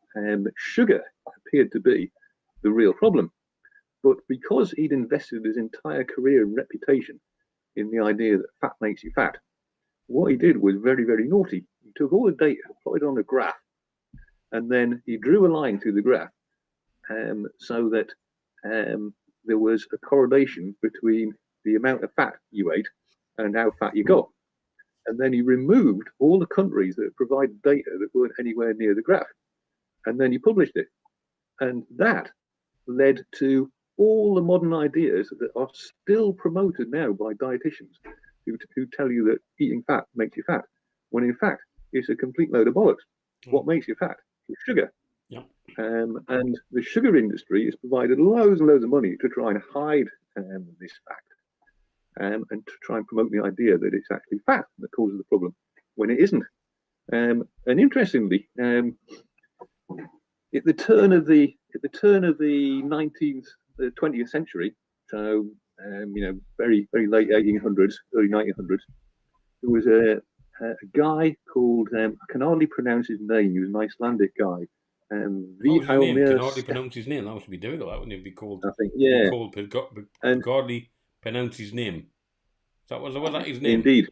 sugar appeared to be the real problem. But because he'd invested his entire career and reputation in the idea that fat makes you fat, what he did was very, very naughty. He took all the data, plotted on a graph, and then he drew a line through the graph so that there was a correlation between the amount of fat you ate and how fat you got. And then he removed all the countries that provided data that weren't anywhere near the graph. And then he published it. And that led to all the modern ideas that are still promoted now by dietitians who tell you that eating fat makes you fat, when in fact it's a complete load of bollocks. What makes you fat is sugar. Yep. And the sugar industry has provided loads and loads of money to try and hide this fact, and to try and promote the idea that it's actually fat that causes the problem when it isn't. And interestingly, at the turn of the 20th century, so very very late 1800s, early 1900s, there was a guy called I can hardly pronounce his name. He was an Icelandic guy. What was his name? Can hardly pronounce his name. That would be difficult. That wouldn't it be called? I think, yeah. Be called, and hardly pronounce his name. Was that his name? Indeed.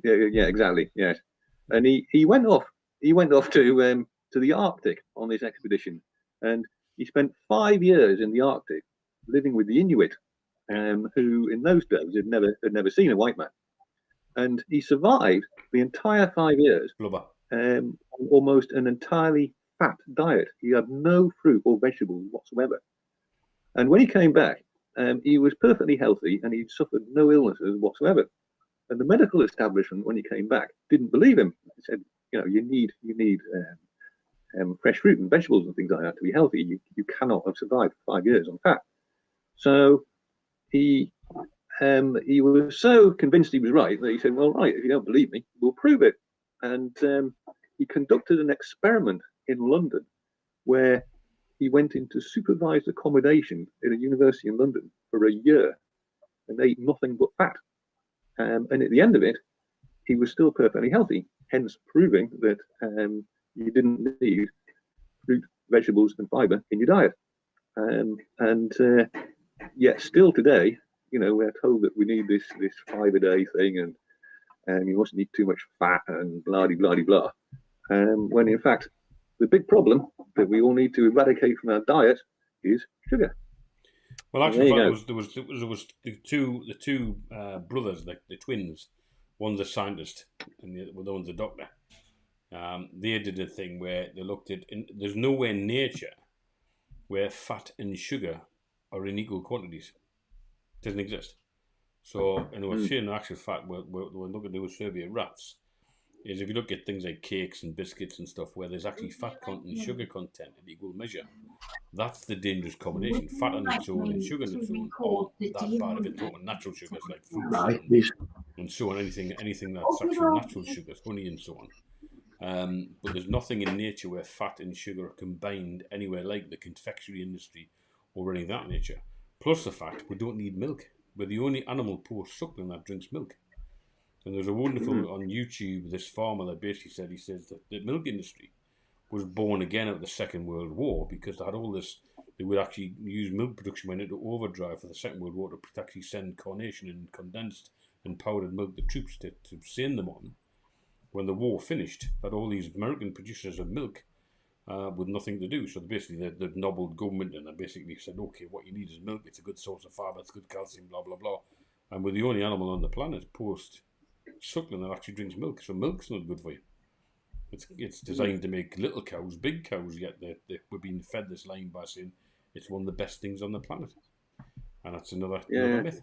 Yeah, exactly. Yes. And he went off to the Arctic on this expedition, and he spent 5 years in the Arctic living with the Inuit, who in those days had never seen a white man, and he survived the entire 5 years on almost an entirely fat diet. He had no fruit or vegetables whatsoever, and when he came back, he was perfectly healthy and he'd suffered no illnesses whatsoever. And the medical establishment, when he came back, didn't believe him. He said, you need fresh fruit and vegetables and things like that to be healthy. You cannot have survived 5 years on fat. So he was so convinced he was right that he said, well, right, if you don't believe me, we'll prove it. And he conducted an experiment in London where he went into supervised accommodation in a university in London for a year and ate nothing but fat. And at the end of it, he was still perfectly healthy, hence proving that you didn't need fruit, vegetables, and fiber in your diet. And yet still today, we're told that we need this 5 a day thing, and you mustn't eat too much fat and blah blah blah. When in fact, the big problem that we all need to eradicate from our diet is sugar. Well, actually, there was the two brothers, the twins. One's a scientist and the other one's a doctor. They did a thing where they looked at. There's nowhere in nature where fat and sugar are in equal quantities. It doesn't exist. So, in actual fact, we're looking to do a survey of rats. Is if you look at things like cakes and biscuits and stuff where there's actually fat content and sugar content in equal measure, that's the dangerous combination. Fat on its own and sugar on its own aren't that bad if you're talking natural sugars like fruits and so on, anything that's actual natural sugars, honey and so on. But there's nothing in nature where fat and sugar are combined anywhere like the confectionery industry or anything of that nature. Plus the fact we don't need milk. We're the only animal post-suckling that drinks milk. And there's a wonderful on YouTube, this farmer that basically says that the milk industry was born again out of the Second World War because they had all this, they would actually use milk production went into overdrive for the Second World War to actually send carnation and condensed and powdered milk to troops to send them on. When the war finished, that all these American producers of milk with nothing to do. So basically the nobbled government and they basically said, okay, what you need is milk, it's a good source of fibre, it's good calcium, blah, blah, blah. And we're the only animal on the planet post-suckling that actually drinks milk. So milk's not good for you. It's designed to make little cows, big cows, yet we're being fed this line by saying it's one of the best things on the planet. And that's another myth.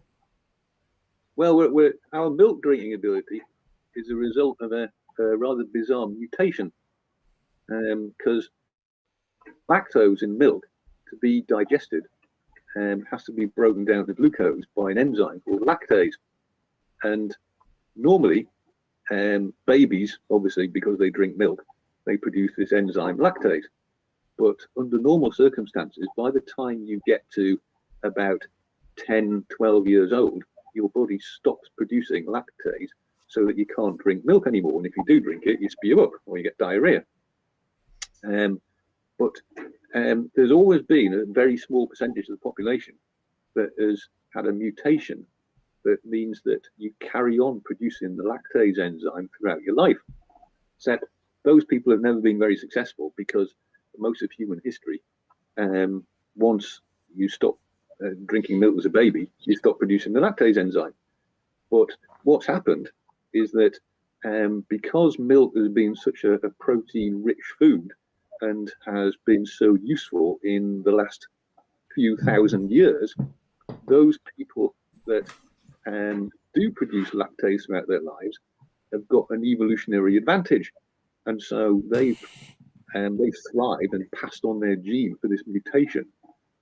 Well, our milk drinking ability is a result of a rather bizarre mutation. Because lactose in milk, to be digested, has to be broken down to glucose by an enzyme called lactase. And normally, babies, obviously, because they drink milk, they produce this enzyme lactase. But under normal circumstances, by the time you get to about 10, 12 years old, your body stops producing lactase so that you can't drink milk anymore. And if you do drink it, you spew up or you get diarrhea. But there's always been a very small percentage of the population that has had a mutation that means that you carry on producing the lactase enzyme throughout your life. Except those people have never been very successful because most of human history, once you stop drinking milk as a baby, you stop producing the lactase enzyme. But what's happened is that because milk has been such a protein-rich food and has been so useful in the last few thousand years, those people that do produce lactase throughout their lives have got an evolutionary advantage. And so they've and they thrived and passed on their gene for this mutation.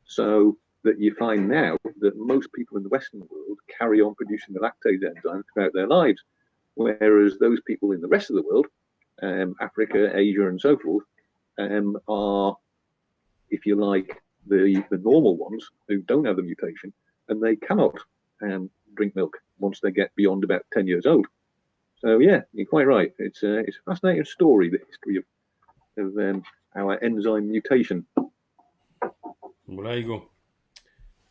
So that you find now that most people in the Western world carry on producing the lactase enzyme throughout their lives, whereas those people in the rest of the world, Africa, Asia, and so forth, are, if you like, the normal ones who don't have the mutation, and they cannot drink milk once they get beyond about 10 years old. So yeah, you're quite right. It's a fascinating story, the history of our enzyme mutation. Well, there you go.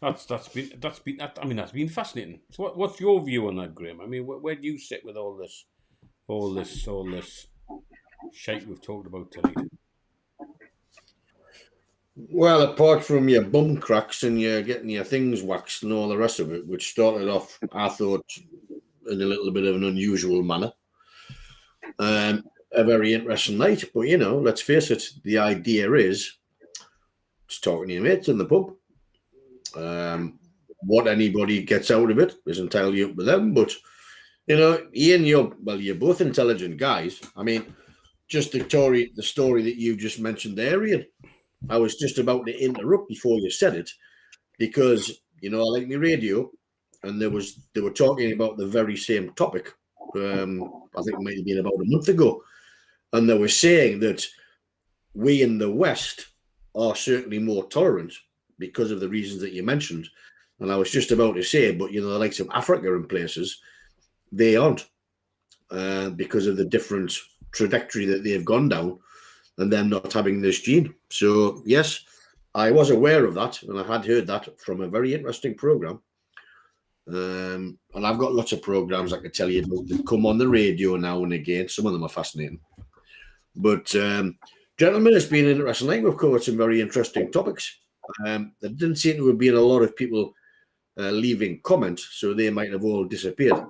That's been fascinating. So what's your view on that, Graham? I mean, where do you sit with all this shite we've talked about tonight? Well, apart from your bum cracks and you're getting your things waxed and all the rest of it, which started off, I thought, in a little bit of an unusual manner. A very interesting night, but let's face it, the idea is just talking to your mates in the pub. What anybody gets out of it is entirely up to them. But Ian, you're both intelligent guys. I mean, just the story that you just mentioned there, Ian. I was just about to interrupt before you said it, because I like my radio, and they were talking about the very same topic. I think it might have been about a month ago, and they were saying that we in the West are certainly more tolerant because of the reasons that you mentioned. And I was just about to say, but the likes of Africa and places, they aren't, because of the different trajectory that they've gone down, and them not having this gene. So yes, I was aware of that, and I had heard that from a very interesting program. And I've got lots of programs I could tell you about that come on the radio now and again. Some of them are fascinating. But gentlemen, it's been an interesting night. We've covered some very interesting topics. There didn't seem to have been a lot of people leaving comments, so they might have all disappeared.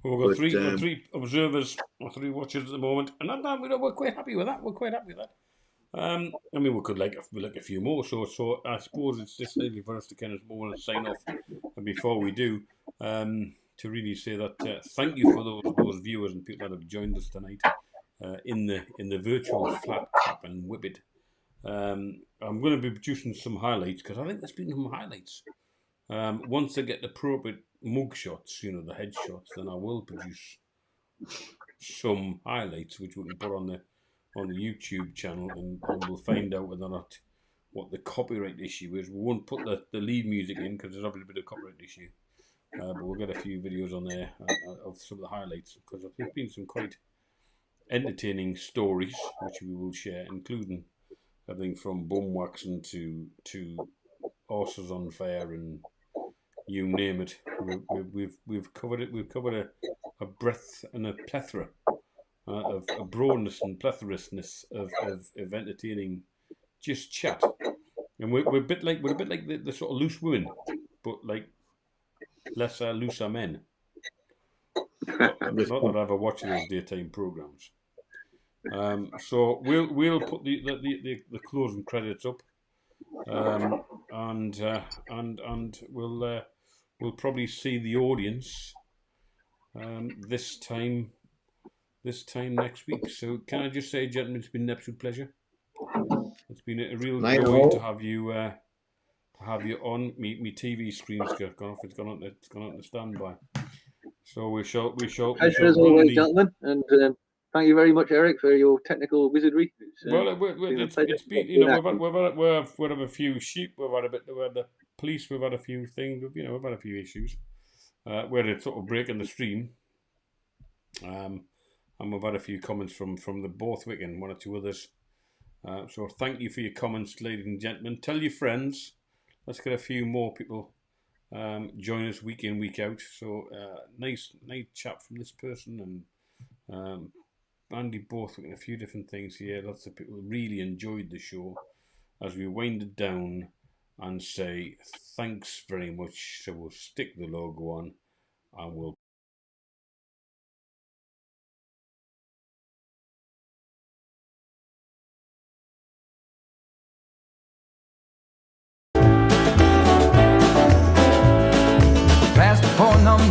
Well, we've got three observers or 3 watchers at the moment, and we're quite happy with that. I mean, we could like a few more. So I suppose it's just likely for us to kind of more sign off. And before we do, to really say that thank you for those viewers and people that have joined us tonight in the virtual Flat Cap and Whippet. I'm going to be producing some highlights, because I think there's been some highlights. Once I get the appropriate mug shots, the headshots, then I will produce some highlights which we can put on the YouTube channel, and we'll find out whether or not what the copyright issue is. We won't put the lead music in because there's obviously a bit of copyright issue, but we'll get a few videos on there of some of the highlights, because there's been some quite entertaining stories which we will share, including everything from bum waxing to horses on fire and you name it. We've covered it. We've covered a breadth and a plethora of a broadness and plethoraousness of entertaining just chat, and we're a bit like the sort of loose women, but like lesser looser men. Not that I ever watch those daytime programs. So we'll put the closing credits up, and we'll probably see the audience this time next week. So can I just say, gentlemen, it's been an absolute pleasure. It's been a real joy to have you on. Me TV screen's gone off. It's gone on to standby. So we shall. Pleasure as always, gentlemen, and thank you very much, Eric, for your technical wizardry. It's been we've had a few sheep. We've had the police. We've had a few things. We've had a few issues. We had a sort of break in the stream. And we've had a few comments from the Borthwick and 1 or 2 others. So thank you for your comments, ladies and gentlemen. Tell your friends. Let's get a few more people join us week in, week out. So nice chat from this person, and Andy Borthwick and a few different things here. Lots of people really enjoyed the show as we wind it down and say thanks very much. So we'll stick the logo on, and we'll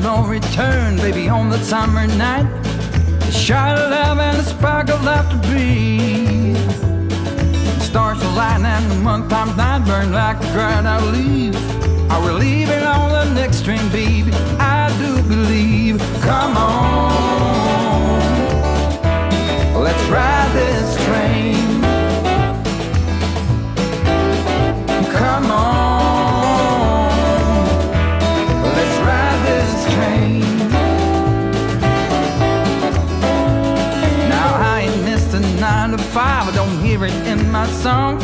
no return, baby, on the summer night. The shot of love and the spark of laughter breathe. stars align and the month times night burn like the ground I leave. Are we leaving on the next train, baby? I do believe. Come on, let's ride this train. Come on, let's ride this train. Now I ain't missed a 9 to 5. I don't hear it in my song.